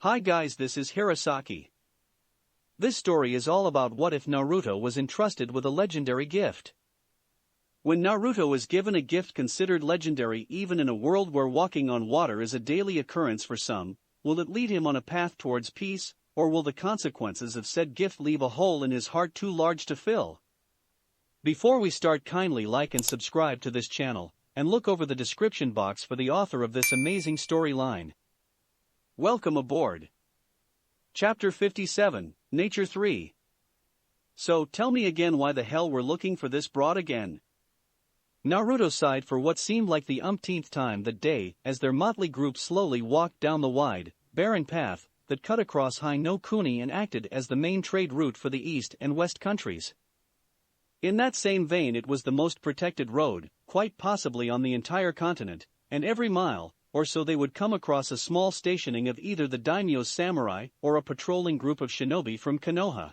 Hi guys, this is Hirosaki. This story is all about what if Naruto was entrusted with a legendary gift. When Naruto is given a gift considered legendary even in a world where walking on water is a daily occurrence for some, will it lead him on a path towards peace, or will the consequences of said gift leave a hole in his heart too large to fill? Before we start, kindly like and subscribe to this channel, and look over the description box for the author of this amazing storyline. Welcome aboard. Chapter 57, Nature 3. So, tell me again why the hell we're looking for this broad again? Naruto sighed for what seemed like the umpteenth time that day as their motley group slowly walked down the wide, barren path that cut across High no Kuni and acted as the main trade route for the east and west countries. In that same vein, it was the most protected road, quite possibly on the entire continent, and every mile or so they would come across a small stationing of either the daimyo's samurai or a patrolling group of shinobi from Konoha.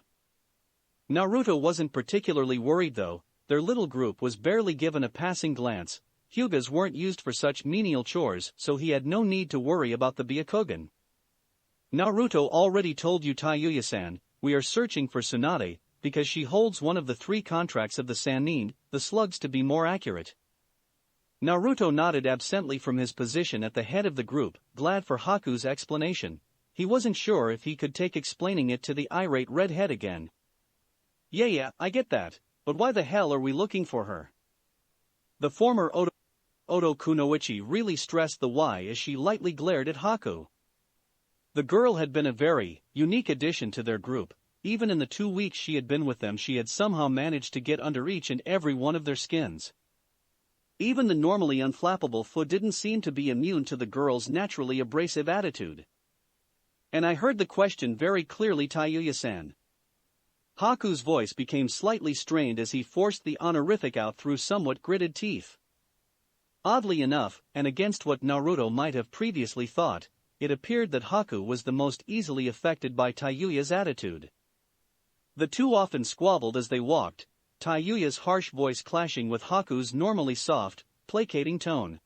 Naruto wasn't particularly worried though. Their little group was barely given a passing glance. Hyugas weren't used for such menial chores, so he had no need to worry about the Byakugan. Naruto already told you, Taiyuya-san, we are searching for Tsunade, because she holds one of the 3 contracts of the Sannin, the slugs to be more accurate. Naruto nodded absently from his position at the head of the group, glad for Haku's explanation. He wasn't sure if he could take explaining it to the irate redhead again. Yeah, I get that, but why the hell are we looking for her? The former Oto Kunoichi really stressed the why as she lightly glared at Haku. The girl had been a very unique addition to their group. Even in the 2 weeks she had been with them, she had somehow managed to get under each and every one of their skins. Even the normally unflappable foot didn't seem to be immune to the girl's naturally abrasive attitude. And I heard the question very clearly, Taiyuya-san. Haku's voice became slightly strained as he forced the honorific out through somewhat gritted teeth. Oddly enough, and against what Naruto might have previously thought, it appeared that Haku was the most easily affected by Taiyuya's attitude. The two often squabbled as they walked, Taiyuya's harsh voice clashing with Haku's normally soft, placating tone.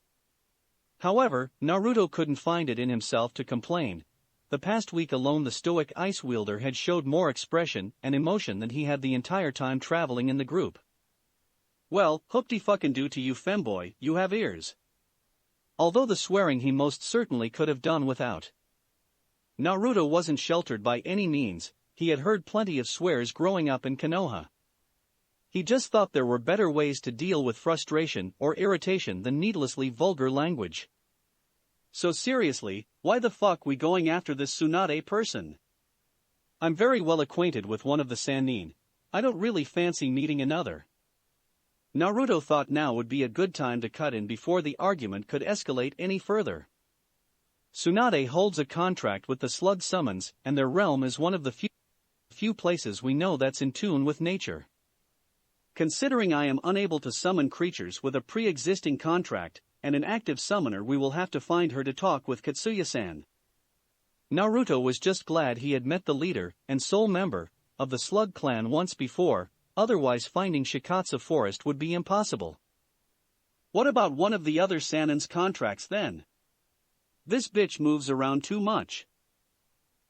However, Naruto couldn't find it in himself to complain. The past week alone the stoic ice wielder had showed more expression and emotion than he had the entire time traveling in the group. Well, hoopty fucking do to you femboy, you have ears. Although the swearing he most certainly could have done without. Naruto wasn't sheltered by any means. He had heard plenty of swears growing up in Konoha. He just thought there were better ways to deal with frustration or irritation than needlessly vulgar language. So seriously, why the fuck we going after this Tsunade person? I'm very well acquainted with one of the Sannin. I don't really fancy meeting another. Naruto thought now would be a good time to cut in before the argument could escalate any further. Tsunade holds a contract with the Slug Summons, and their realm is one of the few places we know that's in tune with nature. Considering I am unable to summon creatures with a pre-existing contract, and an active summoner, we will have to find her to talk with Katsuya-san. Naruto was just glad he had met the leader and sole member of the Slug clan once before, otherwise finding Shikatsu Forest would be impossible. What about one of the other Sannin's contracts then? This bitch moves around too much.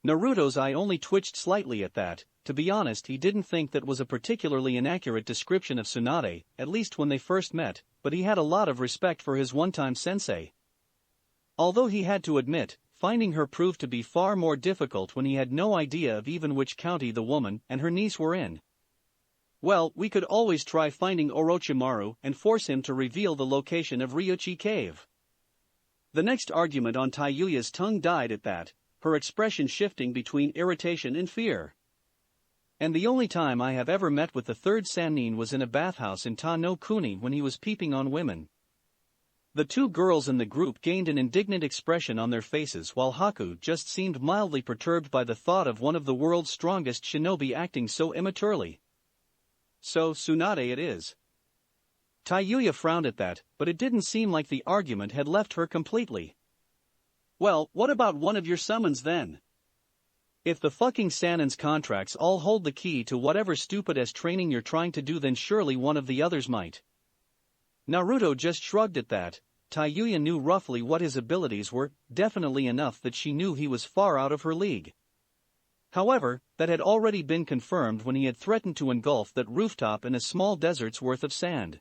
Naruto's eye only twitched slightly at that. To be honest, he didn't think that was a particularly inaccurate description of Tsunade, at least when they first met, but he had a lot of respect for his one-time sensei. Although he had to admit, finding her proved to be far more difficult when he had no idea of even which county the woman and her niece were in. Well, we could always try finding Orochimaru and force him to reveal the location of Ryuchi Cave. The next argument on Taiyuya's tongue died at that, her expression shifting between irritation and fear. And the only time I have ever met with the 3rd Sannin was in a bathhouse in Ta no Kuni when he was peeping on women. The 2 girls in the group gained an indignant expression on their faces while Haku just seemed mildly perturbed by the thought of one of the world's strongest shinobi acting so immaturely. So, Tsunade it is. Taiyuya frowned at that, but it didn't seem like the argument had left her completely. Well, what about one of your summons then? If the fucking Sannin's contracts all hold the key to whatever stupid-ass training you're trying to do, then surely one of the others might. Naruto just shrugged at that. Taiyuya knew roughly what his abilities were, definitely enough that she knew he was far out of her league. However, that had already been confirmed when he had threatened to engulf that rooftop in a small desert's worth of sand.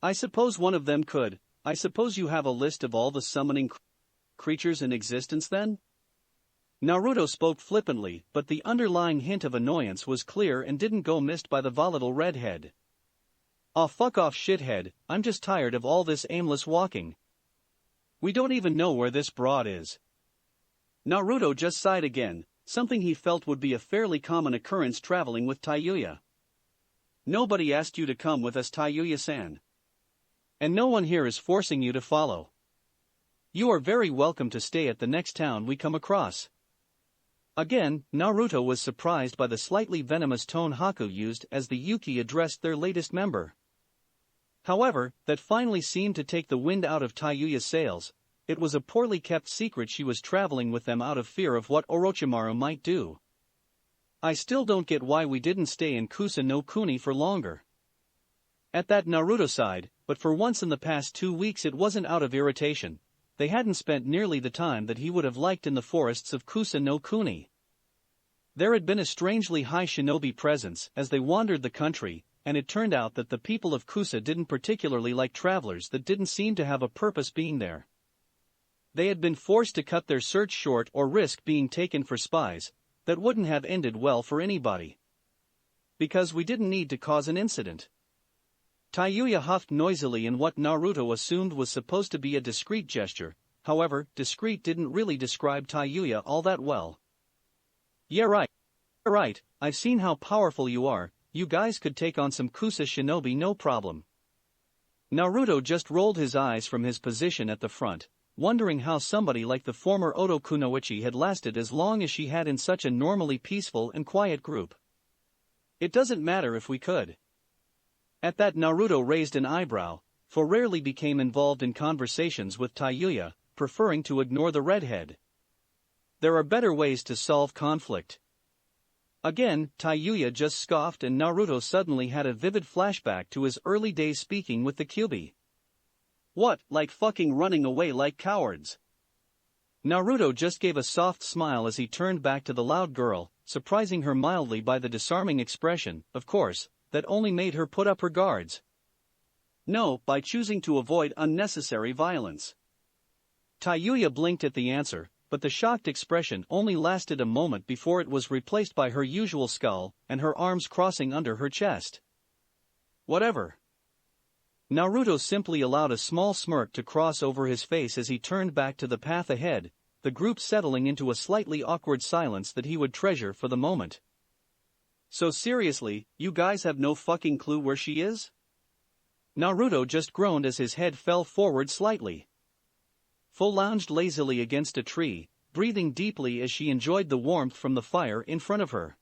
I suppose one of them could. I suppose you have a list of all the summoning creatures in existence then? Naruto spoke flippantly, but the underlying hint of annoyance was clear and didn't go missed by the volatile redhead. Aw, fuck off, shithead, I'm just tired of all this aimless walking. We don't even know where this broad is. Naruto just sighed again, something he felt would be a fairly common occurrence traveling with Taiyuya. Nobody asked you to come with us, Taiyuya-san. And no one here is forcing you to follow. You are very welcome to stay at the next town we come across. Again, Naruto was surprised by the slightly venomous tone Haku used as the Yuki addressed their latest member. However, that finally seemed to take the wind out of Taiyuya's sails. It was a poorly kept secret she was traveling with them out of fear of what Orochimaru might do. I still don't get why we didn't stay in Kusa no Kuni for longer. At that Naruto sighed, but for once in the past 2 weeks it wasn't out of irritation. They hadn't spent nearly the time that he would have liked in the forests of Kusa no Kuni. There had been a strangely high shinobi presence as they wandered the country, and it turned out that the people of Kusa didn't particularly like travelers that didn't seem to have a purpose being there. They had been forced to cut their search short or risk being taken for spies. That wouldn't have ended well for anybody. Because we didn't need to cause an incident. Taiyuya huffed noisily in what Naruto assumed was supposed to be a discreet gesture. However, discreet didn't really describe Taiyuya all that well. Yeah, right, I've seen how powerful you are. You guys could take on some Kusa shinobi no problem. Naruto just rolled his eyes from his position at the front, wondering how somebody like the former Oto Kunoichi had lasted as long as she had in such a normally peaceful and quiet group. It doesn't matter if we could. At that Naruto raised an eyebrow, for rarely became involved in conversations with Taiyuya, preferring to ignore the redhead. There are better ways to solve conflict. Again, Taiyuya just scoffed and Naruto suddenly had a vivid flashback to his early days speaking with the Kyuubi. What, like fucking running away like cowards? Naruto just gave a soft smile as he turned back to the loud girl, surprising her mildly by the disarming expression, of course, that only made her put up her guards. No, by choosing to avoid unnecessary violence. Taiyuya blinked at the answer, but the shocked expression only lasted a moment before it was replaced by her usual scowl and her arms crossing under her chest. Whatever. Naruto simply allowed a small smirk to cross over his face as he turned back to the path ahead, the group settling into a slightly awkward silence that he would treasure for the moment. So seriously, you guys have no fucking clue where she is? Naruto just groaned as his head fell forward slightly. Fu lounged lazily against a tree, breathing deeply as she enjoyed the warmth from the fire in front of her.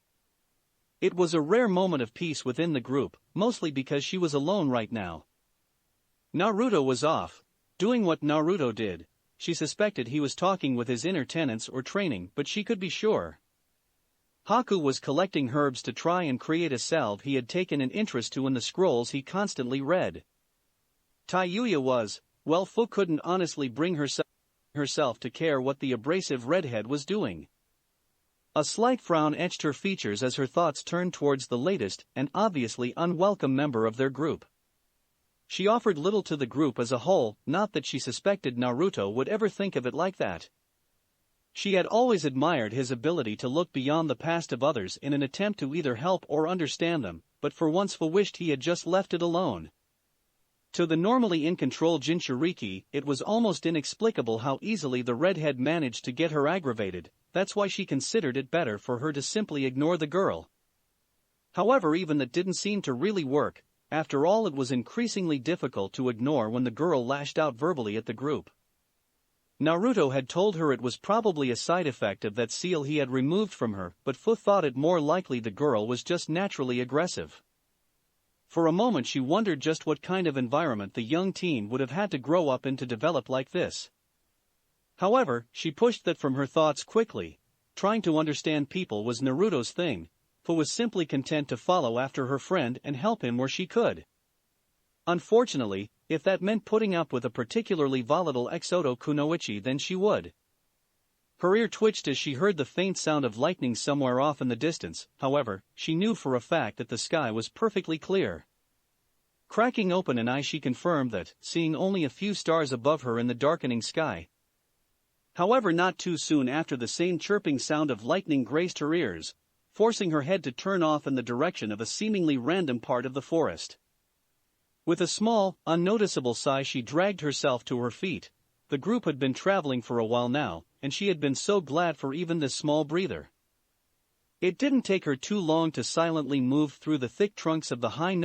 It was a rare moment of peace within the group, mostly because she was alone right now. Naruto was off, doing what Naruto did. She suspected he was talking with his inner tenants or training, but she could be sure. Haku was collecting herbs to try and create a salve he had taken an interest to in the scrolls he constantly read. Taiyuya was, well, Fu couldn't honestly bring herself to care what the abrasive redhead was doing. A slight frown etched her features as her thoughts turned towards the latest and obviously unwelcome member of their group. She offered little to the group as a whole, not that she suspected Naruto would ever think of it like that. She had always admired his ability to look beyond the past of others in an attempt to either help or understand them, but for once Fu wished he had just left it alone. To the normally in-control Jinchuriki, it was almost inexplicable how easily the redhead managed to get her aggravated. That's why she considered it better for her to simply ignore the girl. However, even that didn't seem to really work. After all, it was increasingly difficult to ignore when the girl lashed out verbally at the group. Naruto had told her it was probably a side effect of that seal he had removed from her, but Fu thought it more likely the girl was just naturally aggressive. For a moment she wondered just what kind of environment the young teen would have had to grow up in to develop like this. However, she pushed that from her thoughts quickly. Trying to understand people was Naruto's thing. Fu was simply content to follow after her friend and help him where she could. Unfortunately, If that meant putting up with a particularly volatile Exoto Kunoichi, then she would. Her ear twitched as she heard the faint sound of lightning somewhere off in the distance. However, she knew for a fact that the sky was perfectly clear. Cracking open an eye, she confirmed that, seeing only a few stars above her in the darkening sky. However, not too soon after, the same chirping sound of lightning grazed her ears, forcing her head to turn off in the direction of a seemingly random part of the forest. With a small, unnoticeable sigh, she dragged herself to her feet. The group had been traveling for a while now, and she had been so glad for even this small breather. It didn't take her too long to silently move through the thick trunks of the high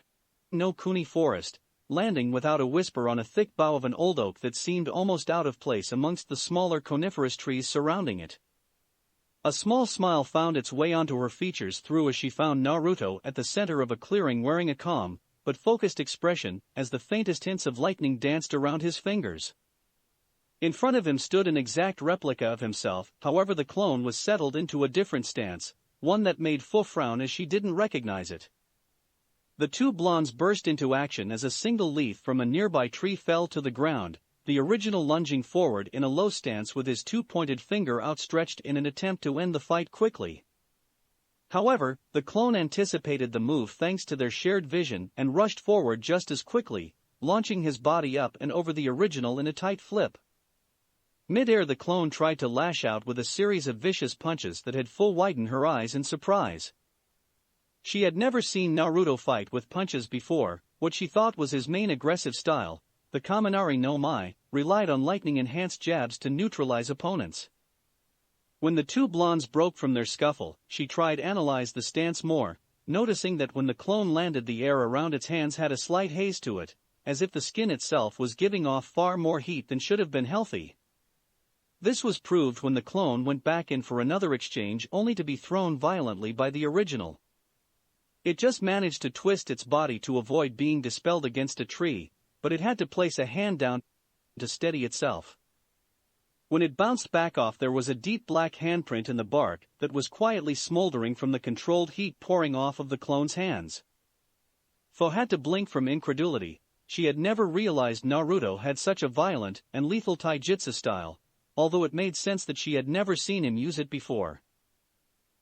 no Kuni forest, landing without a whisper on a thick bough of an old oak that seemed almost out of place amongst the smaller coniferous trees surrounding it. A small smile found its way onto her features as she found Naruto at the center of a clearing, wearing a calm but focused expression as the faintest hints of lightning danced around his fingers. In front of him stood an exact replica of himself. However, the clone was settled into a different stance, one that made Fu frown as she didn't recognize it. The two blondes burst into action as a single leaf from a nearby tree fell to the ground, the original lunging forward in a low stance with his two-pointed finger outstretched in an attempt to end the fight quickly. However, the clone anticipated the move thanks to their shared vision and rushed forward just as quickly, launching his body up and over the original in a tight flip. Mid-air, the clone tried to lash out with a series of vicious punches that had widened her eyes in surprise. She had never seen Naruto fight with punches before. What she thought was his main aggressive style, the Kaminari no Mai, relied on lightning-enhanced jabs to neutralize opponents. When the two blondes broke from their scuffle, she tried to analyze the stance more, noticing that when the clone landed, the air around its hands had a slight haze to it, as if the skin itself was giving off far more heat than should have been healthy. This was proved when the clone went back in for another exchange, only to be thrown violently by the original. It just managed to twist its body to avoid being dispelled against a tree, but it had to place a hand down to steady itself. When it bounced back off, there was a deep black handprint in the bark that was quietly smoldering from the controlled heat pouring off of the clone's hands. Fu had to blink from incredulity. She had never realized Naruto had such a violent and lethal taijutsu style, although it made sense that she had never seen him use it before.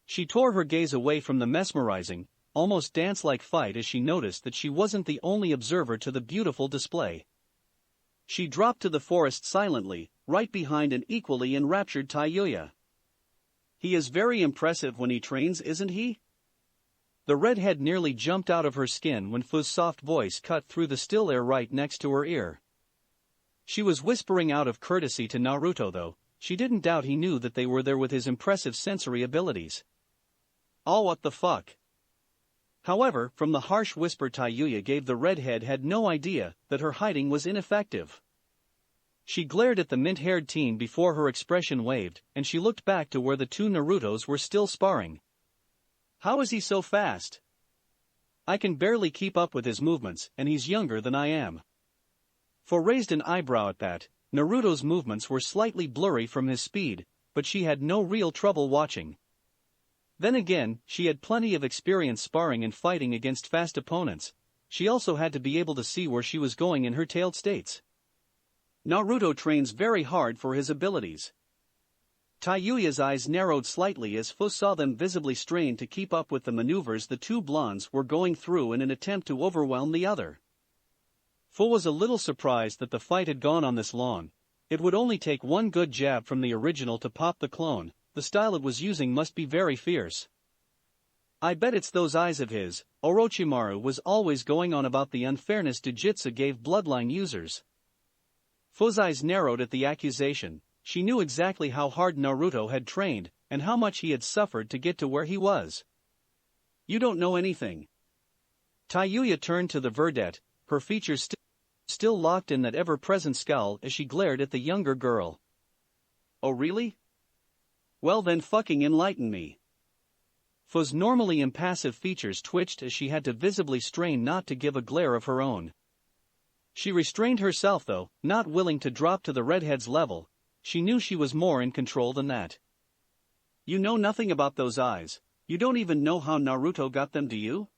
She tore her gaze away from the mesmerizing, almost dance-like fight as she noticed that she wasn't the only observer to the beautiful display. She dropped to the forest silently, right behind an equally enraptured Taiyuya. "He is very impressive when he trains, isn't he?" The redhead nearly jumped out of her skin when Fu's soft voice cut through the still air right next to her ear. She was whispering out of courtesy to Naruto, though. She didn't doubt he knew that they were there with his impressive sensory abilities. "Oh, what the fuck?" However, from the harsh whisper Taiyuya gave, the redhead had no idea that her hiding was ineffective. She glared at the mint-haired teen before her expression waved, and she looked back to where the two Narutos were still sparring. "How is he so fast? I can barely keep up with his movements, and he's younger than I am." Fu raised an eyebrow at that. Naruto's movements were slightly blurry from his speed, but she had no real trouble watching. Then again, she had plenty of experience sparring and fighting against fast opponents. She also had to be able to see where she was going in her tailed states. "Naruto trains very hard for his abilities." Taiyuya's eyes narrowed slightly as Fu saw them visibly strained to keep up with the maneuvers the two blondes were going through in an attempt to overwhelm the other. Fu was a little surprised that the fight had gone on this long. It would only take one good jab from the original to pop the clone. The style it was using must be very fierce. "I bet it's those eyes of his." Orochimaru was always going on about the unfairness Jujutsu gave bloodline users. Fu's eyes narrowed at the accusation. She knew exactly how hard Naruto had trained, and how much he had suffered to get to where he was. "You don't know anything." Taiyuya turned to the verdette, her features still locked in that ever-present scowl as she glared at the younger girl. "Oh really? Well then fucking enlighten me." Fu's normally impassive features twitched as she had to visibly strain not to give a glare of her own. She restrained herself though, not willing to drop to the redhead's level. She knew she was more in control than that. "You know nothing about those eyes. You don't even know how Naruto got them, do you?"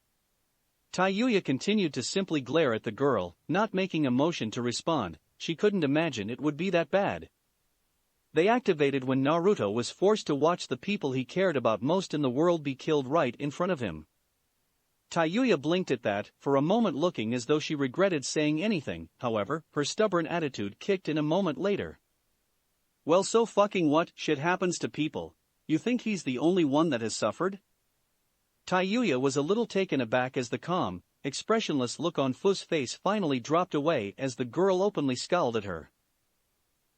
Taiyuya continued to simply glare at the girl, not making a motion to respond. She couldn't imagine it would be that bad. They activated when Naruto was forced to watch the people he cared about most in the world be killed right in front of him. Taiyuya blinked at that, for a moment looking as though she regretted saying anything. However, her stubborn attitude kicked in a moment later. Well, so fucking what? Shit happens to people. You think he's the only one that has suffered? Taiyuya was a little taken aback as the calm, expressionless look on Fu's face finally dropped away as the girl openly scowled at her.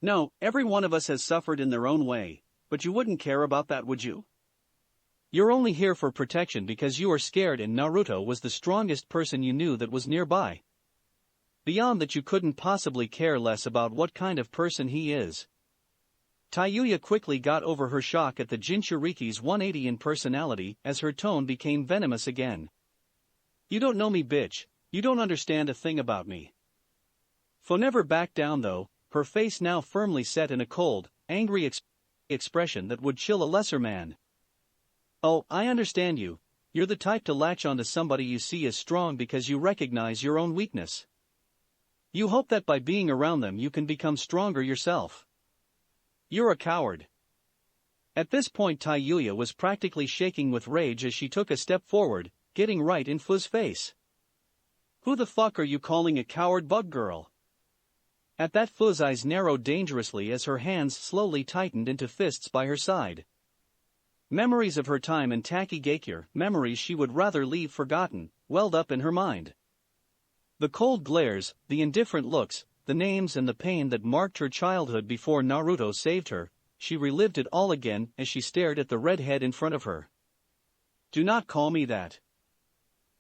No, every one of us has suffered in their own way, but you wouldn't care about that, would you? You're only here for protection because you are scared, and Naruto was the strongest person you knew that was nearby. Beyond that, you couldn't possibly care less about what kind of person he is. Taiyuya quickly got over her shock at the Jinchuriki's 180 in personality as her tone became venomous again. You don't know me, bitch. You don't understand a thing about me. Fu never backed down though, her face now firmly set in a cold, angry expression that would chill a lesser man. Oh, I understand you. You're the type to latch onto somebody you see as strong because you recognize your own weakness. You hope that by being around them you can become stronger yourself. You're a coward. At this point Taiyuya was practically shaking with rage as she took a step forward, getting right in Fu's face. Who the fuck are you calling a coward, bug girl? At that, Fu's eyes narrowed dangerously as her hands slowly tightened into fists by her side. Memories of her time in Takigakure, memories she would rather leave forgotten, welled up in her mind. The cold glares, the indifferent looks, the names and the pain that marked her childhood before Naruto saved her, she relived it all again as she stared at the red head in front of her. Do not call me that.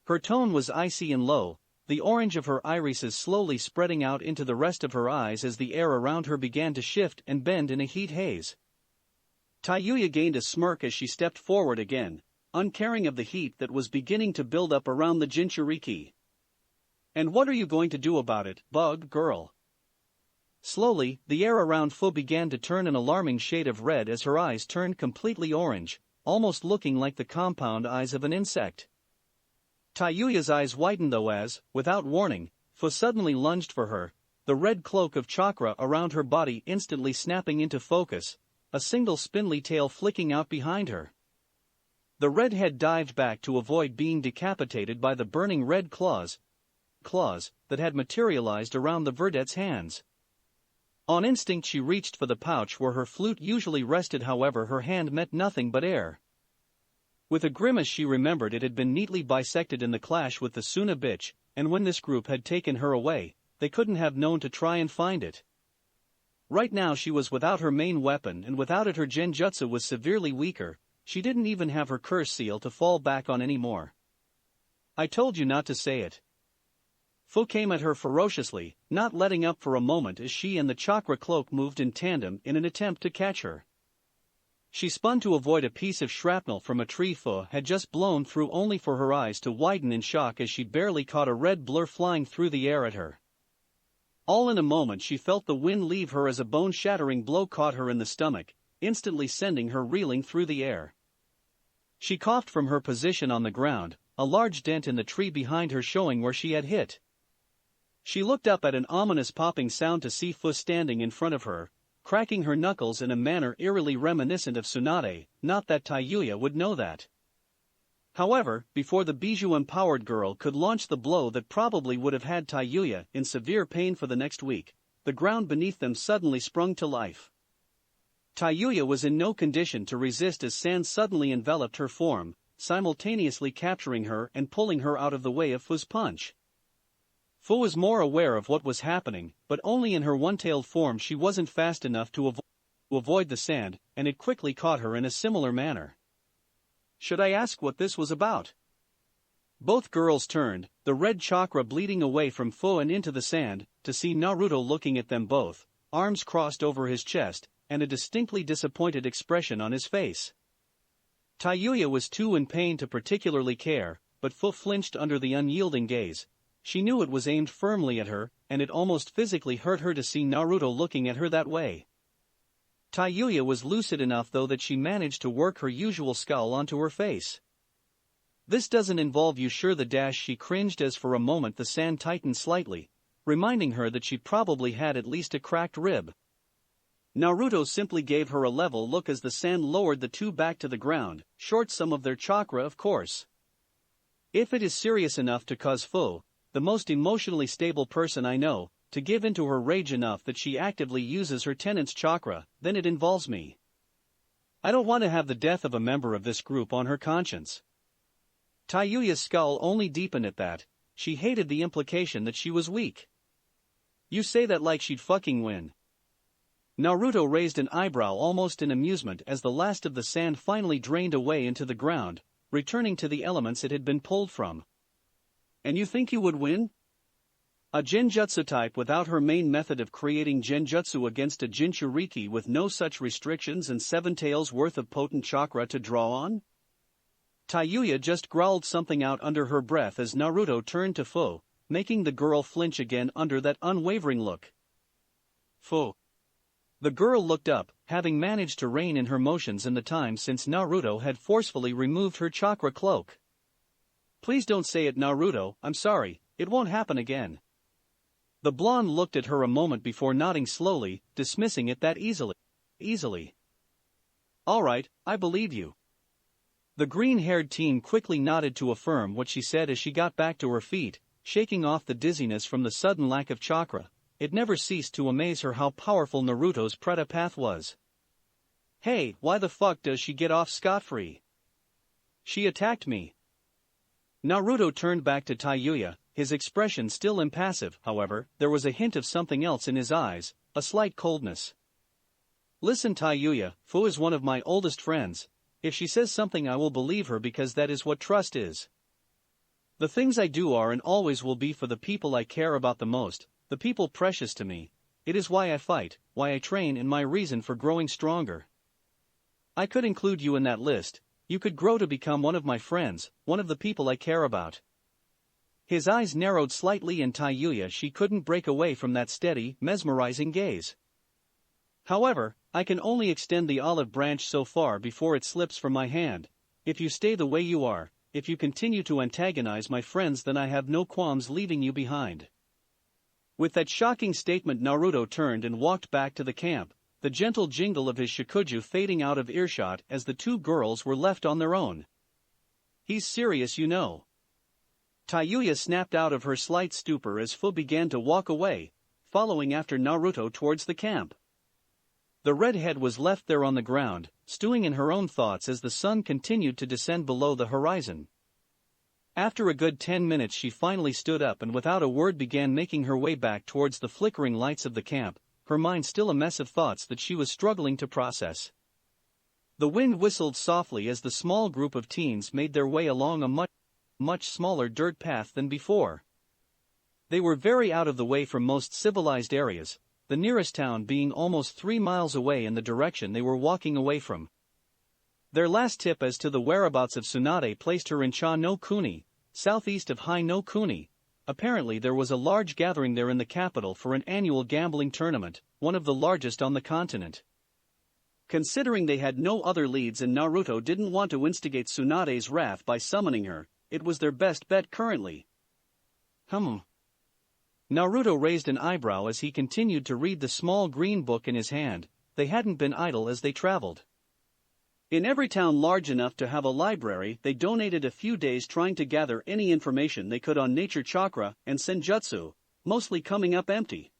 Her tone was icy and low, the orange of her irises slowly spreading out into the rest of her eyes as the air around her began to shift and bend in a heat haze. Taiyuya gained a smirk as she stepped forward again, uncaring of the heat that was beginning to build up around the Jinchuriki. And what are you going to do about it, bug girl? Slowly, the air around Fu began to turn an alarming shade of red as her eyes turned completely orange, almost looking like the compound eyes of an insect. Taiyuya's eyes widened though as, without warning, Fu suddenly lunged for her, the red cloak of chakra around her body instantly snapping into focus, a single spindly tail flicking out behind her. The redhead dived back to avoid being decapitated by the burning red claws that had materialized around the verdette's hands. On instinct she reached for the pouch where her flute usually rested, however her hand met nothing but air. With a grimace she remembered it had been neatly bisected in the clash with the Suna bitch, and when this group had taken her away, they couldn't have known to try and find it. Right now she was without her main weapon, and without it her genjutsu was severely weaker. She didn't even have her curse seal to fall back on anymore. I told you not to say it. Fu came at her ferociously, not letting up for a moment as she and the chakra cloak moved in tandem in an attempt to catch her. She spun to avoid a piece of shrapnel from a tree Fu had just blown through, only for her eyes to widen in shock as she barely caught a red blur flying through the air at her. All in a moment she felt the wind leave her as a bone-shattering blow caught her in the stomach, instantly sending her reeling through the air. She coughed from her position on the ground, a large dent in the tree behind her showing where she had hit. She looked up at an ominous popping sound to see Fu standing in front of her, cracking her knuckles in a manner eerily reminiscent of Tsunade, not that Taiyuya would know that. However, before the Bijou-empowered girl could launch the blow that probably would have had Taiyuya in severe pain for the next week, the ground beneath them suddenly sprung to life. Taiyuya was in no condition to resist as sand suddenly enveloped her form, simultaneously capturing her and pulling her out of the way of Fu's punch. Fu was more aware of what was happening, but only in her one-tailed form she wasn't fast enough to avoid the sand, and it quickly caught her in a similar manner. Should I ask what this was about? Both girls turned, the red chakra bleeding away from Fu and into the sand, to see Naruto looking at them both, arms crossed over his chest, and a distinctly disappointed expression on his face. Taiyuya was too in pain to particularly care, but Fu flinched under the unyielding gaze. She knew it was aimed firmly at her, and it almost physically hurt her to see Naruto looking at her that way. Taiyuya was lucid enough though that she managed to work her usual scowl onto her face. This doesn't involve you sure the dash she cringed as for a moment the sand tightened slightly, reminding her that she probably had at least a cracked rib. Naruto simply gave her a level look as the sand lowered the two back to the ground, short some of their chakra of course. If it is serious enough to cause Fu, the most emotionally stable person I know, to give into her rage enough that she actively uses her tenant's chakra, then it involves me. I don't want to have the death of a member of this group on her conscience. Taiyuya's skull only deepened at that. She hated the implication that she was weak. You say that like she'd fucking win. Naruto raised an eyebrow almost in amusement as the last of the sand finally drained away into the ground, returning to the elements it had been pulled from. And you think you would win? A genjutsu type without her main method of creating genjutsu against a jinchuriki with no such restrictions and 7 taels worth of potent chakra to draw on? Taiyuya just growled something out under her breath as Naruto turned to Fu, making the girl flinch again under that unwavering look. Fu. The girl looked up, having managed to rein in her motions in the time since Naruto had forcefully removed her chakra cloak. Please don't say it, Naruto, I'm sorry, it won't happen again. The blonde looked at her a moment before nodding slowly, dismissing it that easily. All right, I believe you. The green-haired teen quickly nodded to affirm what she said as she got back to her feet, shaking off the dizziness from the sudden lack of chakra. It never ceased to amaze her how powerful Naruto's Preta path was. Hey, why the fuck does she get off scot-free? She attacked me. Naruto turned back to Taiyuya, his expression still impassive. However, there was a hint of something else in his eyes, a slight coldness. Listen, Taiyuya, Fu is one of my oldest friends. If she says something I will believe her because that is what trust is. The things I do are and always will be for the people I care about the most, the people precious to me. It is why I fight, why I train, and my reason for growing stronger. I could include you in that list. You could grow to become one of my friends, one of the people I care about. His eyes narrowed slightly and Taiyuya she couldn't break away from that steady, mesmerizing gaze. However, I can only extend the olive branch so far before it slips from my hand. If you stay the way you are, if you continue to antagonize my friends, then I have no qualms leaving you behind. With that shocking statement, Naruto turned and walked back to the camp, the gentle jingle of his shikuju fading out of earshot as the two girls were left on their own. He's serious, you know. Taiyuya snapped out of her slight stupor as Fu began to walk away, following after Naruto towards the camp. The redhead was left there on the ground, stewing in her own thoughts as the sun continued to descend below the horizon. After a good 10 minutes she finally stood up and without a word began making her way back towards the flickering lights of the camp, her mind still a mess of thoughts that she was struggling to process. The wind whistled softly as the small group of teens made their way along a much smaller dirt path than before. They were very out of the way from most civilized areas, the nearest town being almost 3 miles away in the direction they were walking away from. Their last tip as to the whereabouts of Tsunade placed her in Cha no Kuni, southeast of Hai no Kuni. Apparently there was a large gathering there in the capital for an annual gambling tournament, one of the largest on the continent. Considering they had no other leads and Naruto didn't want to instigate Tsunade's wrath by summoning her, it was their best bet currently. Naruto raised an eyebrow as he continued to read the small green book in his hand. They hadn't been idle as they traveled. In every town large enough to have a library, they donated a few days trying to gather any information they could on nature chakra and senjutsu, mostly coming up empty.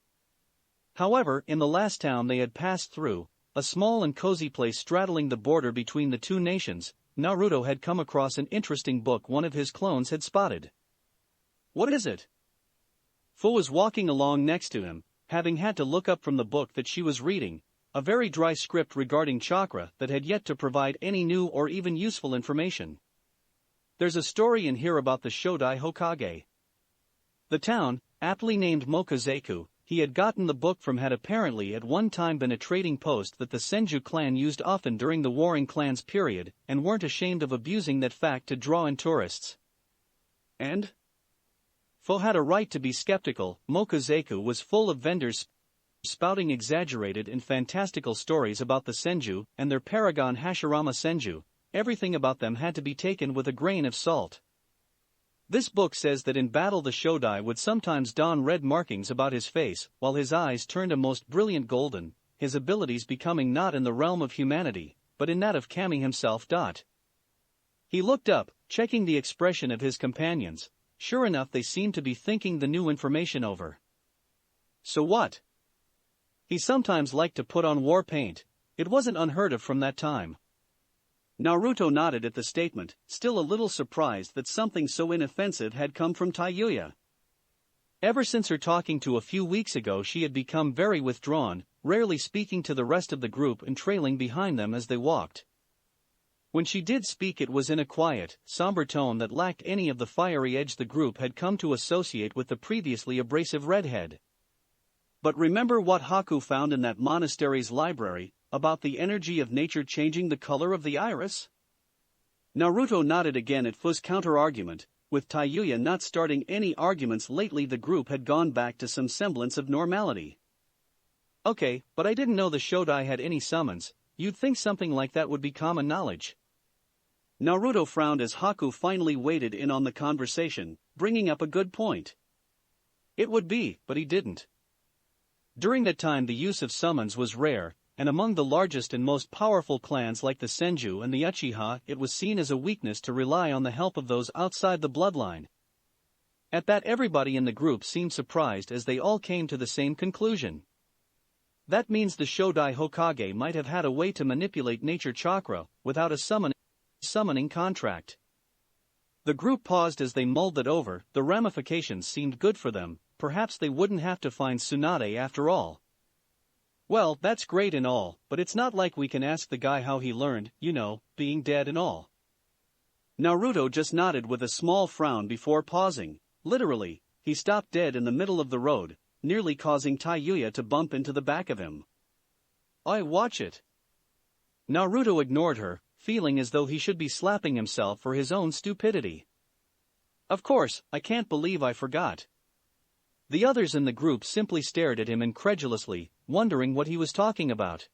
However, in the last town they had passed through, a small and cozy place straddling the border between the two nations, Naruto had come across an interesting book one of his clones had spotted. What is it? Fu was walking along next to him, having had to look up from the book that she was reading, a very dry script regarding chakra that had yet to provide any new or even useful information. There's a story in here about the Shodai Hokage. The town, aptly named Mokuzeku, he had gotten the book from had apparently at one time been a trading post that the Senju clan used often during the Warring Clans period, and weren't ashamed of abusing that fact to draw in tourists. And? Fu had a right to be skeptical. Mokuzeku was full of vendors spouting exaggerated and fantastical stories about the Senju and their paragon Hashirama Senju, everything about them had to be taken with a grain of salt. This book says that in battle the Shodai would sometimes don red markings about his face, while his eyes turned a most brilliant golden, his abilities becoming not in the realm of humanity, but in that of Kami himself. He looked up, checking the expression of his companions. Sure enough, they seemed to be thinking the new information over. So what? He sometimes liked to put on war paint. It wasn't unheard of from that time. Naruto nodded at the statement, still a little surprised that something so inoffensive had come from Tayuya. Ever since her talking to a few weeks ago, she had become very withdrawn, rarely speaking to the rest of the group and trailing behind them as they walked. When she did speak, it was in a quiet, somber tone that lacked any of the fiery edge the group had come to associate with the previously abrasive redhead. But remember what Haku found in that monastery's library, about the energy of nature changing the color of the iris? Naruto nodded again at Fu's counter-argument. With Tayuya not starting any arguments lately, the group had gone back to some semblance of normality. Okay, but I didn't know the Shodai had any summons. You'd think something like that would be common knowledge. Naruto frowned as Haku finally waded in on the conversation, bringing up a good point. It would be, but he didn't. During that time the use of summons was rare, and among the largest and most powerful clans like the Senju and the Uchiha, it was seen as a weakness to rely on the help of those outside the bloodline. At that, everybody in the group seemed surprised as they all came to the same conclusion. That means the Shodai Hokage might have had a way to manipulate nature chakra without a summoning contract. The group paused as they mulled it over. The ramifications seemed good for them. Perhaps they wouldn't have to find Tsunade after all. Well, that's great and all, but it's not like we can ask the guy how he learned, being dead and all. Naruto just nodded with a small frown before pausing. Literally, he stopped dead in the middle of the road, nearly causing Tayuya to bump into the back of him. "I watch it." Naruto ignored her, feeling as though he should be slapping himself for his own stupidity. "Of course, I can't believe I forgot." The others in the group simply stared at him incredulously, wondering what he was talking about.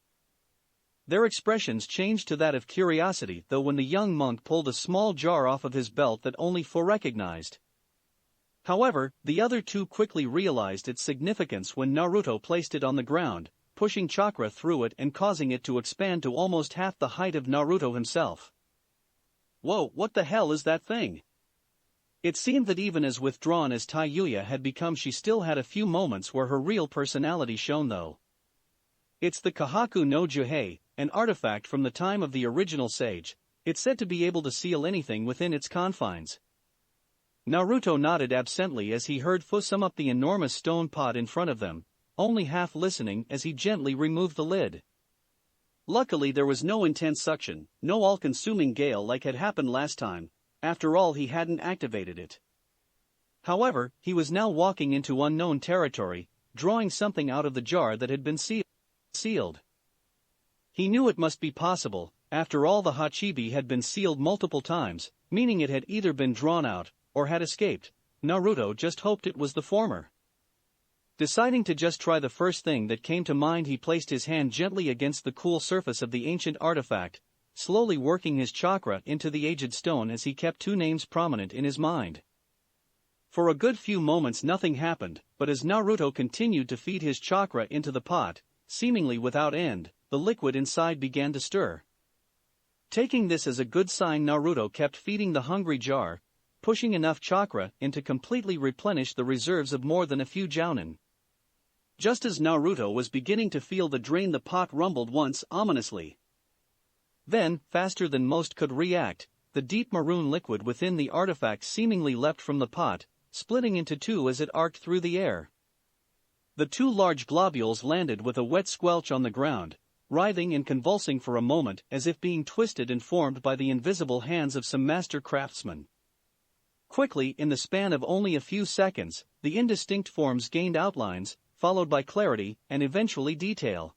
Their expressions changed to that of curiosity, though, when the young monk pulled a small jar off of his belt that only Fu recognized. However, the other two quickly realized its significance when Naruto placed it on the ground, pushing chakra through it and causing it to expand to almost half the height of Naruto himself. Whoa, what the hell is that thing? It seemed that even as withdrawn as Tayuya had become, she still had a few moments where her real personality shone though. It's the Kahaku no Juhei, an artifact from the time of the original sage. It's said to be able to seal anything within its confines. Naruto nodded absently as he heard Fu sum up the enormous stone pot in front of them, only half listening as he gently removed the lid. Luckily there was no intense suction, no all-consuming gale like had happened last time. After all, he hadn't activated it. However, he was now walking into unknown territory, drawing something out of the jar that had been sealed. He knew it must be possible. After all, the Hachibi had been sealed multiple times, meaning it had either been drawn out or had escaped. Naruto just hoped it was the former. Deciding to just try the first thing that came to mind, he placed his hand gently against the cool surface of the ancient artifact, slowly working his chakra into the aged stone as he kept two names prominent in his mind. For a good few moments nothing happened, but as Naruto continued to feed his chakra into the pot, seemingly without end, the liquid inside began to stir. Taking this as a good sign, Naruto kept feeding the hungry jar, pushing enough chakra in to completely replenish the reserves of more than a few jounin. Just as Naruto was beginning to feel the drain, the pot rumbled once ominously. Then, faster than most could react, the deep maroon liquid within the artifact seemingly leapt from the pot, splitting into two as it arced through the air. The two large globules landed with a wet squelch on the ground, writhing and convulsing for a moment as if being twisted and formed by the invisible hands of some master craftsman. Quickly, in the span of only a few seconds, the indistinct forms gained outlines, followed by clarity, and eventually detail.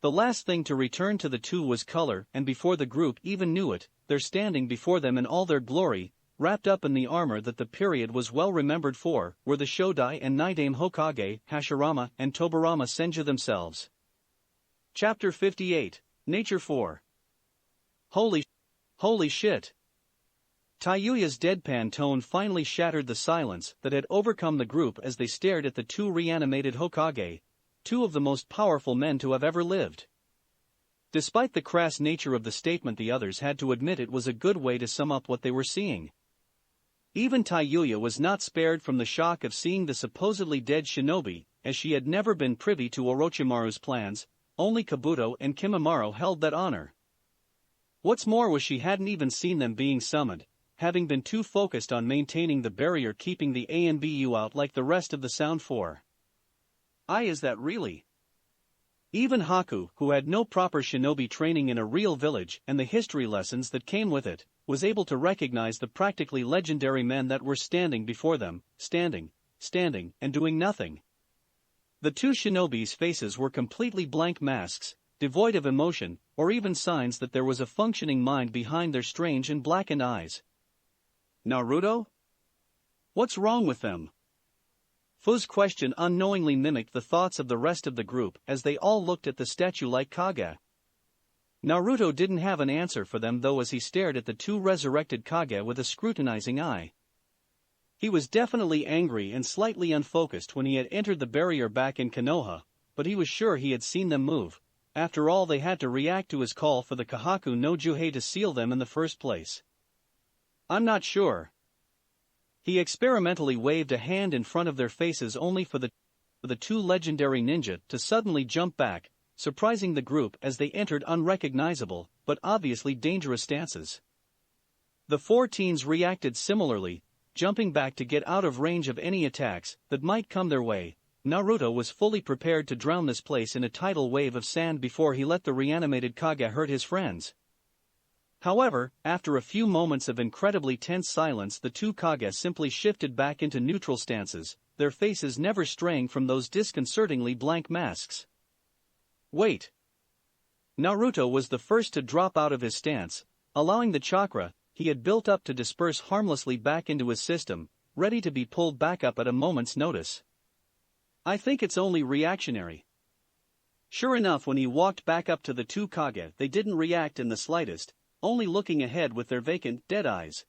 The last thing to return to the two was color, and before the group even knew it, there standing before them in all their glory, wrapped up in the armor that the period was well remembered for, were the Shodai and Nidaime Hokage, Hashirama and Tobirama Senju themselves. Chapter 58, Nature 4. Holy Holy shit. Taiyuya's deadpan tone finally shattered the silence that had overcome the group as they stared at the two reanimated Hokage, two of the most powerful men to have ever lived. Despite the crass nature of the statement, the others had to admit it was a good way to sum up what they were seeing. Even Taiyuya was not spared from the shock of seeing the supposedly dead shinobi, as she had never been privy to Orochimaru's plans. Only Kabuto and Kimimaro held that honor. What's more was she hadn't even seen them being summoned, having been too focused on maintaining the barrier keeping the ANBU out like the rest of the Sound 4. Is that really? Even Haku, who had no proper shinobi training in a real village and the history lessons that came with it, was able to recognize the practically legendary men that were standing before them, standing, and doing nothing. The two shinobis' faces were completely blank masks, devoid of emotion, or even signs that there was a functioning mind behind their strange and blackened eyes. Naruto? What's wrong with them? Fu's question unknowingly mimicked the thoughts of the rest of the group as they all looked at the statue-like Kage. Naruto didn't have an answer for them though as he stared at the two resurrected Kage with a scrutinizing eye. He was definitely angry and slightly unfocused when he had entered the barrier back in Konoha, but he was sure he had seen them move. After all, they had to react to his call for the Kahaku no Juhei to seal them in the first place. I'm not sure. He experimentally waved a hand in front of their faces only for the two legendary ninja to suddenly jump back, surprising the group as they entered unrecognizable, but obviously dangerous stances. The four teens reacted similarly, jumping back to get out of range of any attacks that might come their way. Naruto was fully prepared to drown this place in a tidal wave of sand before he let the reanimated Kage hurt his friends. However, after a few moments of incredibly tense silence, the two Kage simply shifted back into neutral stances, their faces never straying from those disconcertingly blank masks. Wait. Naruto was the first to drop out of his stance, allowing the chakra he had built up to disperse harmlessly back into his system, ready to be pulled back up at a moment's notice. I think it's only reactionary. Sure enough, when he walked back up to the two Kage, they didn't react in the slightest, only looking ahead with their vacant, dead eyes.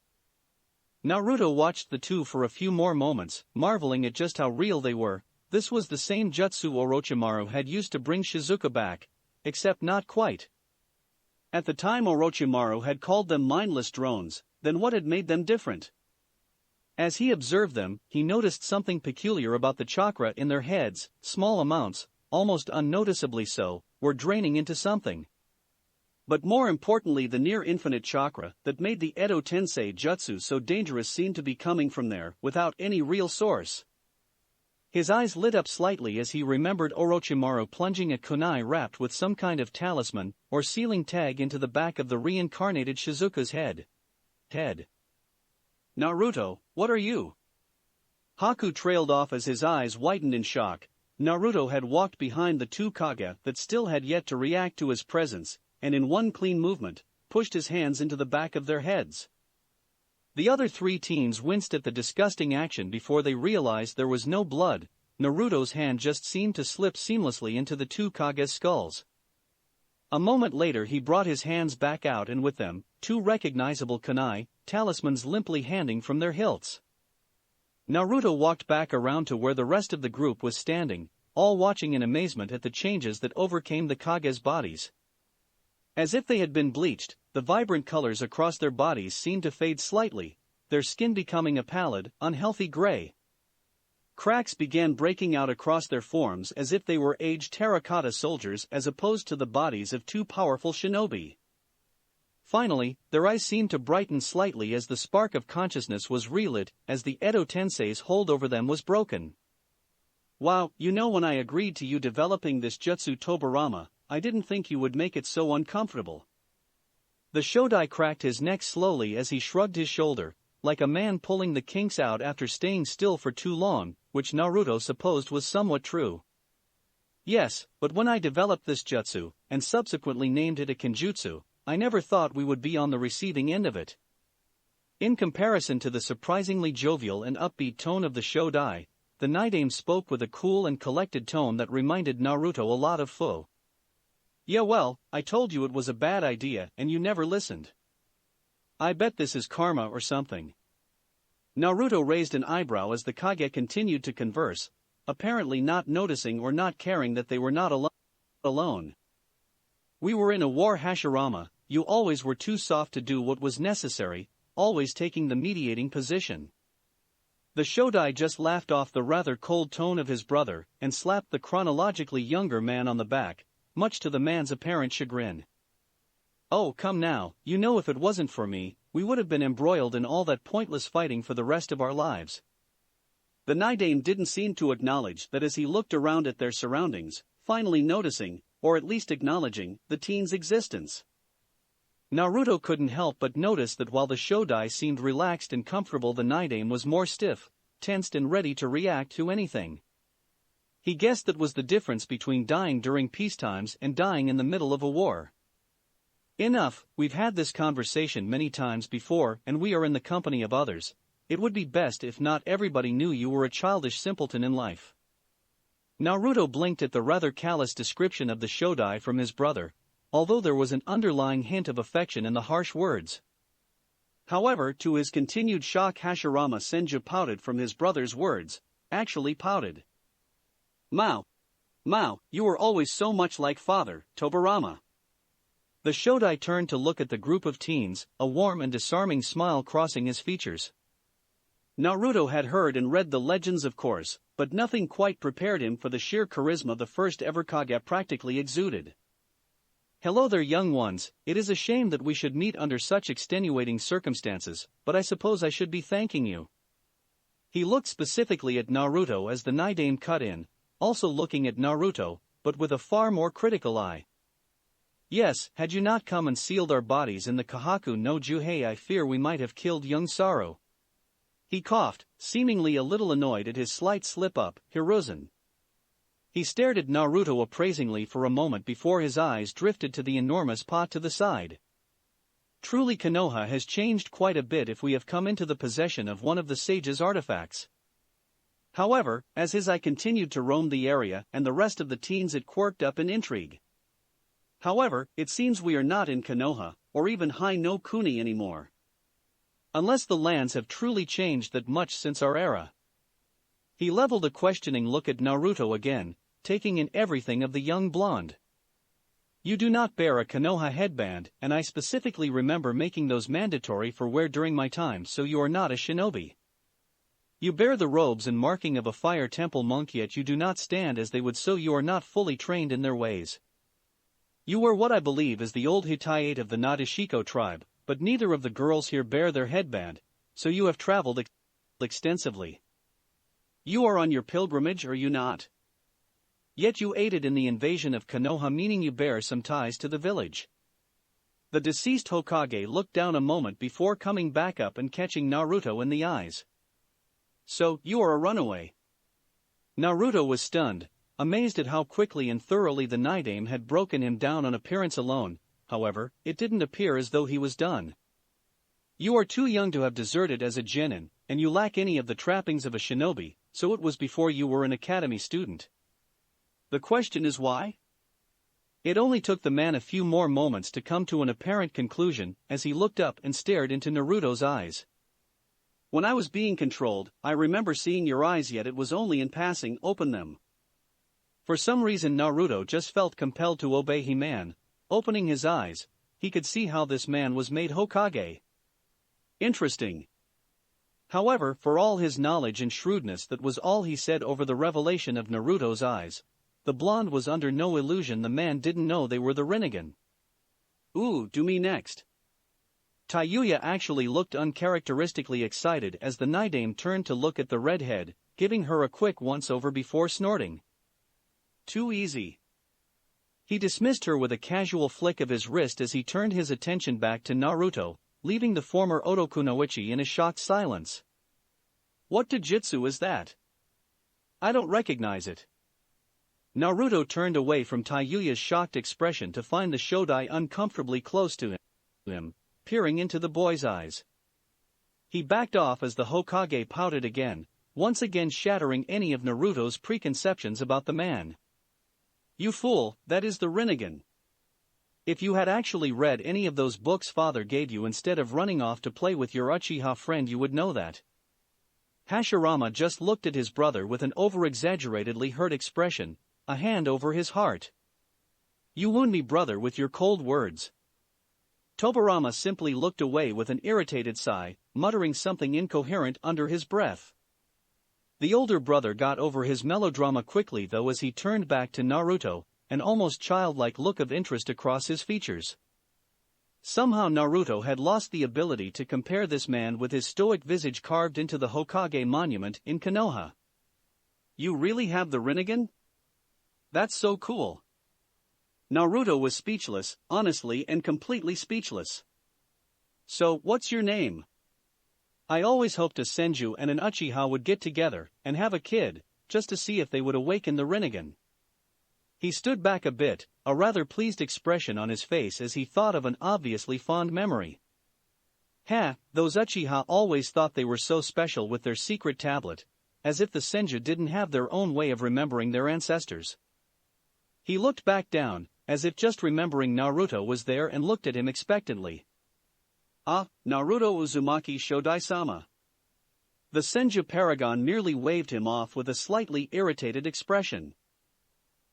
Naruto watched the two for a few more moments, marveling at just how real they were. This was the same jutsu Orochimaru had used to bring Shizuka back, except not quite. At the time Orochimaru had called them mindless drones, then what had made them different? As he observed them, he noticed something peculiar about the chakra in their heads. Small amounts, almost unnoticeably so, were draining into something. But more importantly, the near-infinite chakra that made the Edo Tensei jutsu so dangerous seemed to be coming from there, without any real source. His eyes lit up slightly as he remembered Orochimaru plunging a kunai wrapped with some kind of talisman or sealing tag into the back of the reincarnated Shizuka's head. Naruto, what are you? Haku trailed off as his eyes widened in shock. Naruto had walked behind the two Kage that still had yet to react to his presence, and in one clean movement, pushed his hands into the back of their heads. The other three teens winced at the disgusting action before they realized there was no blood. Naruto's hand just seemed to slip seamlessly into the two Kage's skulls. A moment later he brought his hands back out and with them, two recognizable kunai, talismans limply hanging from their hilts. Naruto walked back around to where the rest of the group was standing, all watching in amazement at the changes that overcame the Kage's bodies. As if they had been bleached, the vibrant colors across their bodies seemed to fade slightly, their skin becoming a pallid, unhealthy gray. Cracks began breaking out across their forms as if they were aged terracotta soldiers as opposed to the bodies of two powerful shinobi. Finally, their eyes seemed to brighten slightly as the spark of consciousness was relit as the Edo Tensei's hold over them was broken. Wow, when I agreed to you developing this jutsu Tobarama, I didn't think you would make it so uncomfortable. The Shodai cracked his neck slowly as he shrugged his shoulder, like a man pulling the kinks out after staying still for too long, which Naruto supposed was somewhat true. Yes, but when I developed this jutsu, and subsequently named it a kenjutsu, I never thought we would be on the receiving end of it. In comparison to the surprisingly jovial and upbeat tone of the Shodai, the Nidaime spoke with a cool and collected tone that reminded Naruto a lot of Fu. Yeah, well, I told you it was a bad idea and you never listened. I bet this is karma or something. Naruto raised an eyebrow as the Kage continued to converse, apparently not noticing or not caring that they were not alone. We were in a war, Hashirama. You always were too soft to do what was necessary, always taking the mediating position. The Shodai just laughed off the rather cold tone of his brother and slapped the chronologically younger man on the back, much to the man's apparent chagrin. Oh, come now, you know if it wasn't for me, we would have been embroiled in all that pointless fighting for the rest of our lives. The Nidain didn't seem to acknowledge that as he looked around at their surroundings, finally noticing, or at least acknowledging, the teen's existence. Naruto couldn't help but notice that while the Shodai seemed relaxed and comfortable, the Nidain was more stiff, tensed and ready to react to anything. He guessed that was the difference between dying during peacetimes and dying in the middle of a war. Enough, we've had this conversation many times before and we are in the company of others. It would be best if not everybody knew you were a childish simpleton in life. Naruto blinked at the rather callous description of the Shodai from his brother, although there was an underlying hint of affection in the harsh words. However, to his continued shock, Hashirama Senju pouted from his brother's words, actually pouted. Mao, you were always so much like father, Tobirama. The Shodai turned to look at the group of teens, a warm and disarming smile crossing his features. Naruto had heard and read the legends of course, but nothing quite prepared him for the sheer charisma the first ever Kage practically exuded. Hello there, young ones, it is a shame that we should meet under such extenuating circumstances, but I suppose I should be thanking you. He looked specifically at Naruto as the Nidain cut in, also looking at Naruto, but with a far more critical eye. Yes, had you not come and sealed our bodies in the Kahaku no Juhei, I fear we might have killed young Saru. He coughed, seemingly a little annoyed at his slight slip-up, Hiruzen. He stared at Naruto appraisingly for a moment before his eyes drifted to the enormous pot to the side. Truly, Konoha has changed quite a bit if we have come into the possession of one of the sage's artifacts. However, as his eye continued to roam the area and the rest of the teens, it quirked up in intrigue. However, it seems we are not in Konoha, or even Hai no Kuni anymore. Unless the lands have truly changed that much since our era. He leveled a questioning look at Naruto again, taking in everything of the young blonde. You do not bear a Konoha headband, and I specifically remember making those mandatory for wear during my time, so you are not a shinobi. You bear the robes and marking of a fire temple monk, yet you do not stand as they would, so you are not fully trained in their ways. You were what I believe is the old Hittite of the Nadeshiko tribe, but neither of the girls here bear their headband, so you have traveled extensively. You are on your pilgrimage, are you not? Yet you aided in the invasion of Konoha, meaning you bear some ties to the village. The deceased Hokage looked down a moment before coming back up and catching Naruto in the eyes. So, you are a runaway. Naruto was stunned, amazed at how quickly and thoroughly the Nidain had broken him down on appearance alone. However, it didn't appear as though he was done. You are too young to have deserted as a genin, and you lack any of the trappings of a shinobi, so it was before you were an academy student. The question is why? It only took the man a few more moments to come to an apparent conclusion as he looked up and stared into Naruto's eyes. When I was being controlled, I remember seeing your eyes, yet it was only in passing. Open them. For some reason Naruto just felt compelled to obey He-Man. Opening his eyes, he could see how this man was made Hokage. Interesting. However, for all his knowledge and shrewdness, that was all he said over the revelation of Naruto's eyes. The blonde was under no illusion the man didn't know they were the Rinnegan. Ooh, do me next. Tayuya actually looked uncharacteristically excited as the Nidain turned to look at the redhead, giving her a quick once-over before snorting. Too easy. He dismissed her with a casual flick of his wrist as he turned his attention back to Naruto, leaving the former Otokunoichi in a shocked silence. What jutsu is that? I don't recognize it. Naruto turned away from Tayuya's shocked expression to find the Shodai uncomfortably close to him, peering into the boy's eyes. He backed off as the Hokage pouted again, once again shattering any of Naruto's preconceptions about the man. You fool, that is the Rinnegan. If you had actually read any of those books father gave you instead of running off to play with your Uchiha friend, you would know that. Hashirama just looked at his brother with an over-exaggeratedly hurt expression, a hand over his heart. You wound me, brother, with your cold words. Tobirama simply looked away with an irritated sigh, muttering something incoherent under his breath. The older brother got over his melodrama quickly though as he turned back to Naruto, an almost childlike look of interest across his features. Somehow Naruto had lost the ability to compare this man with his stoic visage carved into the Hokage monument in Konoha. You really have the Rinnegan? That's so cool. Naruto was speechless, honestly and completely speechless. So, what's your name? I always hoped a Senju and an Uchiha would get together and have a kid, just to see if they would awaken the Rinnegan. He stood back a bit, a rather pleased expression on his face as he thought of an obviously fond memory. Those Uchiha always thought they were so special with their secret tablet, as if the Senju didn't have their own way of remembering their ancestors. He looked back down, as if just remembering Naruto was there, and looked at him expectantly. Ah, Naruto Uzumaki Shodai-sama. The Senju paragon merely waved him off with a slightly irritated expression.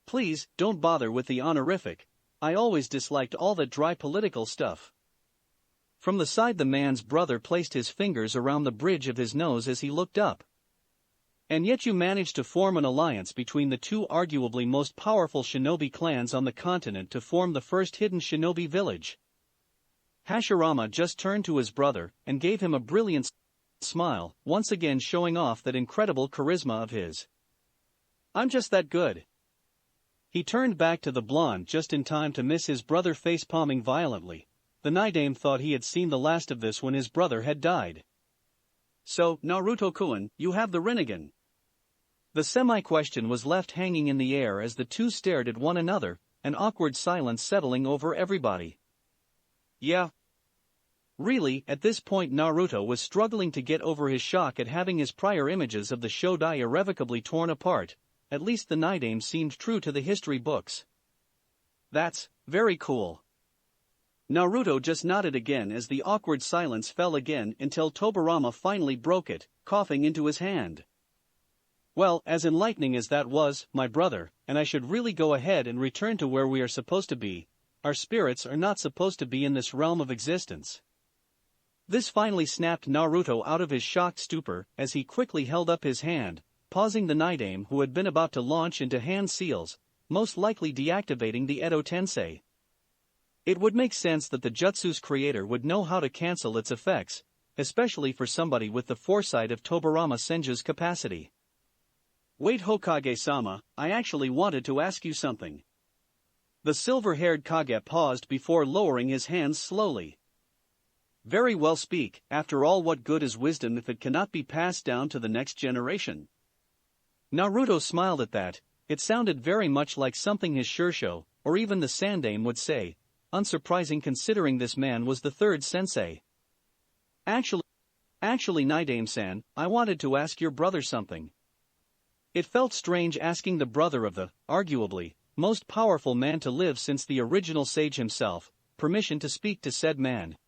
Please, don't bother with the honorific, I always disliked all that dry political stuff. From the side the man's brother placed his fingers around the bridge of his nose as he looked up. And yet you managed to form an alliance between the two arguably most powerful shinobi clans on the continent to form the first hidden shinobi village. Hashirama just turned to his brother and gave him a brilliant smile, once again showing off that incredible charisma of his. I'm just that good. He turned back to the blonde just in time to miss his brother face-palming violently. The Naidame thought he had seen the last of this when his brother had died. So, Naruto-kun, you have the Rinnegan. The semi-question was left hanging in the air as the two stared at one another, an awkward silence settling over everybody. Yeah. Really, at this point Naruto was struggling to get over his shock at having his prior images of the Shodai irrevocably torn apart. At least the Naidame seemed true to the history books. That's very cool. Naruto just nodded again as the awkward silence fell again until Tobirama finally broke it, coughing into his hand. Well, as enlightening as that was, my brother, and I should really go ahead and return to where we are supposed to be. Our spirits are not supposed to be in this realm of existence. This finally snapped Naruto out of his shocked stupor as he quickly held up his hand, pausing the Naidame who had been about to launch into hand seals, most likely deactivating the Edo Tensei. It would make sense that the jutsu's creator would know how to cancel its effects, especially for somebody with the foresight of Tobirama Senju's capacity. Wait, Hokage-sama, I actually wanted to ask you something. The silver-haired Kage paused before lowering his hands slowly. Very well, speak. After all, what good is wisdom if it cannot be passed down to the next generation? Naruto smiled at that. It sounded very much like something his Shursho, or even the Sandame would say, unsurprising considering this man was the third sensei. Actually Naidame-san, I wanted to ask your brother something. It felt strange asking the brother of the, arguably, most powerful man to live since the original sage himself, permission to speak to said man.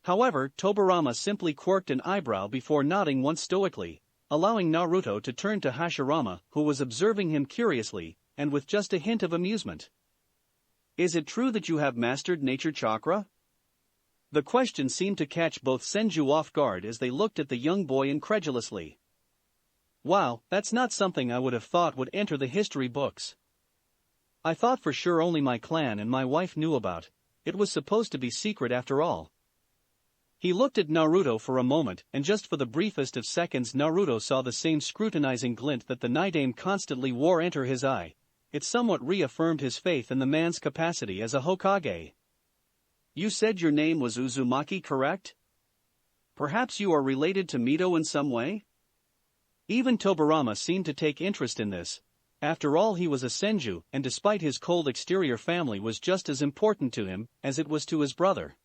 However, Tobirama simply quirked an eyebrow before nodding once stoically, allowing Naruto to turn to Hashirama, who was observing him curiously, and with just a hint of amusement. Is it true that you have mastered nature chakra? The question seemed to catch both Senju off guard as they looked at the young boy incredulously. Wow, that's not something I would have thought would enter the history books. I thought for sure only my clan and my wife knew about. It was supposed to be secret after all. He looked at Naruto for a moment, and just for the briefest of seconds Naruto saw the same scrutinizing glint that the Naidame constantly wore enter his eye. It somewhat reaffirmed his faith in the man's capacity as a Hokage. You said your name was Uzumaki, correct? Perhaps you are related to Mito in some way? Even Tobirama seemed to take interest in this. After all, he was a Senju, and despite his cold exterior, family was just as important to him as it was to his brother.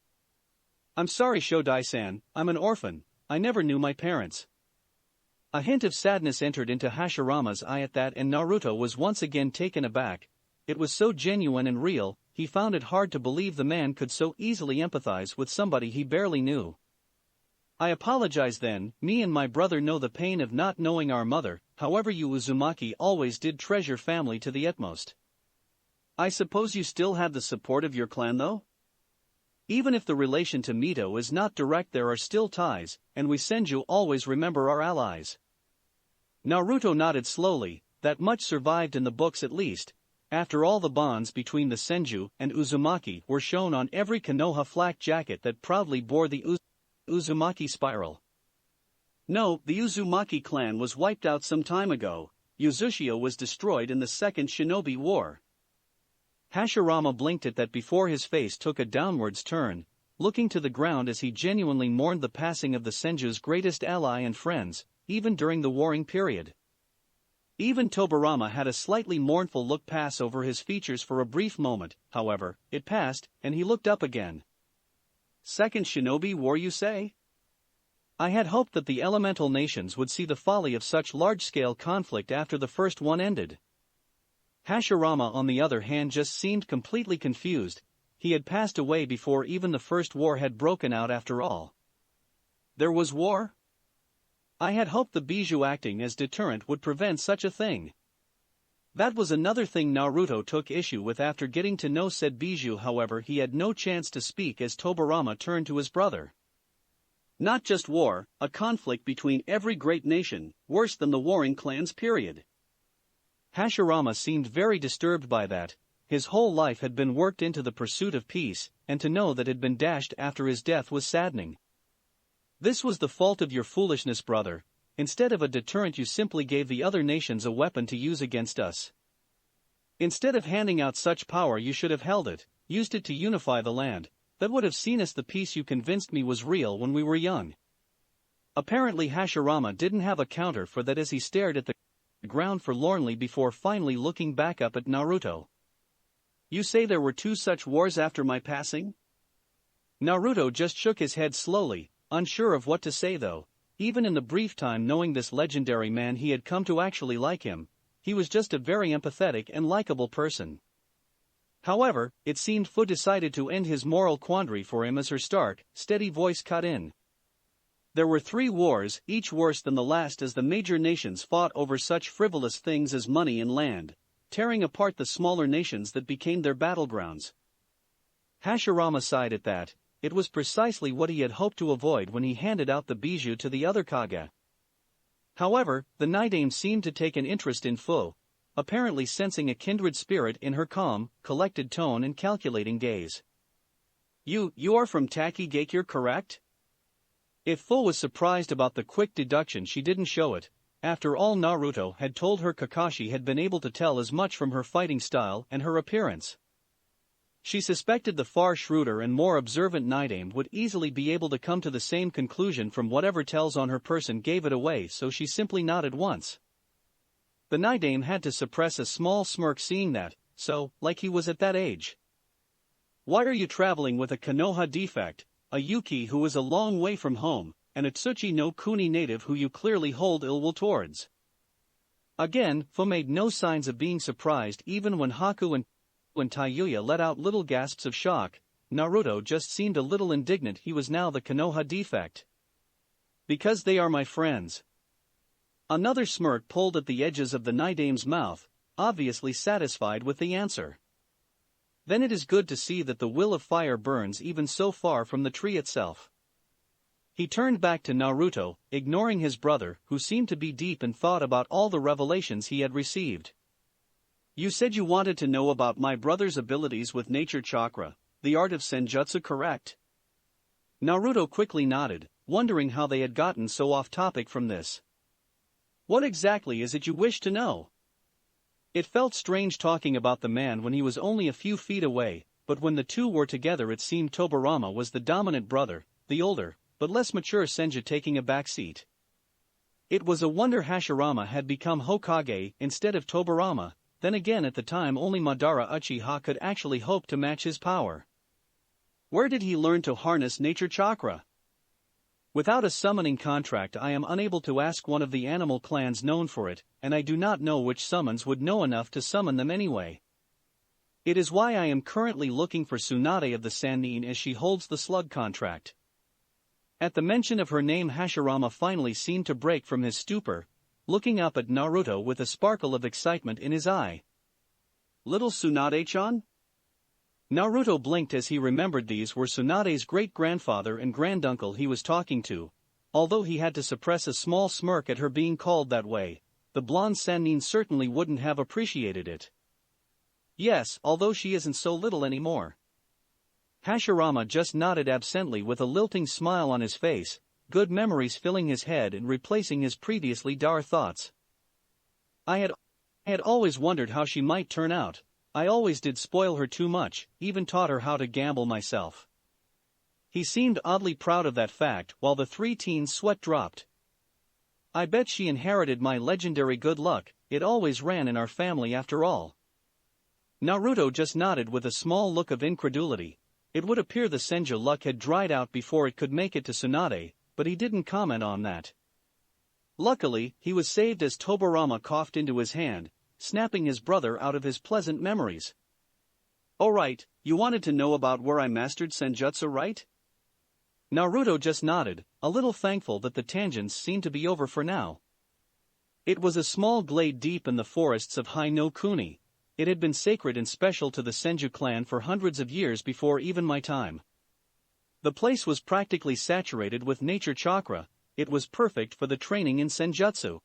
I'm sorry, Shodai-san, I'm an orphan. I never knew my parents. A hint of sadness entered into Hashirama's eye at that, and Naruto was once again taken aback. It was so genuine and real, he found it hard to believe the man could so easily empathize with somebody he barely knew. "I apologize then, me and my brother know the pain of not knowing our mother, however you Uzumaki always did treasure family to the utmost. I suppose you still have the support of your clan though? Even if the relation to Mito is not direct, there are still ties, and we Senju always remember our allies." Naruto nodded slowly. That much survived in the books at least. After all, the bonds between the Senju and Uzumaki were shown on every Konoha flak jacket that proudly bore the Uzumaki spiral. No, the Uzumaki clan was wiped out some time ago. Uzushio was destroyed in the Second Shinobi War. Hashirama blinked at that before his face took a downwards turn, looking to the ground as he genuinely mourned the passing of the Senju's greatest ally and friends, even during the warring period. Even Tobirama had a slightly mournful look pass over his features for a brief moment. However, it passed, and he looked up again. "Second Shinobi War, you say? I had hoped that the elemental nations would see the folly of such large-scale conflict after the first one ended." Hashirama, on the other hand, just seemed completely confused. He had passed away before even the first war had broken out after all. There was war? I had hoped the bijou acting as deterrent would prevent such a thing. That was another thing Naruto took issue with after getting to know said bijou. However, he had no chance to speak as Tobirama turned to his brother. "Not just war, a conflict between every great nation, worse than the warring clans period." Hashirama seemed very disturbed by that. His whole life had been worked into the pursuit of peace, and to know that it had been dashed after his death was saddening. "This was the fault of your foolishness, brother. Instead of a deterrent, you simply gave the other nations a weapon to use against us. Instead of handing out such power, you should have held it, used it to unify the land. That would have seen us the peace you convinced me was real when we were young." Apparently Hashirama didn't have a counter for that as he stared at the ground forlornly before finally looking back up at Naruto. "You say there were two such wars after my passing?" Naruto just shook his head slowly, unsure of what to say though. Even in the brief time knowing this legendary man, he had come to actually like him. He was just a very empathetic and likable person. However, it seemed Fu decided to end his moral quandary for him as her stark, steady voice cut in. "There were 3 wars, each worse than the last, as the major nations fought over such frivolous things as money and land, tearing apart the smaller nations that became their battlegrounds." Hashirama sighed at that. It was precisely what he had hoped to avoid when he handed out the bijou to the other Kage. However, the Naidame seemed to take an interest in Fu, apparently sensing a kindred spirit in her calm, collected tone and calculating gaze. You are from Taki Gakure, correct?" If Fu was surprised about the quick deduction, she didn't show it. After all, Naruto had told her Kakashi had been able to tell as much from her fighting style and her appearance. She suspected the far shrewder and more observant Naidame would easily be able to come to the same conclusion from whatever tells on her person gave it away, so she simply nodded once. The Naidame had to suppress a small smirk seeing that, so, like he was at that age. "Why are you traveling with a Konoha defect, a Yuki who is a long way from home, and a Tsuchi no Kuni native who you clearly hold ill will towards?" Again, Fu made no signs of being surprised even when Haku and Tayuya let out little gasps of shock. Naruto just seemed a little indignant he was now the Konoha defect. "Because they are my friends." Another smirk pulled at the edges of the Naidame's mouth, obviously satisfied with the answer. "Then it is good to see that the will of fire burns even so far from the tree itself." He turned back to Naruto, ignoring his brother, who seemed to be deep in thought about all the revelations he had received. "You said you wanted to know about my brother's abilities with nature chakra, the art of senjutsu, correct?" Naruto quickly nodded, wondering how they had gotten so off topic from this. "What exactly is it you wish to know?" It felt strange talking about the man when he was only a few feet away, but when the two were together it seemed Tobirama was the dominant brother, the older, but less mature Senju taking a back seat. It was a wonder Hashirama had become Hokage instead of Tobirama. Then again, at the time only Madara Uchiha could actually hope to match his power. Where did he learn to harness nature chakra? Without a summoning contract I am unable to ask one of the animal clans known for it, and I do not know which summons would know enough to summon them anyway. It is why I am currently looking for Tsunade of the Sannin as she holds the slug contract. At the mention of her name, Hashirama finally seemed to break from his stupor, looking up at Naruto with a sparkle of excitement in his eye. Little Tsunade-chan? Naruto blinked as he remembered these were Tsunade's great-grandfather and granduncle he was talking to. Although he had to suppress a small smirk at her being called that way, the blonde Sannin certainly wouldn't have appreciated it. Yes, although she isn't so little anymore. Hashirama just nodded absently with a lilting smile on his face, good memories filling his head and replacing his previously dour thoughts. I had always wondered how she might turn out. I always did spoil her too much, even taught her how to gamble myself. He seemed oddly proud of that fact while the three teens' sweat dropped. I bet she inherited my legendary good luck, it always ran in our family after all. Naruto just nodded with a small look of incredulity. It would appear the senju luck had dried out before it could make it to Tsunade, but he didn't comment on that. Luckily, he was saved as Tobirama coughed into his hand, snapping his brother out of his pleasant memories. "Oh right, you wanted to know about where I mastered senjutsu, right?" Naruto just nodded, a little thankful that the tangents seemed to be over for now. It was a small glade deep in the forests of Hai no Kuni. It had been sacred and special to the Senju clan for hundreds of years before even my time. The place was practically saturated with nature chakra. It was perfect for the training in senjutsu.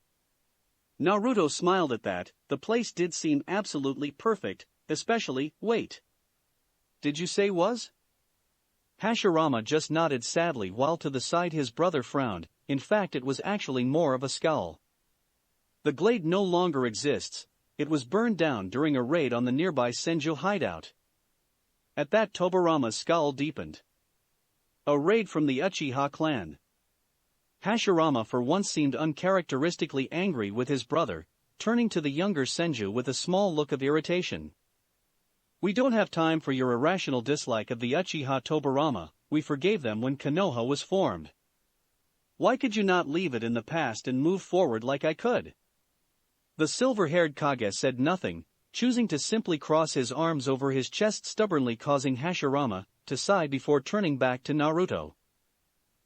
Naruto smiled at that. The place did seem absolutely perfect, especially, wait. Did you say was? Hashirama just nodded sadly while to the side his brother frowned. In fact, it was actually more of a scowl. The glade no longer exists. It was burned down during a raid on the nearby Senju hideout. At that, Tobirama's scowl deepened. A raid from the Uchiha clan. Hashirama for once seemed uncharacteristically angry with his brother, turning to the younger Senju with a small look of irritation. "We don't have time for your irrational dislike of the Uchiha, Tobirama. We forgave them when Konoha was formed. Why could you not leave it in the past and move forward like I could?" The silver-haired Kage said nothing, choosing to simply cross his arms over his chest, stubbornly causing Hashirama to sigh before turning back to Naruto.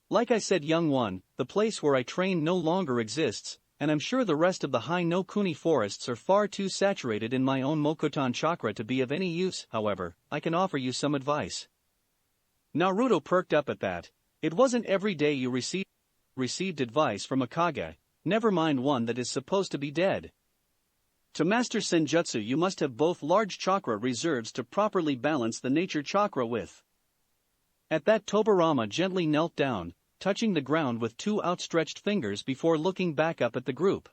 "Like I said, young one, the place where I trained no longer exists, and I'm sure the rest of the Hai no Kuni forests are far too saturated in my own Mokuton chakra to be of any use. However, I can offer you some advice." Naruto perked up at that. It wasn't every day you received advice from a Kage, never mind one that is supposed to be dead. To master senjutsu, you must have both large chakra reserves to properly balance the nature chakra with. At that, Tobirama gently knelt down, touching the ground with two outstretched fingers before looking back up at the group.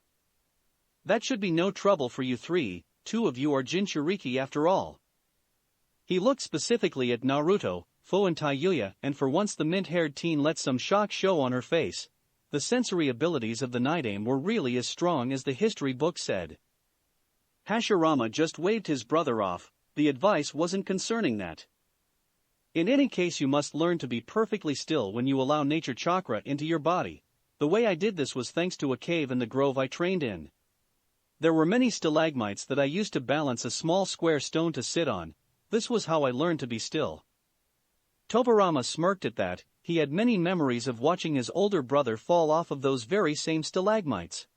"That should be no trouble for you three, two of you are Jinchuriki after all." He looked specifically at Naruto, Fo and Taiyuya, and for once the mint-haired teen let some shock show on her face. The sensory abilities of the Nidaime were really as strong as the history book said. Hashirama just waved his brother off. The advice wasn't concerning that. "In any case, you must learn to be perfectly still when you allow nature chakra into your body. The way I did this was thanks to a cave in the grove I trained in. There were many stalagmites that I used to balance a small square stone to sit on. This was how I learned to be still." Tobirama smirked at that. He had many memories of watching his older brother fall off of those very same stalagmites.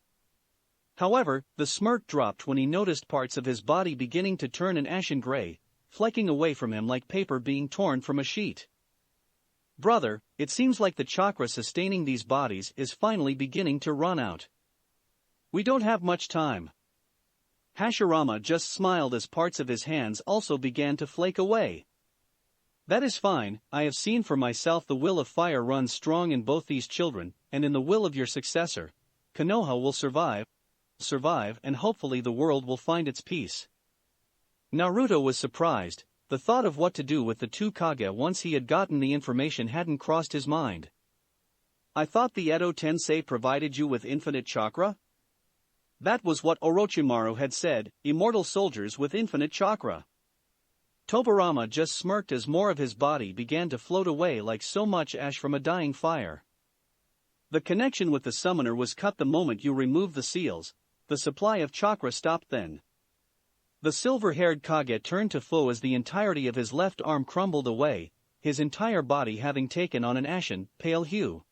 However, the smirk dropped when he noticed parts of his body beginning to turn an ashen gray, flecking away from him like paper being torn from a sheet. "Brother, it seems like the chakra sustaining these bodies is finally beginning to run out. We don't have much time." Hashirama just smiled as parts of his hands also began to flake away. "That is fine. I have seen for myself the will of fire runs strong in both these children, and in the will of your successor. Konoha will survive, and hopefully the world will find its peace." Naruto was surprised. The thought of what to do with the two Kage once he had gotten the information hadn't crossed his mind. "I thought the Edo Tensei provided you with infinite chakra?" That was what Orochimaru had said, immortal soldiers with infinite chakra. Tobirama just smirked as more of his body began to float away like so much ash from a dying fire. "The connection with the summoner was cut the moment you removed the seals. The supply of chakra stopped then." The silver-haired Kage turned to Fu as the entirety of his left arm crumbled away, his entire body having taken on an ashen, pale hue.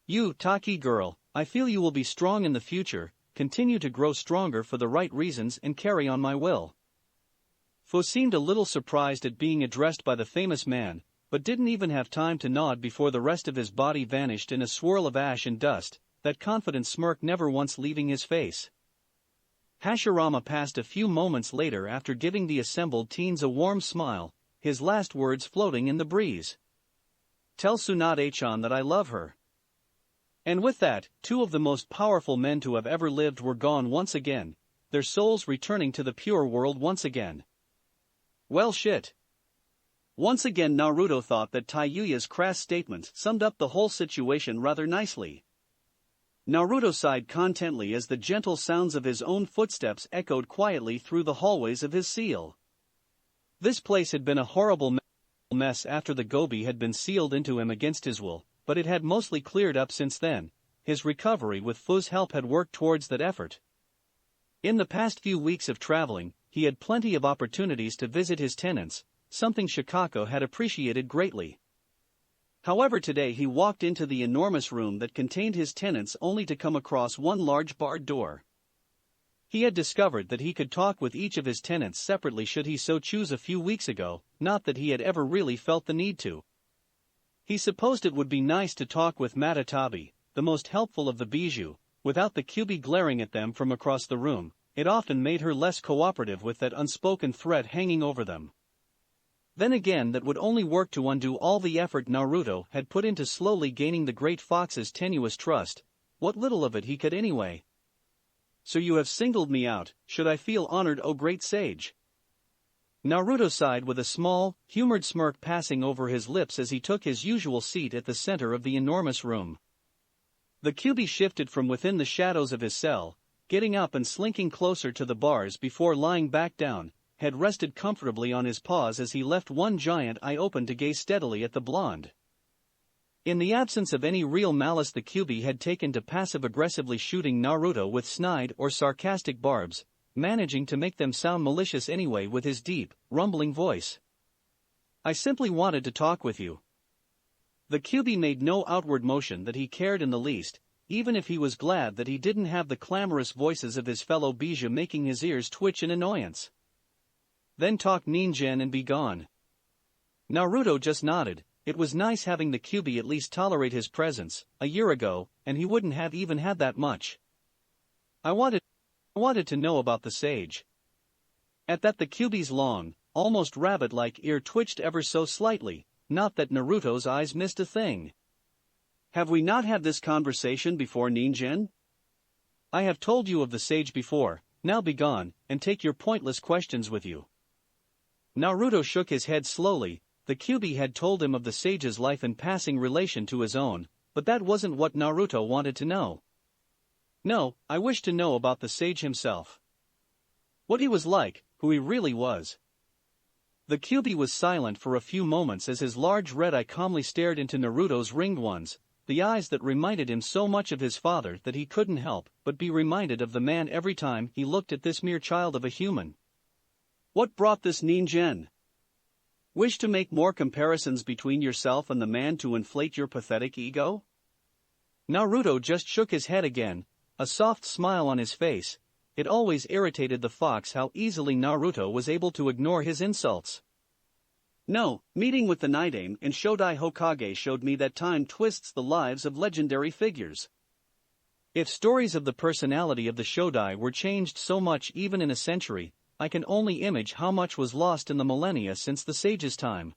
You, Taki girl, I feel you will be strong in the future, continue to grow stronger for the right reasons and carry on my will. Fu seemed a little surprised at being addressed by the famous man, but didn't even have time to nod before the rest of his body vanished in a swirl of ash and dust, that confident smirk never once leaving his face. Hashirama passed a few moments later after giving the assembled teens a warm smile, his last words floating in the breeze. Tell Tsunade-chan that I love her. And with that, two of the most powerful men to have ever lived were gone once again, their souls returning to the pure world once again. Well shit. Once again Naruto thought that Taiyuya's crass statements summed up the whole situation rather nicely. Naruto sighed contentedly as the gentle sounds of his own footsteps echoed quietly through the hallways of his seal. This place had been a horrible mess after the Gobi had been sealed into him against his will, but it had mostly cleared up since then. His recovery with Fu's help had worked towards that effort. In the past few weeks of traveling, he had plenty of opportunities to visit his tenants, something Shikako had appreciated greatly. However, today he walked into the enormous room that contained his tenants only to come across one large barred door. He had discovered that he could talk with each of his tenants separately should he so choose a few weeks ago, not that he had ever really felt the need to. He supposed it would be nice to talk with Matatabi, the most helpful of the Bijou, without the Kyubi glaring at them from across the room. It often made her less cooperative with that unspoken threat hanging over them. Then again, that would only work to undo all the effort Naruto had put into slowly gaining the great fox's tenuous trust, what little of it he could anyway. So you have singled me out, should I feel honored, O great sage? Naruto sighed with a small, humored smirk passing over his lips as he took his usual seat at the center of the enormous room. The Kyubi shifted from within the shadows of his cell, getting up and slinking closer to the bars before lying back down, had rested comfortably on his paws as he left one giant eye open to gaze steadily at the blonde. In the absence of any real malice, the Kyubi had taken to passive-aggressively shooting Naruto with snide or sarcastic barbs, managing to make them sound malicious anyway with his deep, rumbling voice. I simply wanted to talk with you. The Kyubi made no outward motion that he cared in the least, even if he was glad that he didn't have the clamorous voices of his fellow Bijou making his ears twitch in annoyance. Then talk Ningen and be gone. Naruto just nodded. It was nice having the Kyubi at least tolerate his presence. A year ago, and he wouldn't have even had that much. I wanted to know about the sage. At that the Kyubi's long, almost rabbit-like ear twitched ever so slightly, not that Naruto's eyes missed a thing. Have we not had this conversation before, Ningen? I have told you of the sage before, now be gone, and take your pointless questions with you. Naruto shook his head slowly. The Kyubi had told him of the sage's life in passing relation to his own, but that wasn't what Naruto wanted to know. No, I wish to know about the sage himself. What he was like, who he really was. The Kyubi was silent for a few moments as his large red eye calmly stared into Naruto's ringed ones, the eyes that reminded him so much of his father that he couldn't help but be reminded of the man every time he looked at this mere child of a human. What brought this, Ningen? Wish to make more comparisons between yourself and the man to inflate your pathetic ego? Naruto just shook his head again, a soft smile on his face. It always irritated the fox how easily Naruto was able to ignore his insults. No, meeting with the Nidaime and Shodai Hokage showed me that time twists the lives of legendary figures. If stories of the personality of the Shodai were changed so much even in a century, I can only image how much was lost in the millennia since the sage's time.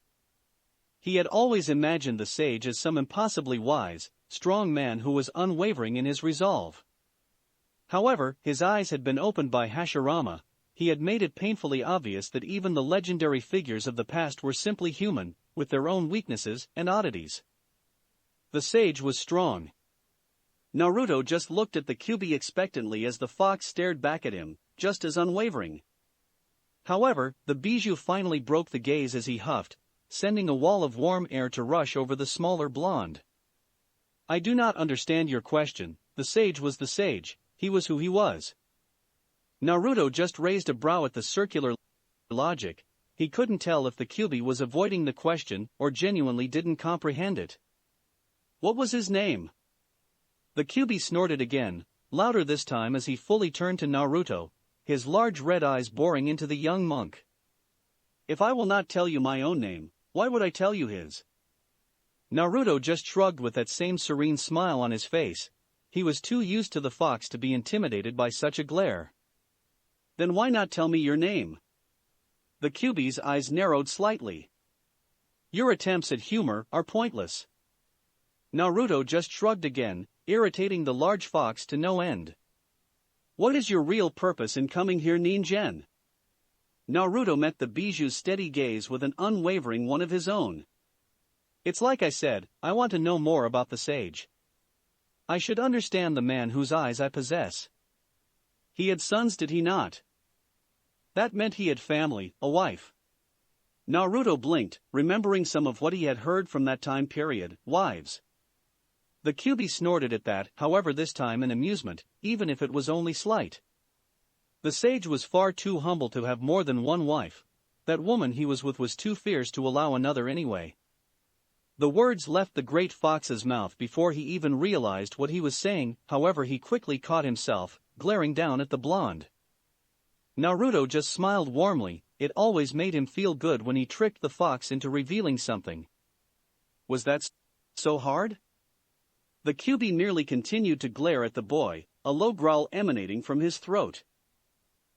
He had always imagined the sage as some impossibly wise, strong man who was unwavering in his resolve. However, his eyes had been opened by Hashirama. He had made it painfully obvious that even the legendary figures of the past were simply human, with their own weaknesses and oddities. The sage was strong. Naruto just looked at the Kyubi expectantly as the fox stared back at him, just as unwavering. However, the Bijou finally broke the gaze as he huffed, sending a wall of warm air to rush over the smaller blonde. I do not understand your question. The sage was the sage, he was who he was. Naruto just raised a brow at the circular logic. He couldn't tell if the Kyuubi was avoiding the question or genuinely didn't comprehend it. What was his name? The Kyuubi snorted again, louder this time as he fully turned to Naruto, his large red eyes boring into the young monk. If I will not tell you my own name, why would I tell you his? Naruto just shrugged with that same serene smile on his face. He was too used to the fox to be intimidated by such a glare. Then why not tell me your name? The Kyuubi's eyes narrowed slightly. Your attempts at humor are pointless. Naruto just shrugged again, irritating the large fox to no end. What is your real purpose in coming here, Ningen? Naruto met the Biju's steady gaze with an unwavering one of his own. It's like I said, I want to know more about the sage. I should understand the man whose eyes I possess. He had sons, did he not? That meant he had family, a wife. Naruto blinked, remembering some of what he had heard from that time period, wives. The Kyuubi snorted at that, however this time in amusement, even if it was only slight. The sage was far too humble to have more than one wife. That woman he was with was too fierce to allow another anyway. The words left the great fox's mouth before he even realized what he was saying, however he quickly caught himself, glaring down at the blonde. Naruto just smiled warmly. It always made him feel good when he tricked the fox into revealing something. Was that so hard? The Kyuubi merely continued to glare at the boy, a low growl emanating from his throat.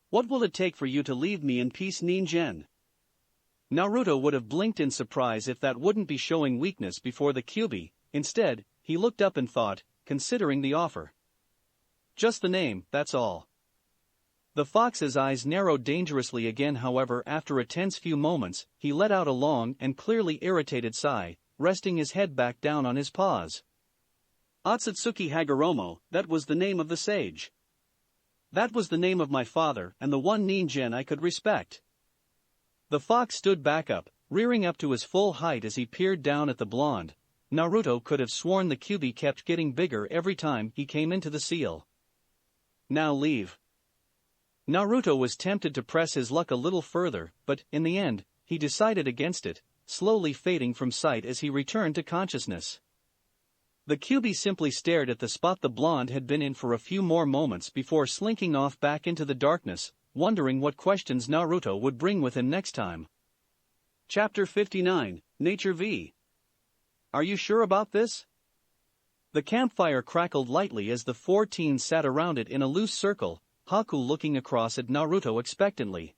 What will it take for you to leave me in peace, Ningen? Naruto would have blinked in surprise if that wouldn't be showing weakness before the Kyuubi. Instead, he looked up and thought, considering the offer. Just the name, that's all. The fox's eyes narrowed dangerously again, however after a tense few moments, he let out a long and clearly irritated sigh, resting his head back down on his paws. Otsutsuki Hagoromo, that was the name of the sage. That was the name of my father and the one Ningen I could respect. The fox stood back up, rearing up to his full height as he peered down at the blonde. Naruto could have sworn the Kyuubi kept getting bigger every time he came into the seal. Now leave. Naruto was tempted to press his luck a little further, but, in the end, he decided against it, slowly fading from sight as he returned to consciousness. The Kyuubi simply stared at the spot the blonde had been in for a few more moments before slinking off back into the darkness, wondering what questions Naruto would bring with him next time. Chapter 59, Nature v. Are you sure about this? The campfire crackled lightly as the 4 teens sat around it in a loose circle, Haku looking across at Naruto expectantly.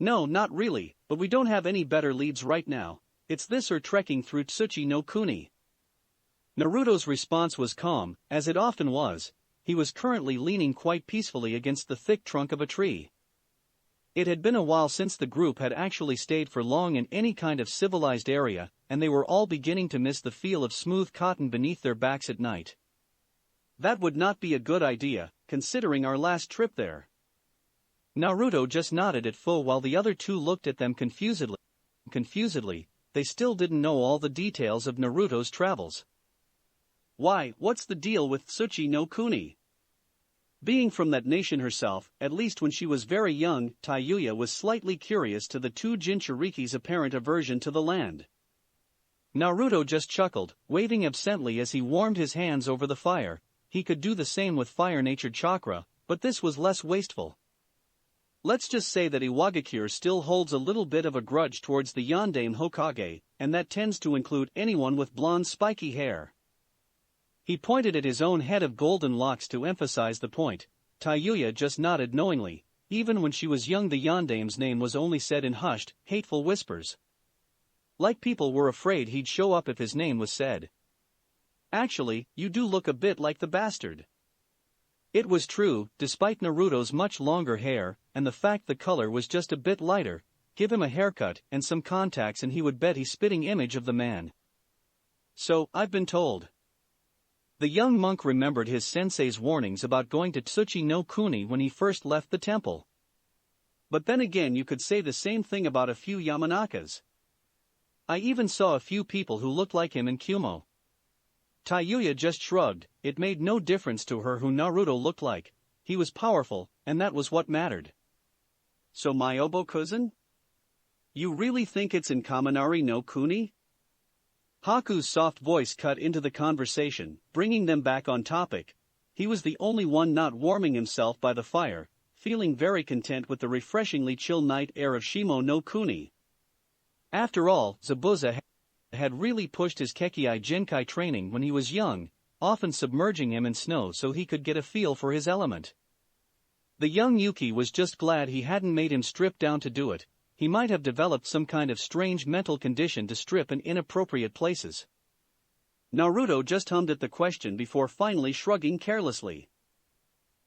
No, not really, but we don't have any better leads right now. It's this or trekking through Tsuchi no Kuni. Naruto's response was calm, as it often was. He was currently leaning quite peacefully against the thick trunk of a tree. It had been a while since the group had actually stayed for long in any kind of civilized area, and they were all beginning to miss the feel of smooth cotton beneath their backs at night. That would not be a good idea, considering our last trip there. Naruto just nodded at full while the other two looked at them confusedly. They still didn't know all the details of Naruto's travels. Why, what's the deal with Tsuchi no Kuni? Being from that nation herself, at least when she was very young, Tayuya was slightly curious to the two Jinchuriki's apparent aversion to the land. Naruto just chuckled, waving absently as he warmed his hands over the fire. He could do the same with fire-natured chakra, but this was less wasteful. Let's just say that Iwagakure still holds a little bit of a grudge towards the Yondaime Hokage, and that tends to include anyone with blonde spiky hair. He pointed at his own head of golden locks to emphasize the point. Tayuya just nodded knowingly. Even when she was young, the Yondaime's name was only said in hushed, hateful whispers. Like people were afraid he'd show up if his name was said. Actually, you do look a bit like the bastard. It was true, despite Naruto's much longer hair, and the fact the color was just a bit lighter. Give him a haircut and some contacts and he would bet he's spitting image of the man. So, I've been told. The young monk remembered his sensei's warnings about going to Tsuchi no Kuni when he first left the temple. But then again, you could say the same thing about a few Yamanakas. I even saw a few people who looked like him in Kumo. Tayuya just shrugged. It made no difference to her who Naruto looked like. he was powerful, and that was what mattered. So Myobo-cousin? You really think it's in Kaminari no Kuni? Haku's soft voice cut into the conversation, bringing them back on topic. He was the only one not warming himself by the fire, feeling very content with the refreshingly chill night air of Shimo no Kuni. After all, Zabuza had really pushed his Kekkei Jinkai training when he was young, often submerging him in snow so he could get a feel for his element. The young Yuki was just glad he hadn't made him strip down to do it. He might have developed some kind of strange mental condition to strip in inappropriate places. Naruto just hummed at the question before finally shrugging carelessly.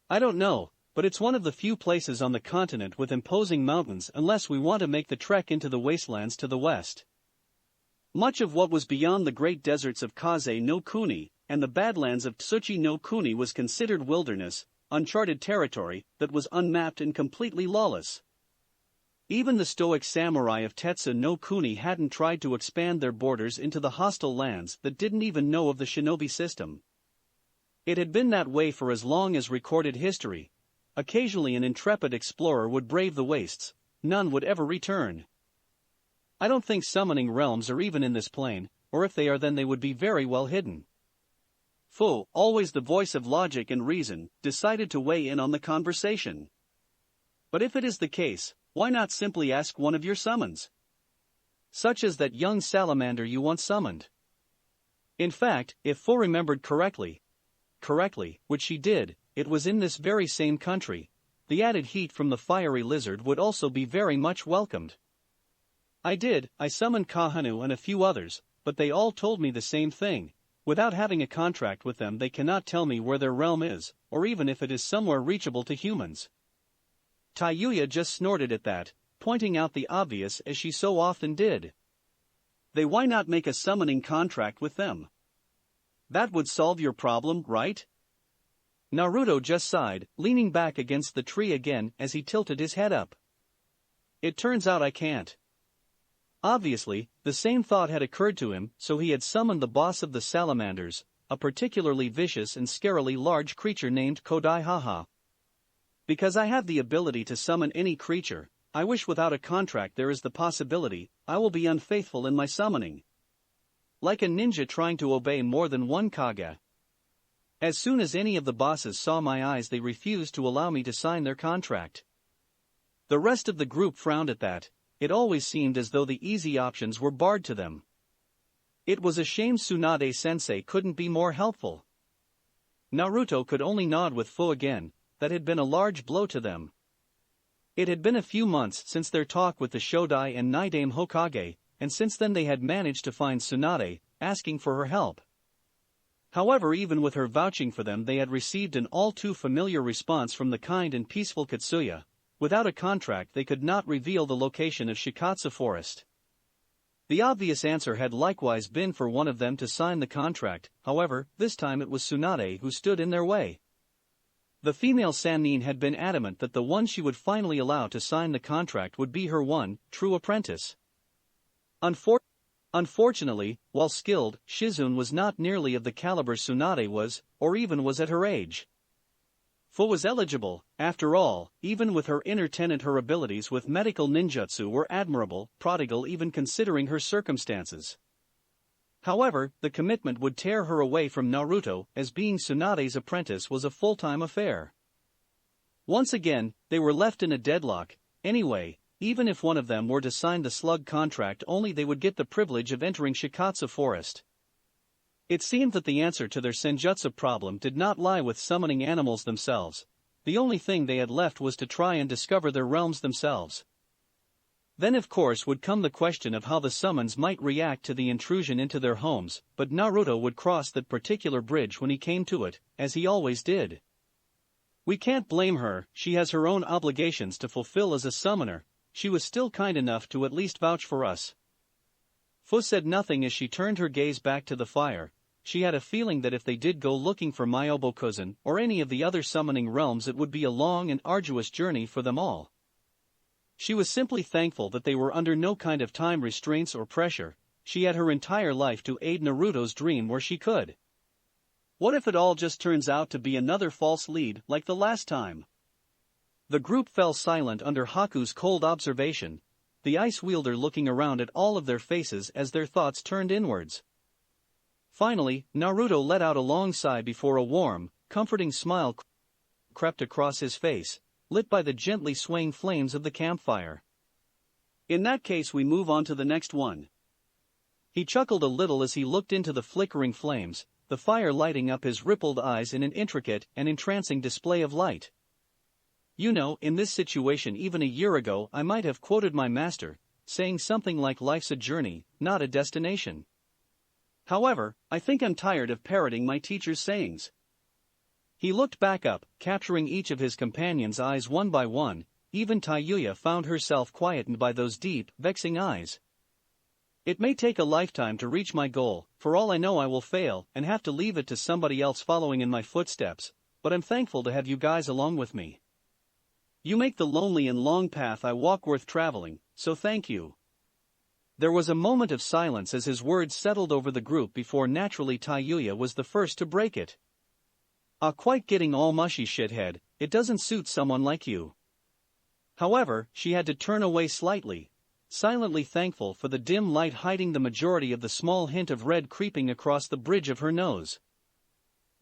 I don't know, but it's one of the few places on the continent with imposing mountains unless we want to make the trek into the wastelands to the west. Much of what was beyond the great deserts of Kaze no Kuni and the badlands of Tsuchi no Kuni was considered wilderness, uncharted territory that was unmapped and completely lawless. Even the stoic samurai of Tetsu no Kuni hadn't tried to expand their borders into the hostile lands that didn't even know of the shinobi system. It had been that way for as long as recorded history. Occasionally an intrepid explorer would brave the wastes, none would ever return. I don't think summoning realms are even in this plane, or if they are then they would be very well hidden. Fu, always the voice of logic and reason, decided to weigh in on the conversation. But if it is the case, why not simply ask one of your summons? Such as that young salamander you once summoned. In fact, if Fu remembered correctly, which she did, it was in this very same country, the added heat from the fiery lizard would also be very much welcomed. I summoned Kahanu and a few others, but they all told me the same thing. Without having a contract with them they cannot tell me where their realm is, or even if it is somewhere reachable to humans. Tayuya just snorted at that, pointing out the obvious as she so often did. Why not make a summoning contract with them? That would solve your problem, right? Naruto just sighed, leaning back against the tree again as he tilted his head up. It turns out I can't. Obviously, the same thought had occurred to him, so he had summoned the boss of the salamanders, a particularly vicious and scarily large creature named Kodai Haha. Because I have the ability to summon any creature, I wish without a contract there is the possibility I will be unfaithful in my summoning. Like a ninja trying to obey more than one Kage. As soon as any of the bosses saw my eyes they refused to allow me to sign their contract. The rest of the group frowned at that. It always seemed as though the easy options were barred to them. It was a shame Tsunade-sensei couldn't be more helpful. Naruto could only nod with Fu again. That had been a large blow to them. It had been a few months since their talk with the Shodai and Naidame Hokage, and since then they had managed to find Tsunade, asking for her help. However, even with her vouching for them they had received an all too familiar response from the kind and peaceful Katsuya. Without a contract they could not reveal the location of Shikatsu Forest. The obvious answer had likewise been for one of them to sign the contract, however, this time it was Tsunade who stood in their way. The female Sannin had been adamant that the one she would finally allow to sign the contract would be her one, true apprentice. Unfortunately, while skilled, Shizune was not nearly of the caliber Tsunade was, or even was at her age. Fu was eligible, after all, even with her inner tenant her abilities with medical ninjutsu were admirable, prodigal even considering her circumstances. However, the commitment would tear her away from Naruto as being Tsunade's apprentice was a full-time affair. Once again, they were left in a deadlock. Anyway, even if one of them were to sign the slug contract only they would get the privilege of entering Shikatsu Forest. It seemed that the answer to their senjutsu problem did not lie with summoning animals themselves. The only thing they had left was to try and discover their realms themselves. Then of course would come the question of how the summons might react to the intrusion into their homes, but Naruto would cross that particular bridge when he came to it, as he always did. We can't blame her, she has her own obligations to fulfill as a summoner. She was still kind enough to at least vouch for us. Fu said nothing as she turned her gaze back to the fire. She had a feeling that if they did go looking for Myobo-cousin or any of the other summoning realms it would be a long and arduous journey for them all. She was simply thankful that they were under no kind of time restraints or pressure. She had her entire life to aid Naruto's dream where she could. What if it all just turns out to be another false lead like the last time? The group fell silent under Haku's cold observation, the ice wielder looking around at all of their faces as their thoughts turned inwards. Finally, Naruto let out a long sigh before a warm, comforting smile crept across his face, lit by the gently swaying flames of the campfire. In that case, we move on to the next one. He chuckled a little as he looked into the flickering flames, the fire lighting up his rippled eyes in an intricate and entrancing display of light. You know, in this situation even a year ago I might have quoted my master, saying something like life's a journey, not a destination. However, I think I'm tired of parroting my teacher's sayings. He looked back up, capturing each of his companions' eyes one by one. Even Tayuya found herself quietened by those deep, vexing eyes. It may take a lifetime to reach my goal, for all I know I will fail and have to leave it to somebody else following in my footsteps, but I'm thankful to have you guys along with me. You make the lonely and long path I walk worth traveling, so thank you. There was a moment of silence as his words settled over the group before naturally Tayuya was the first to break it. Quite getting all mushy, shithead, it doesn't suit someone like you. However, she had to turn away slightly, silently thankful for the dim light hiding the majority of the small hint of red creeping across the bridge of her nose.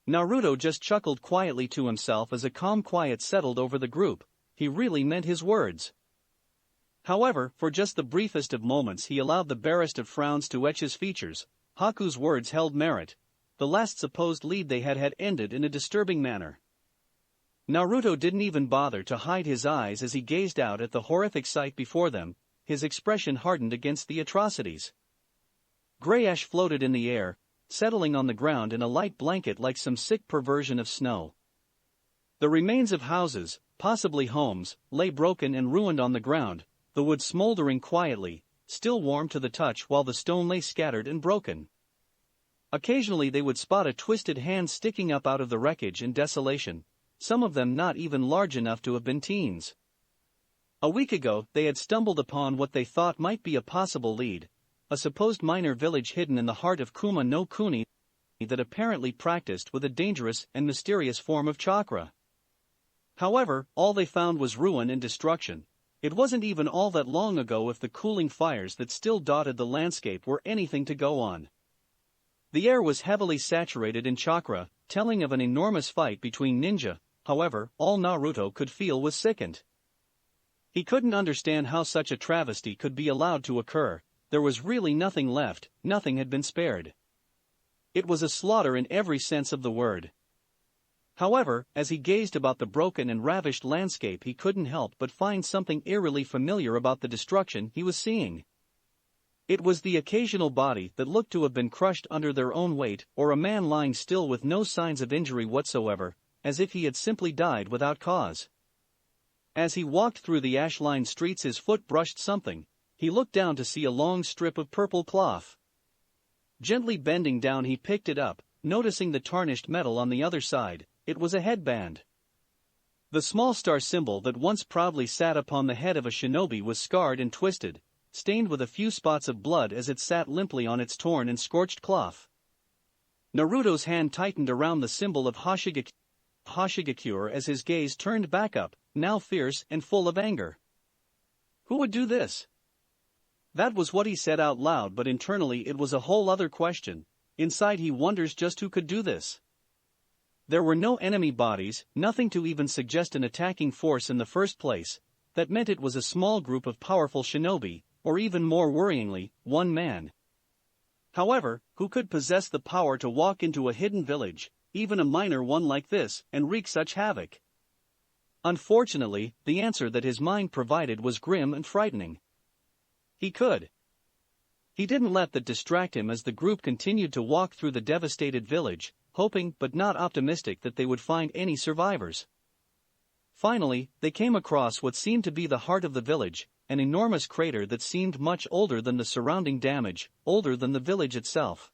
Naruto just chuckled quietly to himself as a calm quiet settled over the group. He really meant his words. However, for just the briefest of moments he allowed the barest of frowns to etch his features. Haku's words held merit. The last supposed lead they had ended in a disturbing manner. Naruto didn't even bother to hide his eyes as he gazed out at the horrific sight before them, his expression hardened against the atrocities. Gray ash floated in the air, settling on the ground in a light blanket like some sick perversion of snow. The remains of houses, possibly homes, lay broken and ruined on the ground, the wood smoldering quietly, still warm to the touch while the stone lay scattered and broken. Occasionally they would spot a twisted hand sticking up out of the wreckage in desolation, some of them not even large enough to have been teens. A week ago they had stumbled upon what they thought might be a possible lead, a supposed minor village hidden in the heart of Kuma no Kuni that apparently practiced with a dangerous and mysterious form of chakra. However, all they found was ruin and destruction. It wasn't even all that long ago if the cooling fires that still dotted the landscape were anything to go on. The air was heavily saturated in chakra, telling of an enormous fight between ninja. However, all Naruto could feel was sickened. He couldn't understand how such a travesty could be allowed to occur. There was really nothing left, nothing had been spared. It was a slaughter in every sense of the word. However, as he gazed about the broken and ravished landscape, he couldn't help but find something eerily familiar about the destruction he was seeing. It was the occasional body that looked to have been crushed under their own weight, or a man lying still with no signs of injury whatsoever, as if he had simply died without cause. As he walked through the ash-lined streets, his foot brushed something. He looked down to see a long strip of purple cloth. Gently bending down, he picked it up, noticing the tarnished metal on the other side. It was a headband. The small star symbol that once proudly sat upon the head of a shinobi was scarred and twisted, stained with a few spots of blood as it sat limply on its torn and scorched cloth. Naruto's hand tightened around the symbol of Hokage as his gaze turned back up, now fierce and full of anger. Who would do this? That was what he said out loud, but internally it was a whole other question. Inside he wonders just who could do this. There were no enemy bodies, nothing to even suggest an attacking force in the first place. That meant it was a small group of powerful shinobi, or even more worryingly, one man. However, who could possess the power to walk into a hidden village, even a minor one like this, and wreak such havoc? Unfortunately, the answer that his mind provided was grim and frightening. He could. He didn't let that distract him as the group continued to walk through the devastated village, hoping but not optimistic that they would find any survivors. Finally, they came across what seemed to be the heart of the village, an enormous crater that seemed much older than the surrounding damage, older than the village itself.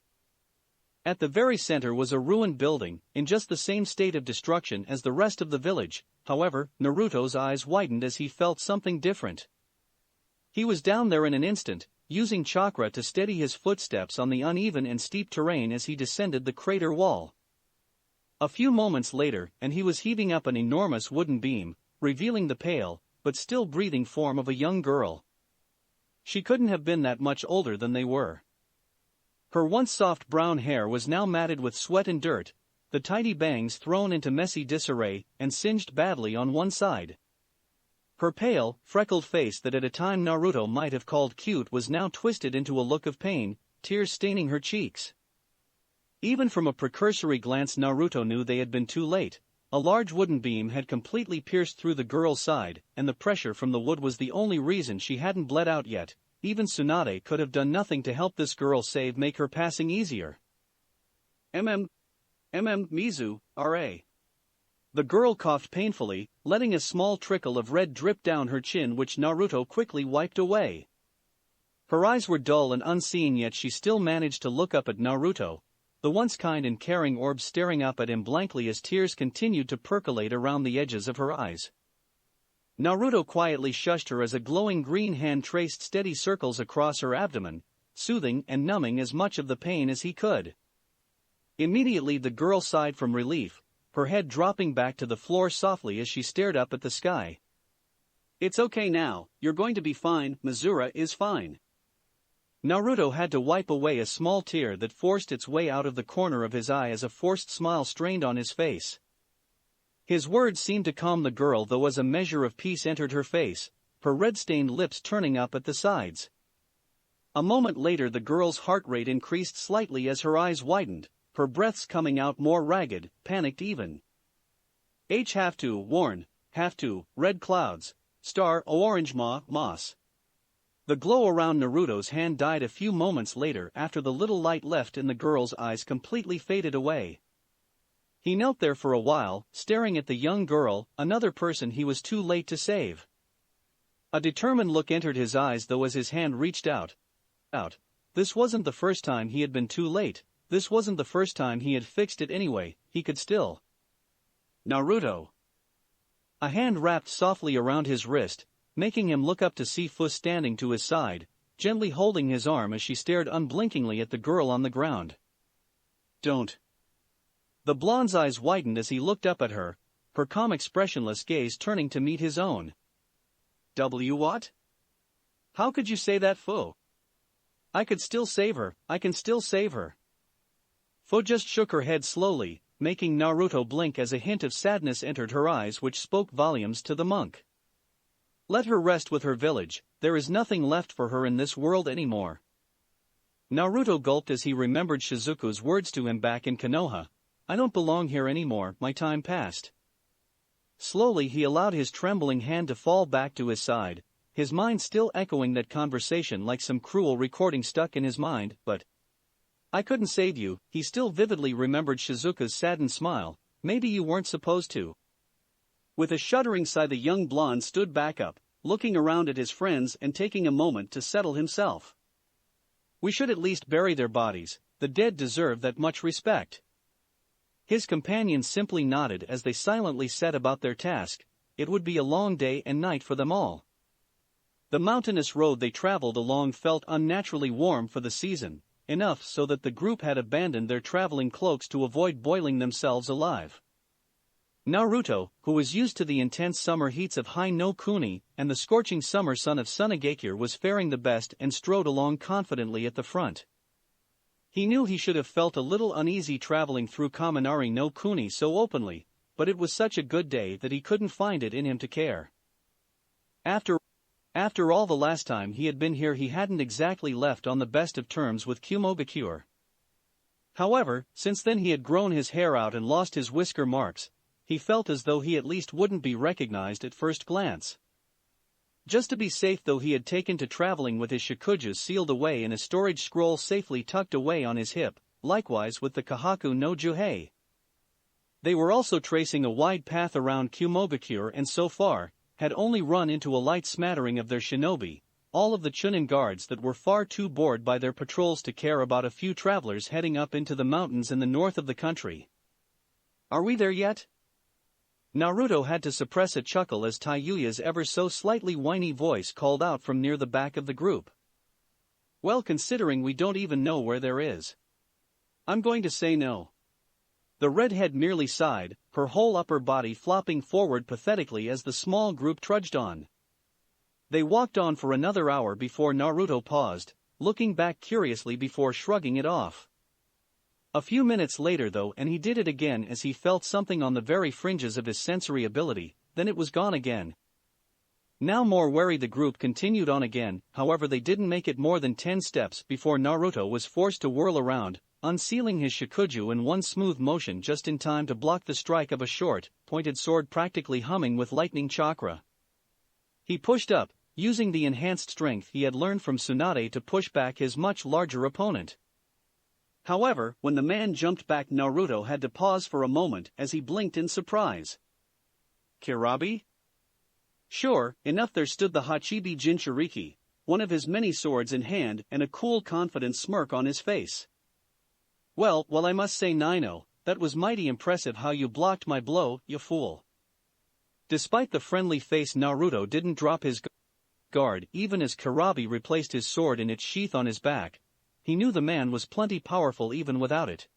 At the very center was a ruined building, in just the same state of destruction as the rest of the village. However, Naruto's eyes widened as he felt something different. He was down there in an instant, using chakra to steady his footsteps on the uneven and steep terrain as he descended the crater wall. A few moments later, and he was heaving up an enormous wooden beam, revealing the pale, but still breathing form of a young girl. She couldn't have been that much older than they were. Her once soft brown hair was now matted with sweat and dirt, the tidy bangs thrown into messy disarray and singed badly on one side. Her pale, freckled face that at a time Naruto might have called cute was now twisted into a look of pain, tears staining her cheeks. Even from a precursory glance Naruto knew they had been too late. A large wooden beam had completely pierced through the girl's side, and the pressure from the wood was the only reason she hadn't bled out yet. Even Tsunade could have done nothing to help this girl save make her passing easier. Mizu, R.A. The girl coughed painfully, letting a small trickle of red drip down her chin which Naruto quickly wiped away. Her eyes were dull and unseeing yet she still managed to look up at Naruto, the once kind and caring orb staring up at him blankly as tears continued to percolate around the edges of her eyes. Naruto quietly shushed her as a glowing green hand traced steady circles across her abdomen, soothing and numbing as much of the pain as he could. Immediately the girl sighed from relief, her head dropping back to the floor softly as she stared up at the sky. "It's okay now, you're going to be fine, Mizura is fine." Naruto had to wipe away a small tear that forced its way out of the corner of his eye as a forced smile strained on his face. His words seemed to calm the girl though as a measure of peace entered her face, her red-stained lips turning up at the sides. A moment later the girl's heart rate increased slightly as her eyes widened, her breaths coming out more ragged, panicked even. Have to, warn, have to, red clouds, star, orange moss. The glow around Naruto's hand died a few moments later after the little light left in the girl's eyes completely faded away. He knelt there for a while, staring at the young girl, another person he was too late to save. A determined look entered his eyes though as his hand reached out. This wasn't the first time he had been too late, this wasn't the first time he had fixed it anyway, he could still. Naruto. A hand wrapped softly around his wrist, making him look up to see Fu standing to his side, gently holding his arm as she stared unblinkingly at the girl on the ground. "Don't." The blonde's eyes widened as he looked up at her, her calm expressionless gaze turning to meet his own. What? How could you say that, Fu? I could still save her, I can still save her. Fu just shook her head slowly, making Naruto blink as a hint of sadness entered her eyes which spoke volumes to the monk. Let her rest with her village, there is nothing left for her in this world anymore. Naruto gulped as he remembered Shizuku's words to him back in Konoha. I don't belong here anymore, my time passed. Slowly he allowed his trembling hand to fall back to his side, his mind still echoing that conversation like some cruel recording stuck in his mind, but I couldn't save you. He still vividly remembered Shizuka's saddened smile. Maybe you weren't supposed to. With a shuddering sigh the young blonde stood back up, looking around at his friends and taking a moment to settle himself. We should at least bury their bodies, the dead deserve that much respect. His companions simply nodded as they silently set about their task. It would be a long day and night for them all. The mountainous road they traveled along felt unnaturally warm for the season, enough so that the group had abandoned their traveling cloaks to avoid boiling themselves alive. Naruto, who was used to the intense summer heats of High no Kuni and the scorching summer sun of Sunagakure, was faring the best and strode along confidently at the front. He knew he should have felt a little uneasy traveling through Kaminari no Kuni so openly, but it was such a good day that he couldn't find it in him to care. After all, the last time he had been here he hadn't exactly left on the best of terms with Kumogakure. However, since then he had grown his hair out and lost his whisker marks. He felt as though he at least wouldn't be recognized at first glance. Just to be safe though, he had taken to traveling with his shikujus sealed away in a storage scroll safely tucked away on his hip, likewise with the Kahaku no Juhei. They were also tracing a wide path around Kumogakure and so far had only run into a light smattering of their shinobi, all of the Chunin guards that were far too bored by their patrols to care about a few travelers heading up into the mountains in the north of the country. Are we there yet? Naruto had to suppress a chuckle as Taiyuya's ever so slightly whiny voice called out from near the back of the group. Well, considering we don't even know where there is. I'm going to say no. The redhead merely sighed, her whole upper body flopping forward pathetically as the small group trudged on. They walked on for another hour before Naruto paused, looking back curiously before shrugging it off. A few minutes later though, and he did it again as he felt something on the very fringes of his sensory ability, then it was gone again. Now more wary, the group continued on again, however they didn't make it more than 10 steps before Naruto was forced to whirl around, unsealing his Shikuju in one smooth motion just in time to block the strike of a short, pointed sword practically humming with lightning chakra. He pushed up, using the enhanced strength he had learned from Tsunade to push back his much larger opponent. However, when the man jumped back, Naruto had to pause for a moment as he blinked in surprise. Kirabi? Sure enough, there stood the Hachibi Jinchuriki, one of his many swords in hand and a cool confident smirk on his face. Well, I must say, Nino, that was mighty impressive how you blocked my blow, you fool. Despite the friendly face, Naruto didn't drop his guard even as Kirabi replaced his sword in its sheath on his back. He knew the man was plenty powerful even without it.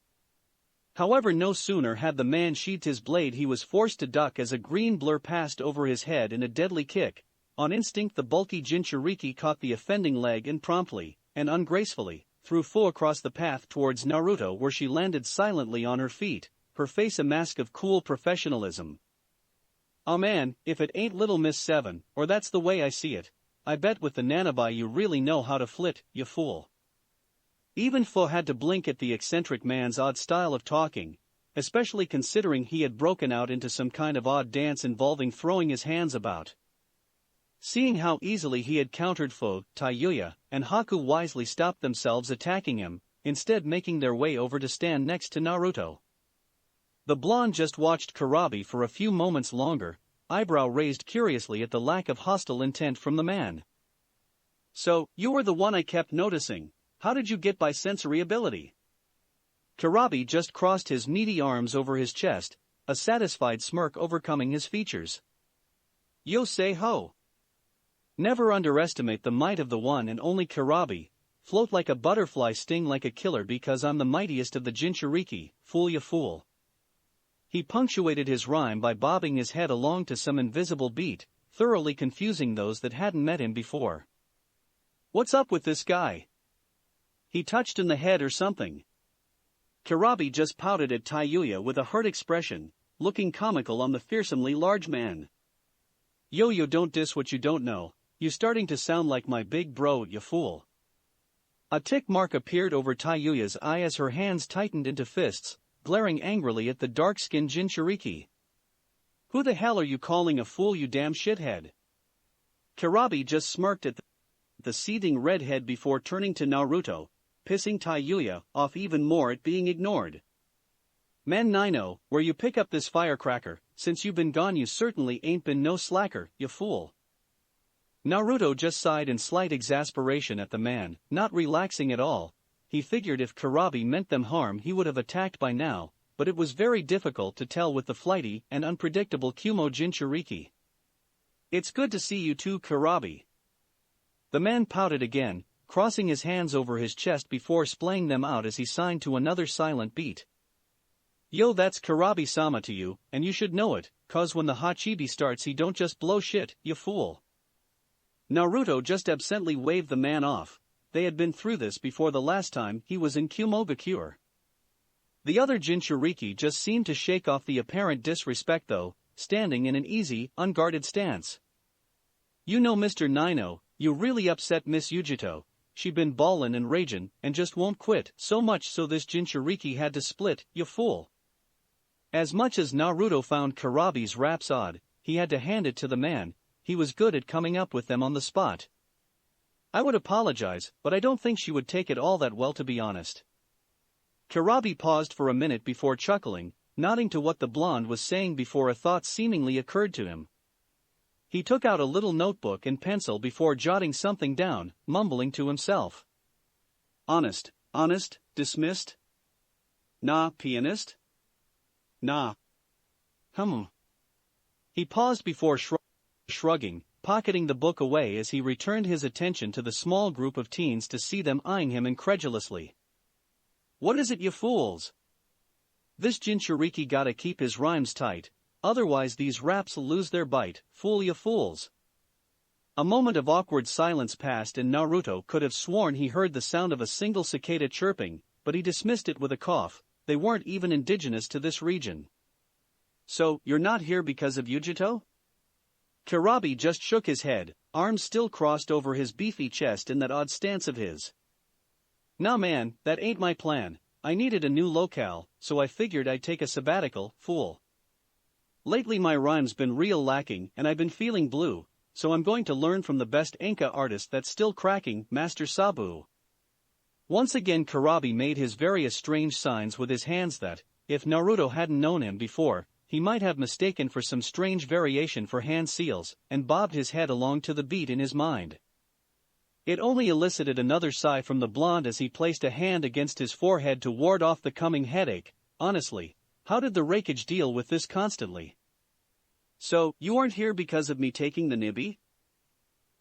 However, no sooner had the man sheathed his blade, he was forced to duck as a green blur passed over his head in a deadly kick. On instinct, the bulky Jinchuriki caught the offending leg and promptly, and ungracefully, threw full across the path towards Naruto, where she landed silently on her feet, her face a mask of cool professionalism. "Oh man, if it ain't Little Miss Seven, or that's the way I see it, I bet with the Nanabi you really know how to flit, you fool." Even Fu had to blink at the eccentric man's odd style of talking, especially considering he had broken out into some kind of odd dance involving throwing his hands about. Seeing how easily he had countered Fu, Taiyuya and Haku wisely stopped themselves attacking him, instead making their way over to stand next to Naruto. The blonde just watched Kirabi for a few moments longer, eyebrow raised curiously at the lack of hostile intent from the man. "So, you were the one I kept noticing. How did you get by sensory ability?" Kirabi just crossed his meaty arms over his chest, a satisfied smirk overcoming his features. "Yo say ho. Never underestimate the might of the one and only Kirabi. Float like a butterfly, sting like a killer, because I'm the mightiest of the Jinchuriki, fool ya fool." He punctuated his rhyme by bobbing his head along to some invisible beat, thoroughly confusing those that hadn't met him before. "What's up with this guy? He touched in the head or something?" Kirabi just pouted at Taiyuya with a hurt expression, looking comical on the fearsomely large man. Yo, don't diss what you don't know. You starting to sound like my big bro, you fool." A tick mark appeared over Taiyuya's eye as her hands tightened into fists, glaring angrily at the dark-skinned Jinchuriki. "Who the hell are you calling a fool, you damn shithead?" Kirabi just smirked at the seething redhead before turning to Naruto, pissing Taiyuya off even more at being ignored. "Man Nino, where you pick up this firecracker? Since you've been gone you certainly ain't been no slacker, you fool." Naruto just sighed in slight exasperation at the man, not relaxing at all. He figured if Kirabi meant them harm he would have attacked by now, but it was very difficult to tell with the flighty and unpredictable Kumo Jinchuriki. "It's good to see you too, Kirabi." The man pouted again, crossing his hands over his chest before splaying them out as he signed to another silent beat. "Yo, that's Kirabi-sama to you, and you should know it, cause when the Hachibi starts he don't just blow shit, you fool." Naruto just absently waved the man off. They had been through this before the last time he was in Kumogakure. The other Jinchuriki just seemed to shake off the apparent disrespect though, standing in an easy, unguarded stance. "You know, Mr. Nino, you really upset Miss Yujito. She been ballin' and ragin' and just won't quit, so much so this Jinchuriki had to split, you fool." As much as Naruto found Kirabi's raps odd, he had to hand it to the man. He was good at coming up with them on the spot. "I would apologize, but I don't think she would take it all that well, to be honest." Kirabi paused for a minute before chuckling, nodding to what the blonde was saying before a thought seemingly occurred to him. He took out a little notebook and pencil before jotting something down, mumbling to himself. Honest, dismissed? Nah, pianist? Nah. He paused before shrugging, pocketing the book away as he returned his attention to the small group of teens to see them eyeing him incredulously. "What is it, you fools? This Jinchuriki gotta keep his rhymes tight, otherwise these raps'll lose their bite, fool ya fools. A moment of awkward silence passed and Naruto could have sworn he heard the sound of a single cicada chirping, but he dismissed it with a cough. They weren't even indigenous to this region. So, you're not here because of Yujito? Karabi just shook his head, arms still crossed over his beefy chest in that odd stance of his. Nah man, that ain't my plan. I needed a new locale, so I figured I'd take a sabbatical, fool. Lately my rhyme's been real lacking and I've been feeling blue, so I'm going to learn from the best Enka artist that's still cracking, Master Sabu. Once again Karabi made his various strange signs with his hands that, if Naruto hadn't known him before, he might have mistaken for some strange variation for hand seals, and bobbed his head along to the beat in his mind. It only elicited another sigh from the blonde as he placed a hand against his forehead to ward off the coming headache. Honestly, how did the rakage deal with this constantly? So, you aren't here because of me taking the nibby?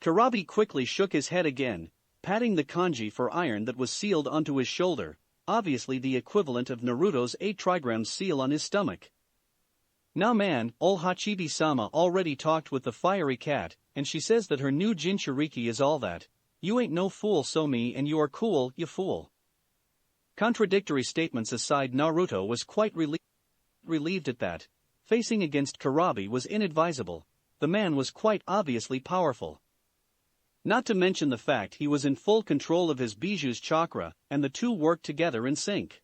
Karabi quickly shook his head again, patting the kanji for iron that was sealed onto his shoulder, obviously the equivalent of Naruto's 8 trigram seal on his stomach. Nah man, ol Hachibi-sama already talked with the fiery cat, and she says that her new Jinchuriki is all that. You ain't no fool so me and you are cool, you fool. Contradictory statements aside, Naruto was quite relieved at that. Facing against Karabi was inadvisable. The man was quite obviously powerful. Not to mention the fact he was in full control of his Bijuu's chakra, and the two worked together in sync.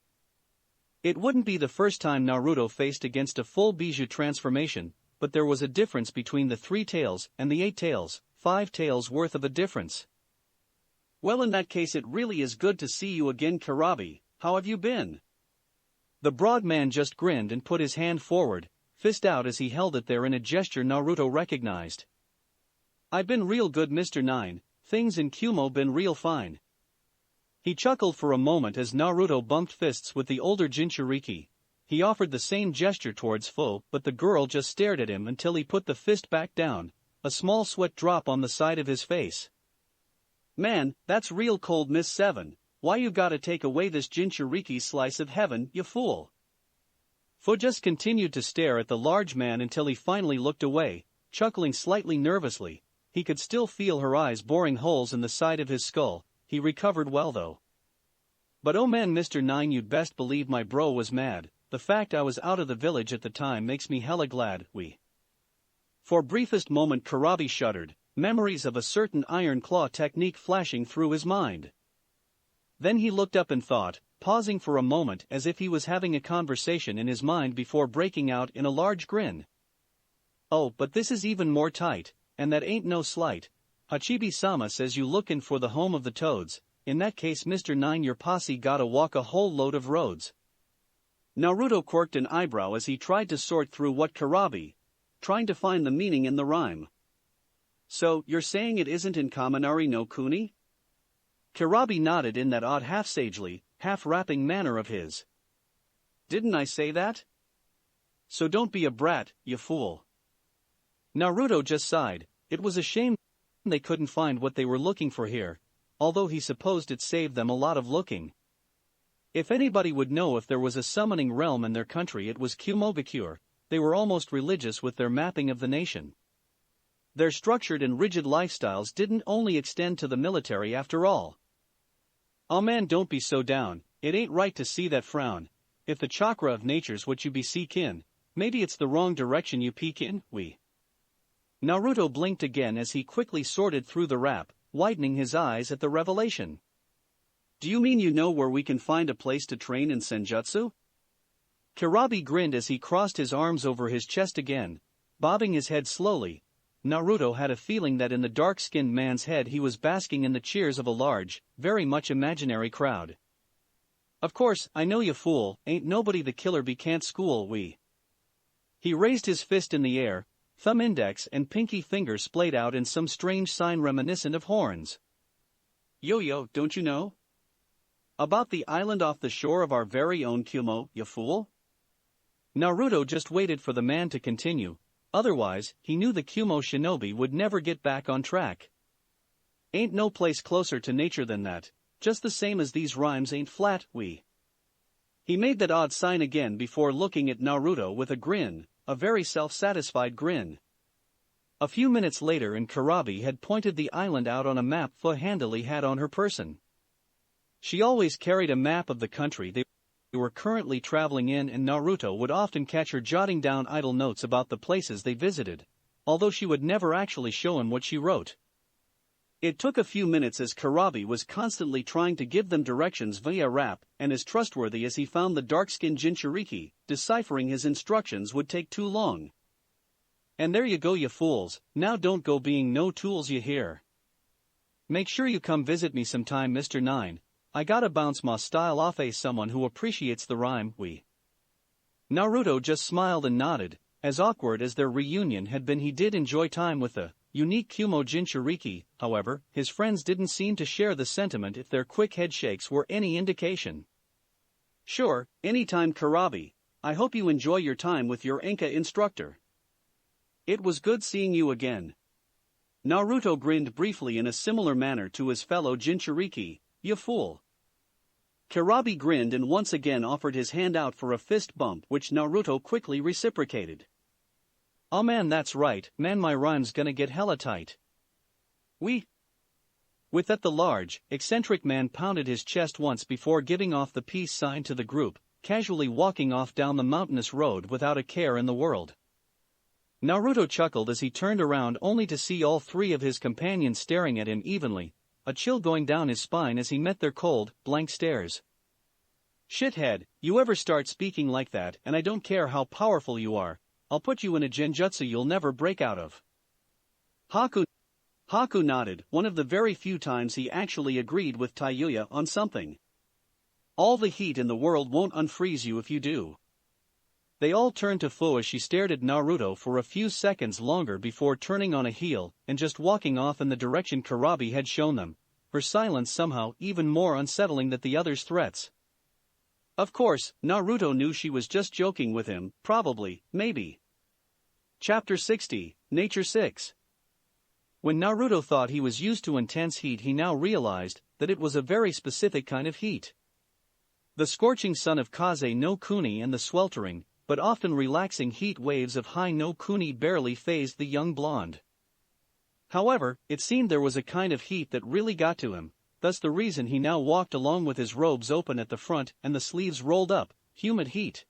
It wouldn't be the first time Naruto faced against a full Bijuu transformation, but there was a difference between the 3 tails and the 8 tails, 5 tails worth of a difference. Well, in that case it really is good to see you again, Karabi. How have you been? The broad man just grinned and put his hand forward, fist out as he held it there in a gesture Naruto recognized. I've been real good, Mr. 9, things in Kumo been real fine. He chuckled for a moment as Naruto bumped fists with the older Jinchuriki. He offered the same gesture towards Fu, but the girl just stared at him until he put the fist back down, a small sweat drop on the side of his face. Man, that's real cold, Miss 7. Why you gotta take away this Jinchuriki slice of heaven, you fool? Fu just continued to stare at the large man until he finally looked away, chuckling slightly nervously. He could still feel her eyes boring holes in the side of his skull. He recovered well though. But oh man, Mr. 9, you'd best believe my bro was mad. The fact I was out of the village at the time makes me hella glad. For briefest moment Karabi shuddered, memories of a certain iron claw technique flashing through his mind. Then he looked up and thought, pausing for a moment as if he was having a conversation in his mind before breaking out in a large grin. Oh, but this is even more tight, and that ain't no slight. Hachibi-sama says you lookin' for the home of the toads. In that case, Mr. 9, your posse gotta walk a whole load of roads. Naruto quirked an eyebrow as he tried to sort through what Karabi, trying to find the meaning in the rhyme. So, you're saying it isn't in Kaminari no Kuni? Karabi nodded in that odd half-sagely, half-rapping manner of his. Didn't I say that? So don't be a brat, you fool. Naruto just sighed. It was a shame they couldn't find what they were looking for here, although he supposed it saved them a lot of looking. If anybody would know if there was a summoning realm in their country, it was Kumogakure. They were almost religious with their mapping of the nation. Their structured and rigid lifestyles didn't only extend to the military after all. Oh man, don't be so down, it ain't right to see that frown. If the chakra of nature's what you be seekin', maybe it's the wrong direction you peek in, Naruto blinked again as he quickly sorted through the rap, widening his eyes at the revelation. Do you mean you know where we can find a place to train in senjutsu? Karabi grinned as he crossed his arms over his chest again, bobbing his head slowly. Naruto had a feeling that in the dark-skinned man's head he was basking in the cheers of a large, very much imaginary crowd. Of course, I know you fool, ain't nobody the killer bee can't school He raised his fist in the air, thumb index and pinky finger splayed out in some strange sign reminiscent of horns. Yo, don't you know? About the island off the shore of our very own Kumo, you fool? Naruto just waited for the man to continue, otherwise, he knew the Kumo shinobi would never get back on track. Ain't no place closer to nature than that, just the same as these rhymes ain't flat, He made that odd sign again before looking at Naruto with a grin, a very self-satisfied grin. A few minutes later and Karabi had pointed the island out on a map Fu handily had on her person. She always carried a map of the country they were currently traveling in, and Naruto would often catch her jotting down idle notes about the places they visited, although she would never actually show him what she wrote. It took a few minutes as Karabi was constantly trying to give them directions via rap, and as trustworthy as he found the dark-skinned Jinchuriki, deciphering his instructions would take too long. And there you go, you fools, now don't go being no tools, you hear. Make sure you come visit me sometime, Mr. 9, I gotta bounce my style off someone who appreciates the rhyme, we. Naruto just smiled and nodded. As awkward as their reunion had been, he did enjoy time with the unique Kumo Jinchuriki. However, his friends didn't seem to share the sentiment if their quick headshakes were any indication. Sure, anytime, Karabi. I hope you enjoy your time with your Enka instructor. It was good seeing you again. Naruto grinned briefly in a similar manner to his fellow Jinchuriki. You fool. Karabi grinned and once again offered his hand out for a fist bump, which Naruto quickly reciprocated. Oh man, that's right, man, my rhyme's gonna get hella tight. With that, the large, eccentric man pounded his chest once before giving off the peace sign to the group, casually walking off down the mountainous road without a care in the world. Naruto chuckled as he turned around only to see all three of his companions staring at him evenly, a chill going down his spine as he met their cold, blank stares. Shithead, you ever start speaking like that, and I don't care how powerful you are, I'll put you in a genjutsu you'll never break out of. Haku nodded, one of the very few times he actually agreed with Tayuya on something. All the heat in the world won't unfreeze you if you do. They all turned to Fu as she stared at Naruto for a few seconds longer before turning on a heel and just walking off in the direction Karabi had shown them, her silence somehow even more unsettling than the other's threats. Of course, Naruto knew she was just joking with him, probably, maybe. Chapter 60, Nature 6. When Naruto thought he was used to intense heat, he now realized that it was a very specific kind of heat. The scorching sun of Kaze no Kuni and the sweltering, but often relaxing heat waves of Hai no Kuni barely fazed the young blonde. However, it seemed there was a kind of heat that really got to him, thus the reason he now walked along with his robes open at the front and the sleeves rolled up, humid heat.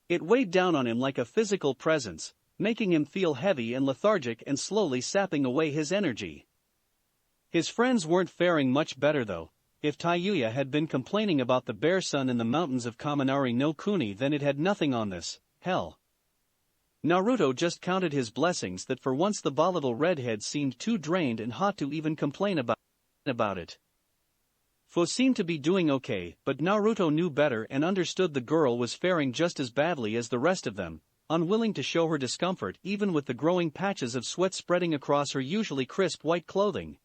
It weighed down on him like a physical presence, making him feel heavy and lethargic and slowly sapping away his energy. His friends weren't faring much better though. If Tayuya had been complaining about the bare sun in the mountains of Kaminari no Kuni, then it had nothing on this, hell. Naruto just counted his blessings that for once the volatile redhead seemed too drained and hot to even complain about it. Fu seemed to be doing okay, but Naruto knew better and understood the girl was faring just as badly as the rest of them, unwilling to show her discomfort even with the growing patches of sweat spreading across her usually crisp white clothing.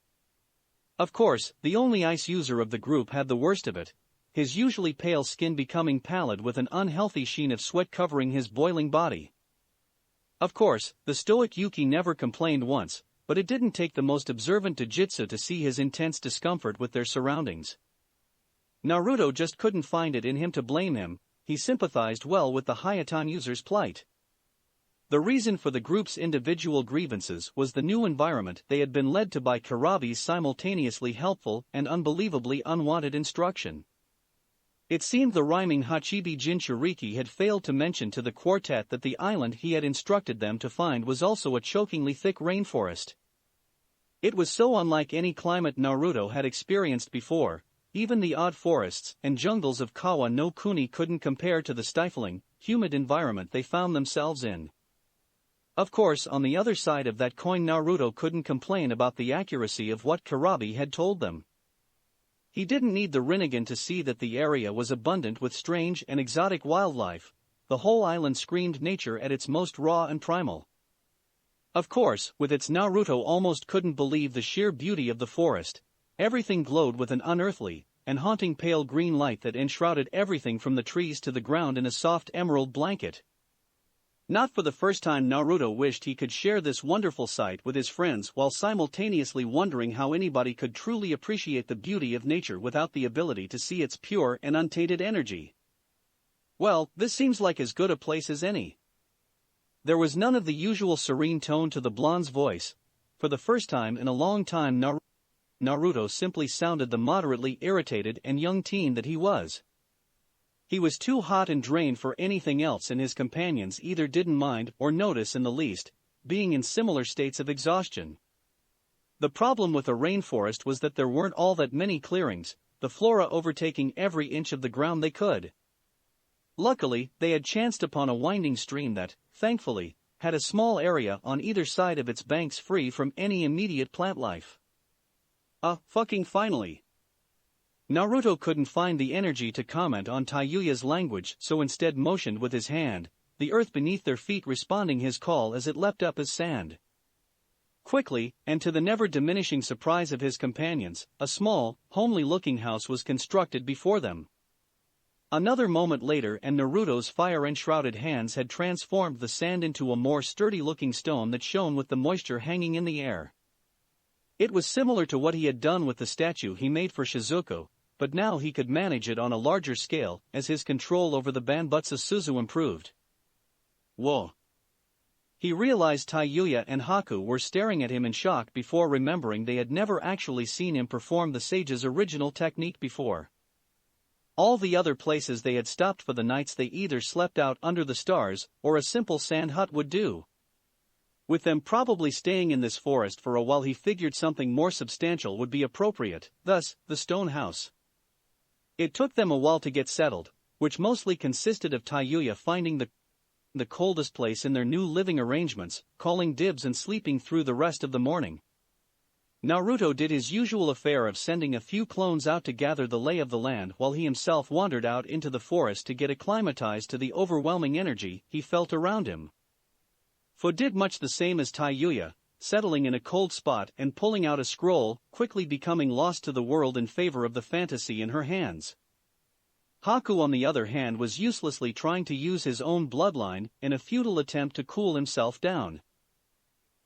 Of course, the only ice user of the group had the worst of it, his usually pale skin becoming pallid with an unhealthy sheen of sweat covering his boiling body. Of course, the stoic Yuki never complained once, but it didn't take the most observant Jujutsu to see his intense discomfort with their surroundings. Naruto just couldn't find it in him to blame him, he sympathized well with the Hayatan user's plight. The reason for the group's individual grievances was the new environment they had been led to by Karabi's simultaneously helpful and unbelievably unwanted instruction. It seemed the rhyming Hachibi Jinchuriki had failed to mention to the quartet that the island he had instructed them to find was also a chokingly thick rainforest. It was so unlike any climate Naruto had experienced before, even the odd forests and jungles of Kawa no Kuni couldn't compare to the stifling, humid environment they found themselves in. Of course, on the other side of that coin, Naruto couldn't complain about the accuracy of what Karabi had told them. He didn't need the Rinnegan to see that the area was abundant with strange and exotic wildlife. The whole island screamed nature at its most raw and primal. Of course, with its Naruto almost couldn't believe the sheer beauty of the forest. Everything glowed with an unearthly and haunting pale green light that enshrouded everything from the trees to the ground in a soft emerald blanket. Not for the first time Naruto wished he could share this wonderful sight with his friends while simultaneously wondering how anybody could truly appreciate the beauty of nature without the ability to see its pure and untainted energy. Well, this seems like as good a place as any. There was none of the usual serene tone to the blonde's voice. For the first time in a long time Naruto simply sounded the moderately irritated and young teen that he was. He was too hot and drained for anything else, and his companions either didn't mind or notice in the least, being in similar states of exhaustion. The problem with the rainforest was that there weren't all that many clearings, the flora overtaking every inch of the ground they could. Luckily, they had chanced upon a winding stream that, thankfully, had a small area on either side of its banks free from any immediate plant life. Fucking finally. Naruto couldn't find the energy to comment on Taiyuya's language, so instead motioned with his hand, the earth beneath their feet responding his call as it leapt up as sand. Quickly, and to the never-diminishing surprise of his companions, a small, homely-looking house was constructed before them. Another moment later and Naruto's fire-enshrouded hands had transformed the sand into a more sturdy-looking stone that shone with the moisture hanging in the air. It was similar to what he had done with the statue he made for Shizuko, but now he could manage it on a larger scale as his control over the Banbutsu Suzu improved. Whoa! He realized Taiyuya and Haku were staring at him in shock before remembering they had never actually seen him perform the sage's original technique before. All the other places they had stopped for the nights they either slept out under the stars or a simple sand hut would do. With them probably staying in this forest for a while, he figured something more substantial would be appropriate, thus, the stone house. It took them a while to get settled, which mostly consisted of Taiyuya finding the coldest place in their new living arrangements, calling dibs and sleeping through the rest of the morning. Naruto did his usual affair of sending a few clones out to gather the lay of the land while he himself wandered out into the forest to get acclimatized to the overwhelming energy he felt around him. Fu did much the same as Taiyuya, settling in a cold spot and pulling out a scroll, quickly becoming lost to the world in favor of the fantasy in her hands. Haku on the other hand was uselessly trying to use his own bloodline in a futile attempt to cool himself down.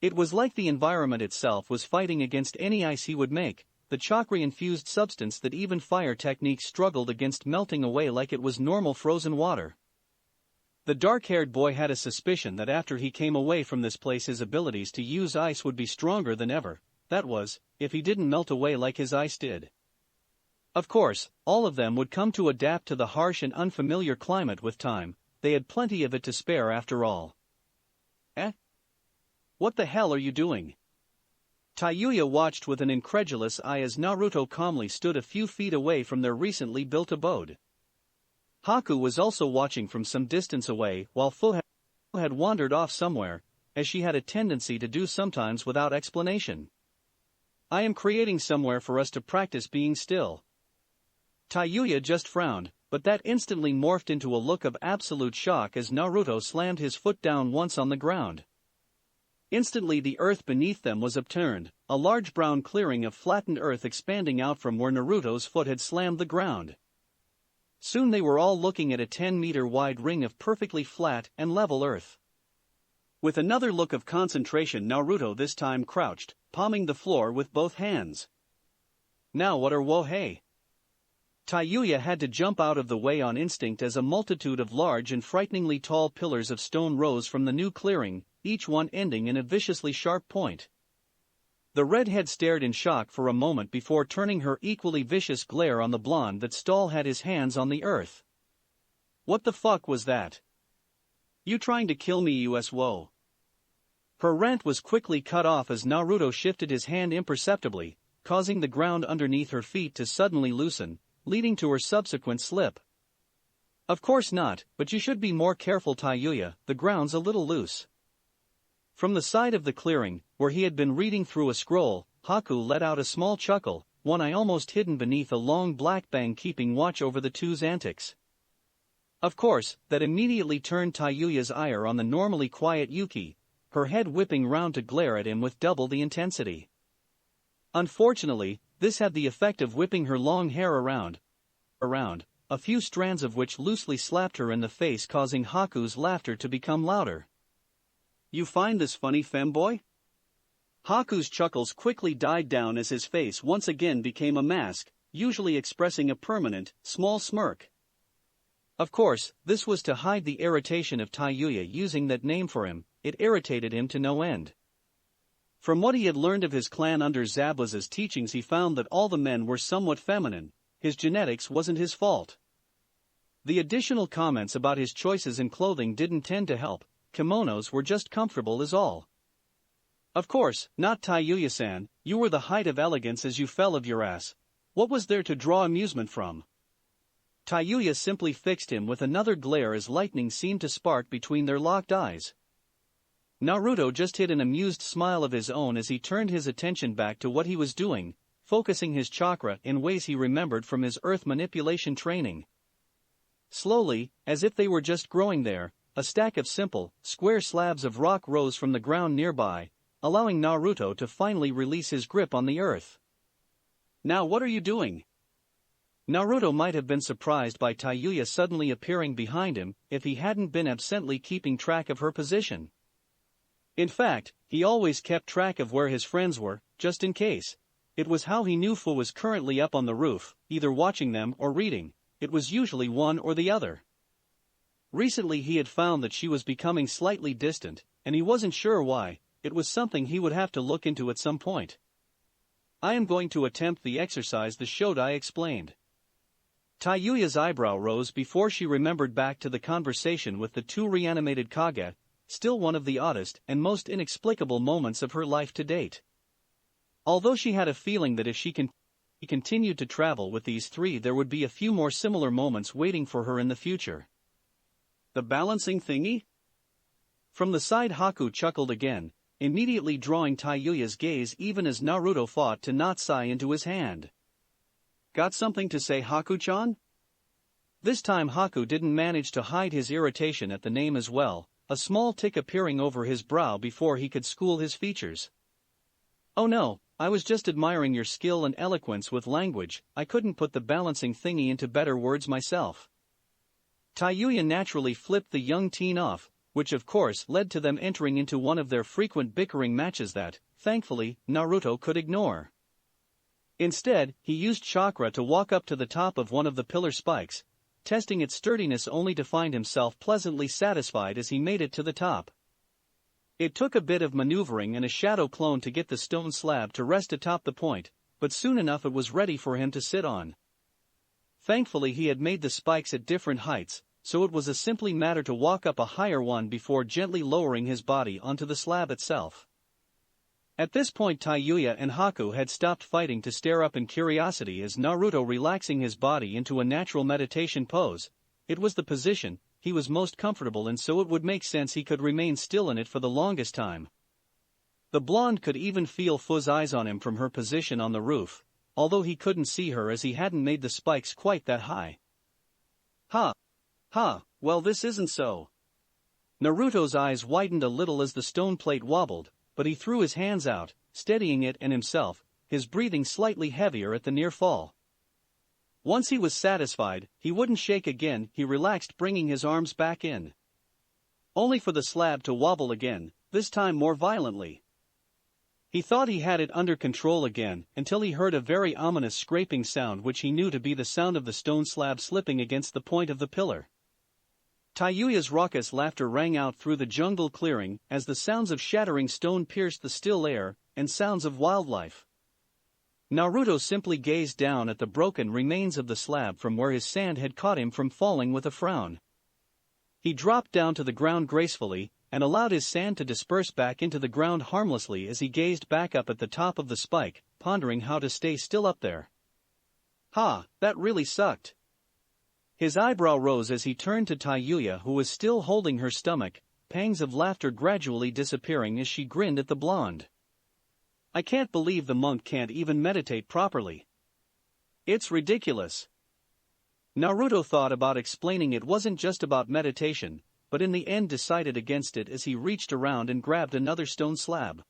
It was like the environment itself was fighting against any ice he would make, the chakra-infused substance that even fire techniques struggled against melting away like it was normal frozen water. The dark-haired boy had a suspicion that after he came away from this place his abilities to use ice would be stronger than ever, that was, if he didn't melt away like his ice did. Of course, all of them would come to adapt to the harsh and unfamiliar climate with time, they had plenty of it to spare after all. What the hell are you doing? Taiyuya watched with an incredulous eye as Naruto calmly stood a few feet away from their recently built abode. Haku was also watching from some distance away while Fu had wandered off somewhere, as she had a tendency to do sometimes without explanation. I am creating somewhere for us to practice being still. Taiyuya just frowned, but that instantly morphed into a look of absolute shock as Naruto slammed his foot down once on the ground. Instantly the earth beneath them was upturned, a large brown clearing of flattened earth expanding out from where Naruto's foot had slammed the ground. Soon they were all looking at a 10-meter wide ring of perfectly flat and level earth. With another look of concentration, Naruto this time crouched, palming the floor with both hands. Now what are wohei? Taiyuya had to jump out of the way on instinct as a multitude of large and frighteningly tall pillars of stone rose from the new clearing, each one ending in a viciously sharp point. The redhead stared in shock for a moment before turning her equally vicious glare on the blonde that stall had his hands on the earth. What the fuck was that? You trying to kill me, Wo? Her rant was quickly cut off as Naruto shifted his hand imperceptibly, causing the ground underneath her feet to suddenly loosen, leading to her subsequent slip. Of course not, but you should be more careful, Taiyuya, the ground's a little loose. From the side of the clearing, where he had been reading through a scroll, Haku let out a small chuckle, one eye almost hidden beneath a long black bang keeping watch over the two's antics. Of course, that immediately turned Taiyuya's ire on the normally quiet Yuki, her head whipping round to glare at him with double the intensity. Unfortunately, this had the effect of whipping her long hair around, a few strands of which loosely slapped her in the face, causing Haku's laughter to become louder. You find this funny, femboy? Haku's chuckles quickly died down as his face once again became a mask, usually expressing a permanent, small smirk. Of course, this was to hide the irritation of Taiyuya using that name for him. It irritated him to no end. From what he had learned of his clan under Zabuza's teachings, he found that all the men were somewhat feminine. His genetics wasn't his fault. The additional comments about his choices in clothing didn't tend to help. Kimonos were just comfortable is all. Of course, not Taiyuya-san, you were the height of elegance as you fell of your ass. What was there to draw amusement from? Taiyuya simply fixed him with another glare as lightning seemed to spark between their locked eyes. Naruto just hid an amused smile of his own as he turned his attention back to what he was doing, focusing his chakra in ways he remembered from his earth manipulation training. Slowly, as if they were just growing there, a stack of simple, square slabs of rock rose from the ground nearby, allowing Naruto to finally release his grip on the earth. Now what are you doing? Naruto might have been surprised by Taiyuya suddenly appearing behind him if he hadn't been absently keeping track of her position. In fact, he always kept track of where his friends were, just in case. It was how he knew Fu was currently up on the roof, either watching them or reading. It was usually one or the other. Recently he had found that she was becoming slightly distant, and he wasn't sure why. It was something he would have to look into at some point. I am going to attempt the exercise the Shodai explained. Taiyuya's eyebrow rose before she remembered back to the conversation with the two reanimated Kage, still one of the oddest and most inexplicable moments of her life to date. Although she had a feeling that if she continued to travel with these three, there would be a few more similar moments waiting for her in the future. The balancing thingy? From the side, Haku chuckled again, immediately drawing Taiyuya's gaze even as Naruto fought to not sigh into his hand. Got something to say, Haku-chan? This time Haku didn't manage to hide his irritation at the name as well, a small tick appearing over his brow before he could school his features. Oh no, I was just admiring your skill and eloquence with language. I couldn't put the balancing thingy into better words myself. Taiyuya naturally flipped the young teen off, which of course led to them entering into one of their frequent bickering matches that, thankfully, Naruto could ignore. Instead, he used chakra to walk up to the top of one of the pillar spikes, testing its sturdiness only to find himself pleasantly satisfied as he made it to the top. It took a bit of maneuvering and a shadow clone to get the stone slab to rest atop the point, but soon enough it was ready for him to sit on. Thankfully he had made the spikes at different heights, so it was a simply matter to walk up a higher one before gently lowering his body onto the slab itself. At this point Taiyuya and Haku had stopped fighting to stare up in curiosity as Naruto relaxing his body into a natural meditation pose. It was the position he was most comfortable in, so it would make sense he could remain still in it for the longest time. The blonde could even feel Fu's eyes on him from her position on the roof, although he couldn't see her as he hadn't made the spikes quite that high. Well this isn't so. Naruto's eyes widened a little as the stone plate wobbled, but he threw his hands out, steadying it and himself, his breathing slightly heavier at the near fall. Once he was satisfied, he wouldn't shake again. He relaxed, bringing his arms back in. Only for the slab to wobble again, this time more violently. He thought he had it under control again, until he heard a very ominous scraping sound which he knew to be the sound of the stone slab slipping against the point of the pillar. Taiyuya's raucous laughter rang out through the jungle clearing as the sounds of shattering stone pierced the still air, and sounds of wildlife. Naruto simply gazed down at the broken remains of the slab from where his sand had caught him from falling with a frown. He dropped down to the ground gracefully, and allowed his sand to disperse back into the ground harmlessly as he gazed back up at the top of the spike, pondering how to stay still up there. That really sucked. His eyebrow rose as he turned to Taiyuya, who was still holding her stomach, pangs of laughter gradually disappearing as she grinned at the blonde. I can't believe the monk can't even meditate properly. It's ridiculous. Naruto thought about explaining it wasn't just about meditation, but in the end decided against it as he reached around and grabbed another stone slab.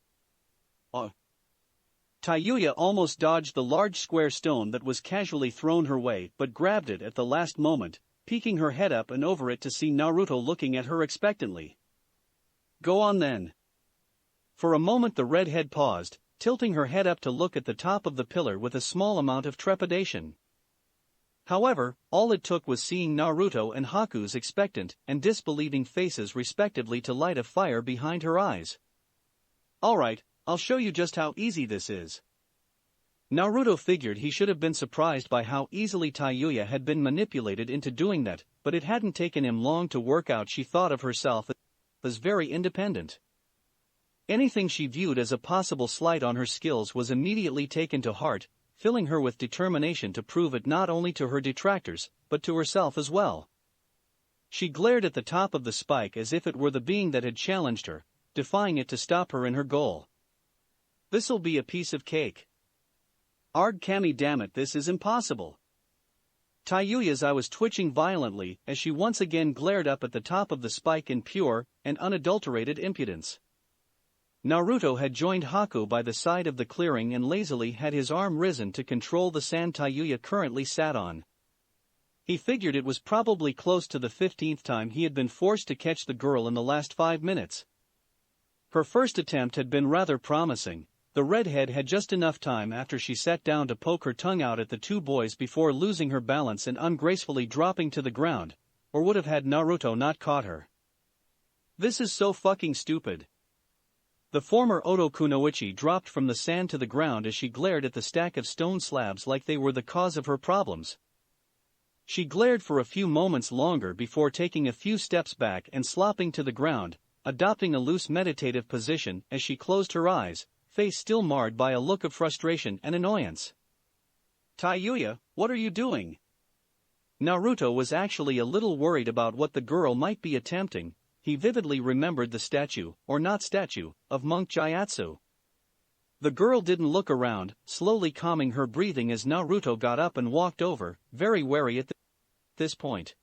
Taiyuya almost dodged the large square stone that was casually thrown her way, but grabbed it at the last moment, peeking her head up and over it to see Naruto looking at her expectantly. Go on then. For a moment the redhead paused, tilting her head up to look at the top of the pillar with a small amount of trepidation. However, all it took was seeing Naruto and Haku's expectant and disbelieving faces respectively to light a fire behind her eyes. Alright, I'll show you just how easy this is. Naruto figured he should have been surprised by how easily Tayuya had been manipulated into doing that, but it hadn't taken him long to work out she thought of herself as very independent. Anything she viewed as a possible slight on her skills was immediately taken to heart, filling her with determination to prove it not only to her detractors, but to herself as well. She glared at the top of the spike as if it were the being that had challenged her, defying it to stop her in her goal. This'll be a piece of cake. Arg Kami, damn it, this is impossible. Tayuya's eye was twitching violently as she once again glared up at the top of the spike in pure and unadulterated impudence. Naruto had joined Haku by the side of the clearing and lazily had his arm risen to control the sand Tayuya currently sat on. He figured it was probably close to the 15th time he had been forced to catch the girl in the last 5 minutes. Her first attempt had been rather promising. The redhead had just enough time after she sat down to poke her tongue out at the two boys before losing her balance and ungracefully dropping to the ground, or would have had Naruto not caught her. This is so fucking stupid. The former Oto Kunoichi dropped from the sand to the ground as she glared at the stack of stone slabs like they were the cause of her problems. She glared for a few moments longer before taking a few steps back and slopping to the ground, adopting a loose meditative position as she closed her eyes, face still marred by a look of frustration and annoyance. Tayuya, what are you doing? Naruto was actually a little worried about what the girl might be attempting. He vividly remembered the statue, or not statue, of monk Gyatso. The girl didn't look around, slowly calming her breathing as Naruto got up and walked over, very wary at this point.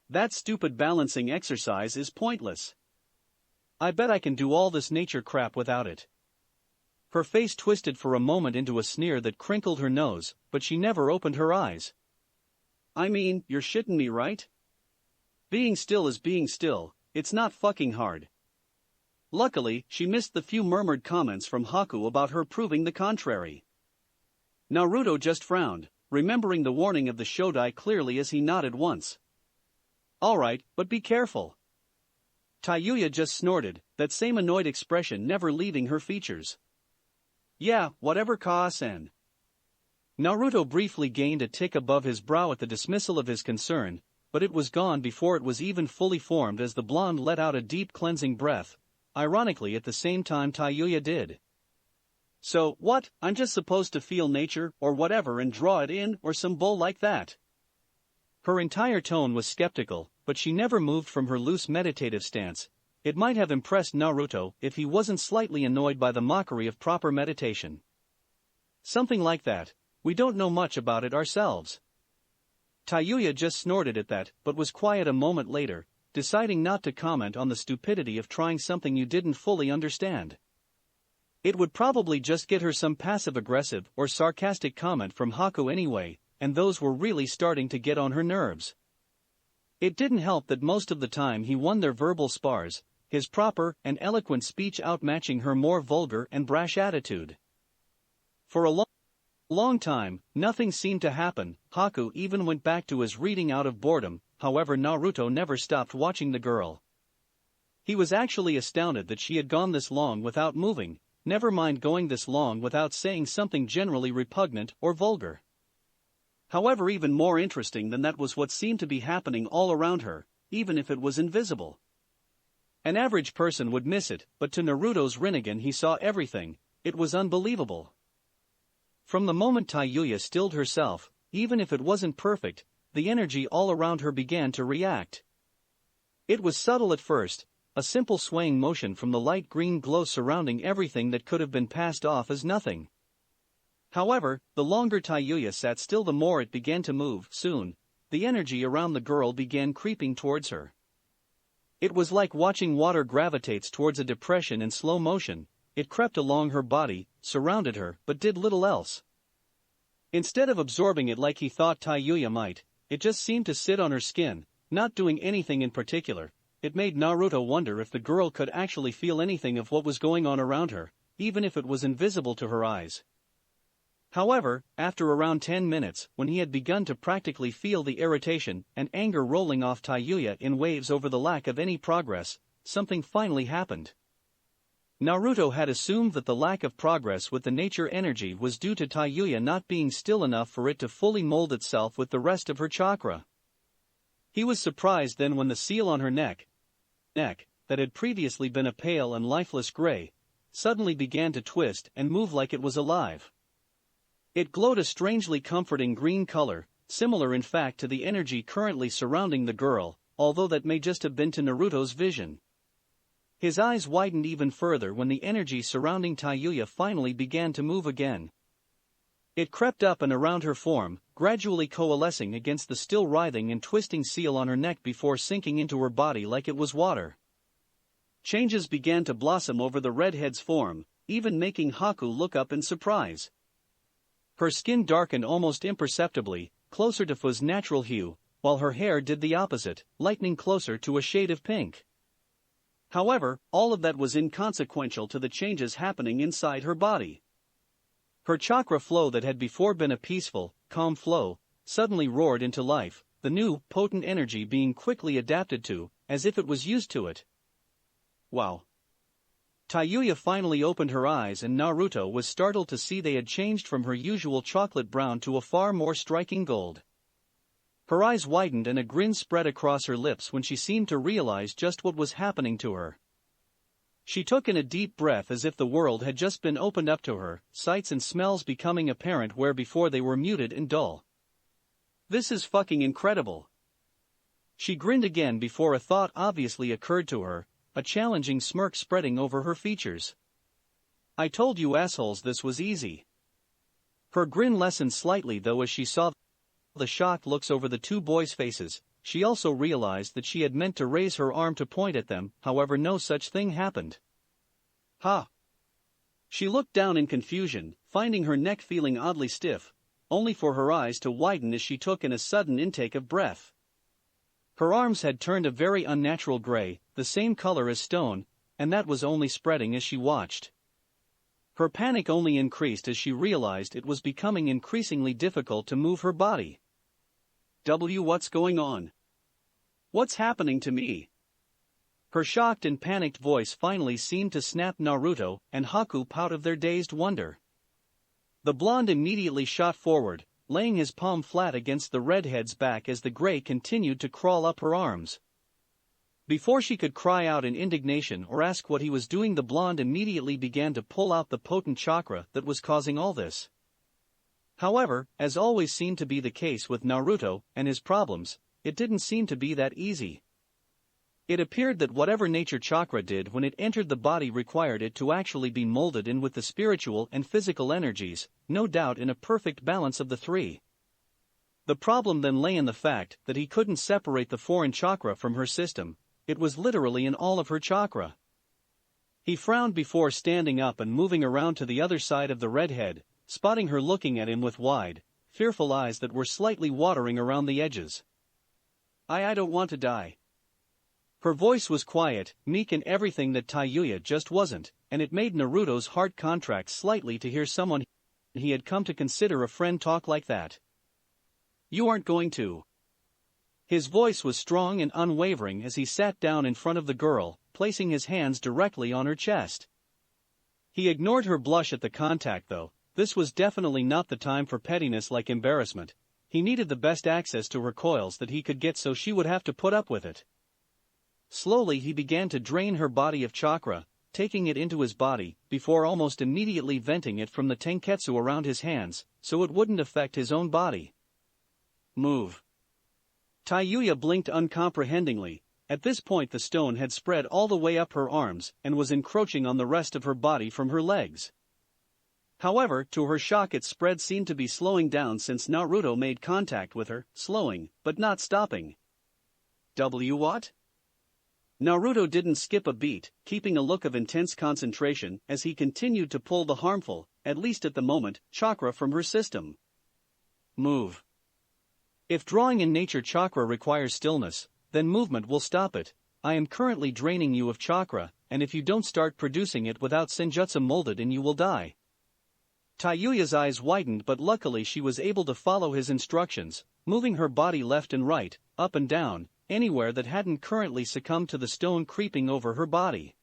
That stupid balancing exercise is pointless. I bet I can do all this nature crap without it. Her face twisted for a moment into a sneer that crinkled her nose, but she never opened her eyes. I mean, you're shitting me, right? Being still is being still, it's not fucking hard. Luckily, she missed the few murmured comments from Haku about her proving the contrary. Naruto just frowned, remembering the warning of the Shodai clearly as he nodded once. Alright, but be careful. Tayuya just snorted, that same annoyed expression never leaving her features. Yeah, whatever Ka-sen. Naruto briefly gained a tick above his brow at the dismissal of his concern, but it was gone before it was even fully formed as the blonde let out a deep cleansing breath, ironically at the same time Tayuya did. So, what, I'm just supposed to feel nature or whatever and draw it in or some bull like that? Her entire tone was skeptical, but she never moved from her loose meditative stance. It might have impressed Naruto if he wasn't slightly annoyed by the mockery of proper meditation. Something like that, we don't know much about it ourselves. Tayuya just snorted at that, but was quiet a moment later, deciding not to comment on the stupidity of trying something you didn't fully understand. It would probably just get her some passive-aggressive or sarcastic comment from Haku anyway, and those were really starting to get on her nerves. It didn't help that most of the time he won their verbal spars, his proper and eloquent speech outmatching her more vulgar and brash attitude. For a long time, nothing seemed to happen. Haku even went back to his reading out of boredom, however Naruto never stopped watching the girl. He was actually astounded that she had gone this long without moving, never mind going this long without saying something generally repugnant or vulgar. However, even more interesting than that was what seemed to be happening all around her, even if it was invisible. An average person would miss it, but to Naruto's Rinnegan he saw everything. It was unbelievable. From the moment Tayuya stilled herself, even if it wasn't perfect, the energy all around her began to react. It was subtle at first, a simple swaying motion from the light green glow surrounding everything that could have been passed off as nothing. However, the longer Tayuya sat still the more it began to move. Soon, the energy around the girl began creeping towards her. It was like watching water gravitates towards a depression in slow motion. It crept along her body, surrounded her, but did little else. Instead of absorbing it like he thought Tayuya might, it just seemed to sit on her skin, not doing anything in particular. It made Naruto wonder if the girl could actually feel anything of what was going on around her, even if it was invisible to her eyes. However, after around 10 minutes, when he had begun to practically feel the irritation and anger rolling off Tayuya in waves over the lack of any progress, something finally happened. Naruto had assumed that the lack of progress with the nature energy was due to Tayuya not being still enough for it to fully mold itself with the rest of her chakra. He was surprised then when the seal on her neck, that had previously been a pale and lifeless gray, suddenly began to twist and move like it was alive. It glowed a strangely comforting green color, similar in fact to the energy currently surrounding the girl, although that may just have been to Naruto's vision. His eyes widened even further when the energy surrounding Tayuya finally began to move again. It crept up and around her form, gradually coalescing against the still writhing and twisting seal on her neck before sinking into her body like it was water. Changes began to blossom over the redhead's form, even making Haku look up in surprise. Her skin darkened almost imperceptibly, closer to Fu's natural hue, while her hair did the opposite, lightening closer to a shade of pink. However, all of that was inconsequential to the changes happening inside her body. Her chakra flow that had before been a peaceful, calm flow, suddenly roared into life, the new, potent energy being quickly adapted to, as if it was used to it. Wow. Tayuya finally opened her eyes and Naruto was startled to see they had changed from her usual chocolate brown to a far more striking gold. Her eyes widened and a grin spread across her lips when she seemed to realize just what was happening to her. She took in a deep breath as if the world had just been opened up to her, sights and smells becoming apparent where before they were muted and dull. This is fucking incredible. She grinned again before a thought obviously occurred to her, a challenging smirk spreading over her features. I told you assholes this was easy. Her grin lessened slightly though as she saw the shocked looks over the two boys' faces. She also realized that she had meant to raise her arm to point at them, however no such thing happened. Ha! She looked down in confusion, finding her neck feeling oddly stiff, only for her eyes to widen as she took in a sudden intake of breath. Her arms had turned a very unnatural gray, the same color as stone, and that was only spreading as she watched. Her panic only increased as she realized it was becoming increasingly difficult to move her body. What's going on? What's happening to me? Her shocked and panicked voice finally seemed to snap Naruto and Haku out of their dazed wonder. The blonde immediately shot forward, laying his palm flat against the redhead's back as the gray continued to crawl up her arms. Before she could cry out in indignation or ask what he was doing, the blonde immediately began to pull out the potent chakra that was causing all this. However, as always seemed to be the case with Naruto and his problems, it didn't seem to be that easy. It appeared that whatever nature chakra did when it entered the body required it to actually be molded in with the spiritual and physical energies, no doubt in a perfect balance of the three. The problem then lay in the fact that he couldn't separate the foreign chakra from her system. It was literally in all of her chakra. He frowned before standing up and moving around to the other side of the redhead, spotting her looking at him with wide, fearful eyes that were slightly watering around the edges. I don't want to die. Her voice was quiet, meek and everything that Tayuya just wasn't, and it made Naruto's heart contract slightly to hear someone he had come to consider a friend talk like that. You aren't going to. His voice was strong and unwavering as he sat down in front of the girl, placing his hands directly on her chest. He ignored her blush at the contact though. This was definitely not the time for pettiness like embarrassment. He needed the best access to her coils that he could get, so she would have to put up with it. Slowly he began to drain her body of chakra, taking it into his body, before almost immediately venting it from the tenketsu around his hands, so it wouldn't affect his own body. Move. Tayuya blinked uncomprehendingly. At this point the stone had spread all the way up her arms and was encroaching on the rest of her body from her legs. However, to her shock its spread seemed to be slowing down since Naruto made contact with her, slowing, but not stopping. What? Naruto didn't skip a beat, keeping a look of intense concentration as he continued to pull the harmful, at least at the moment, chakra from her system. Move. If drawing in nature chakra requires stillness, then movement will stop it. I am currently draining you of chakra, and if you don't start producing it without senjutsu molded in you will die. Taiyuya's eyes widened, but luckily she was able to follow his instructions, moving her body left and right, up and down, anywhere that hadn't currently succumbed to the stone creeping over her body.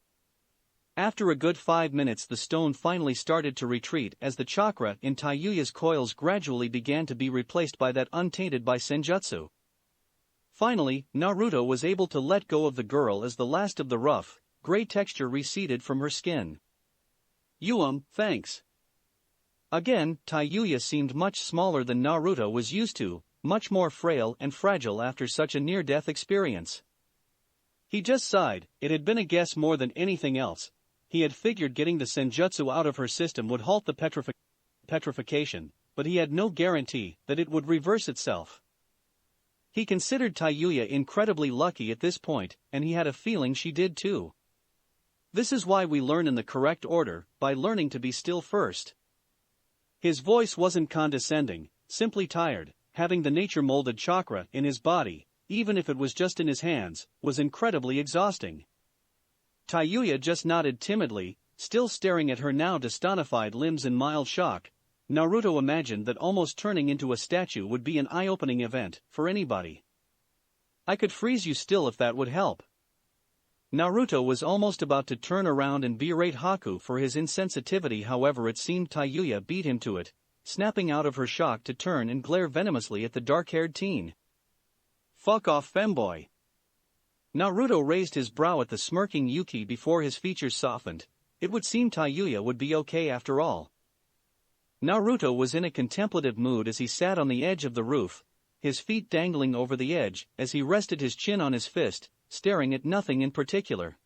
After a good 5 minutes the stone finally started to retreat as the chakra in Taiyuya's coils gradually began to be replaced by that untainted by senjutsu. Finally, Naruto was able to let go of the girl as the last of the rough, gray texture receded from her skin. Thanks. Again, Taiyuya seemed much smaller than Naruto was used to, much more frail and fragile after such a near-death experience. He just sighed. It had been a guess more than anything else. He had figured getting the senjutsu out of her system would halt the petrification, but he had no guarantee that it would reverse itself. He considered Taiyuya incredibly lucky at this point, and he had a feeling she did too. This is why we learn in the correct order, by learning to be still first. His voice wasn't condescending, simply tired. Having the nature-molded chakra in his body, even if it was just in his hands, was incredibly exhausting. Taiyuya just nodded timidly, still staring at her now dystonified limbs in mild shock. Naruto imagined that almost turning into a statue would be an eye-opening event for anybody. I could freeze you still if that would help. Naruto was almost about to turn around and berate Haku for his insensitivity, however it seemed Taiyuya beat him to it, snapping out of her shock to turn and glare venomously at the dark-haired teen. Fuck off, femboy. Naruto raised his brow at the smirking Yuki before his features softened. It would seem Taiyuya would be okay after all. Naruto was in a contemplative mood as he sat on the edge of the roof, his feet dangling over the edge as he rested his chin on his fist, staring at nothing in particular.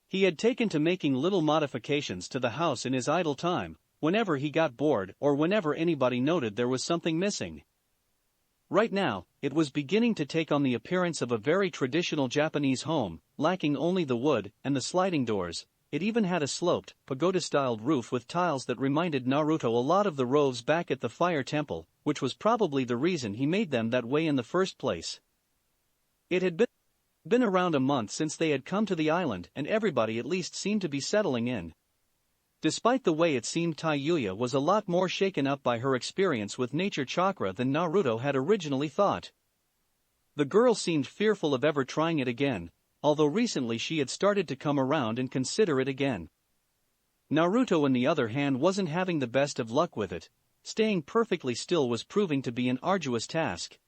He had taken to making little modifications to the house in his idle time, whenever he got bored or whenever anybody noted there was something missing. Right now, it was beginning to take on the appearance of a very traditional Japanese home, lacking only the wood and the sliding doors. It even had a sloped, pagoda-styled roof with tiles that reminded Naruto a lot of the roofs back at the fire temple, which was probably the reason he made them that way in the first place. It had been around a month since they had come to the island, and everybody at least seemed to be settling in. Despite the way it seemed, Taiyuya was a lot more shaken up by her experience with nature chakra than Naruto had originally thought. The girl seemed fearful of ever trying it again, although recently she had started to come around and consider it again. Naruto, on the other hand, wasn't having the best of luck with it. Staying perfectly still was proving to be an arduous task.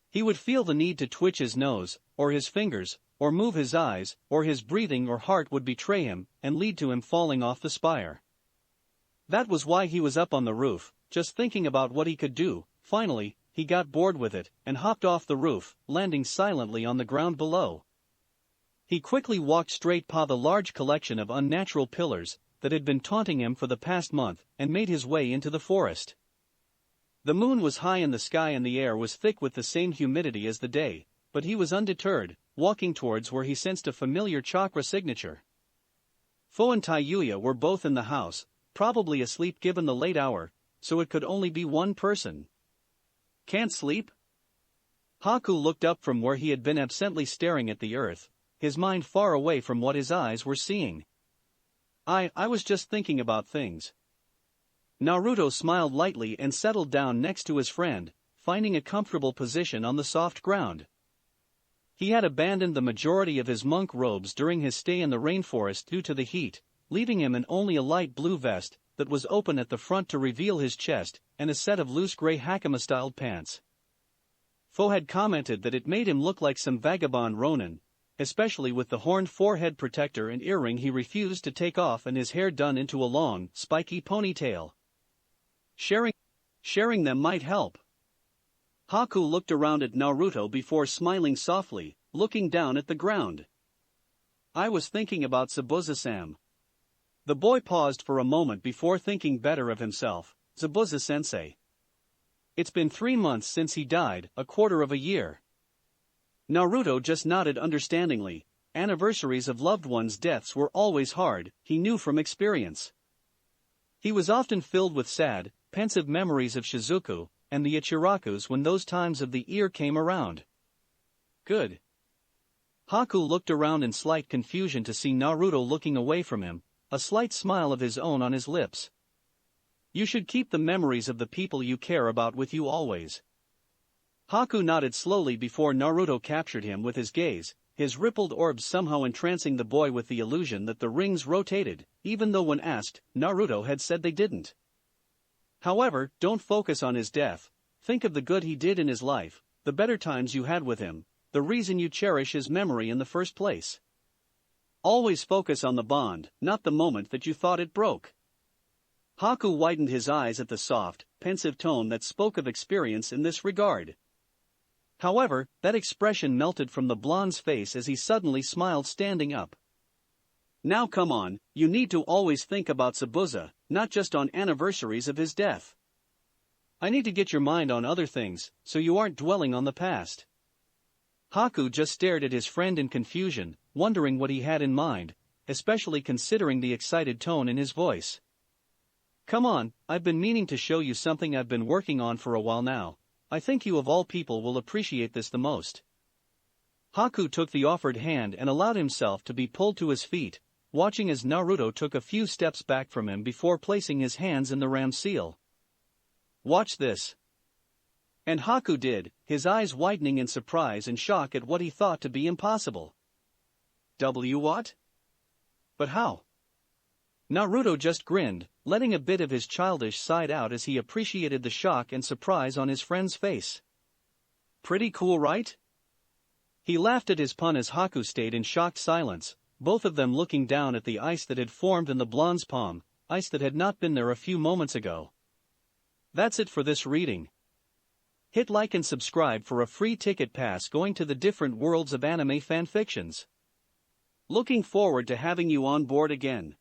He would feel the need to twitch his nose, or his fingers, or move his eyes, or his breathing or heart would betray him and lead to him falling off the spire. That was why he was up on the roof, just thinking about what he could do. Finally, he got bored with it and hopped off the roof, landing silently on the ground below. He quickly walked straight past the large collection of unnatural pillars that had been taunting him for the past month and made his way into the forest. The moon was high in the sky and the air was thick with the same humidity as the day, but he was undeterred, walking towards where he sensed a familiar chakra signature. Fo and Taiyuya were both in the house, probably asleep given the late hour, so it could only be one person. Can't sleep? Haku looked up from where he had been absently staring at the earth, his mind far away from what his eyes were seeing. I was just thinking about things. Naruto smiled lightly and settled down next to his friend, finding a comfortable position on the soft ground. He had abandoned the majority of his monk robes during his stay in the rainforest due to the heat, leaving him in only a light blue vest that was open at the front to reveal his chest and a set of loose gray hakama-styled pants. Fo had commented that it made him look like some vagabond ronin, especially with the horned forehead protector and earring he refused to take off and his hair done into a long, spiky ponytail. Sharing them might help. Haku looked around at Naruto before smiling softly, looking down at the ground. I was thinking about Zabuza-san. The boy paused for a moment before thinking better of himself. Zabuza-sensei. It's been 3 months since he died, a quarter of a year. Naruto just nodded understandingly. Anniversaries of loved ones' deaths were always hard, he knew from experience. He was often filled with sad, pensive memories of Shizuku and the Ichirakus when those times of the year came around. Good. Haku looked around in slight confusion to see Naruto looking away from him, a slight smile of his own on his lips. You should keep the memories of the people you care about with you always. Haku nodded slowly before Naruto captured him with his gaze, his rippled orbs somehow entrancing the boy with the illusion that the rings rotated, even though when asked, Naruto had said they didn't. However, don't focus on his death, think of the good he did in his life, the better times you had with him, the reason you cherish his memory in the first place. Always focus on the bond, not the moment that you thought it broke. Haku widened his eyes at the soft, pensive tone that spoke of experience in this regard. However, that expression melted from the blonde's face as he suddenly smiled, standing up. Now come on, you need to always think about Zabuza, not just on anniversaries of his death. I need to get your mind on other things, so you aren't dwelling on the past. Haku just stared at his friend in confusion, wondering what he had in mind, especially considering the excited tone in his voice. Come on, I've been meaning to show you something I've been working on for a while now. I think you of all people will appreciate this the most. Haku took the offered hand and allowed himself to be pulled to his feet, watching as Naruto took a few steps back from him before placing his hands in the ram seal. Watch this. And Haku did, his eyes widening in surprise and shock at what he thought to be impossible. What? But how? Naruto just grinned, letting a bit of his childish side out as he appreciated the shock and surprise on his friend's face. Pretty cool, right? He laughed at his pun as Haku stayed in shocked silence, both of them looking down at the ice that had formed in the blonde's palm, ice that had not been there a few moments ago. That's it for this reading. Hit like and subscribe for a free ticket pass going to the different worlds of anime fanfictions. Looking forward to having you on board again.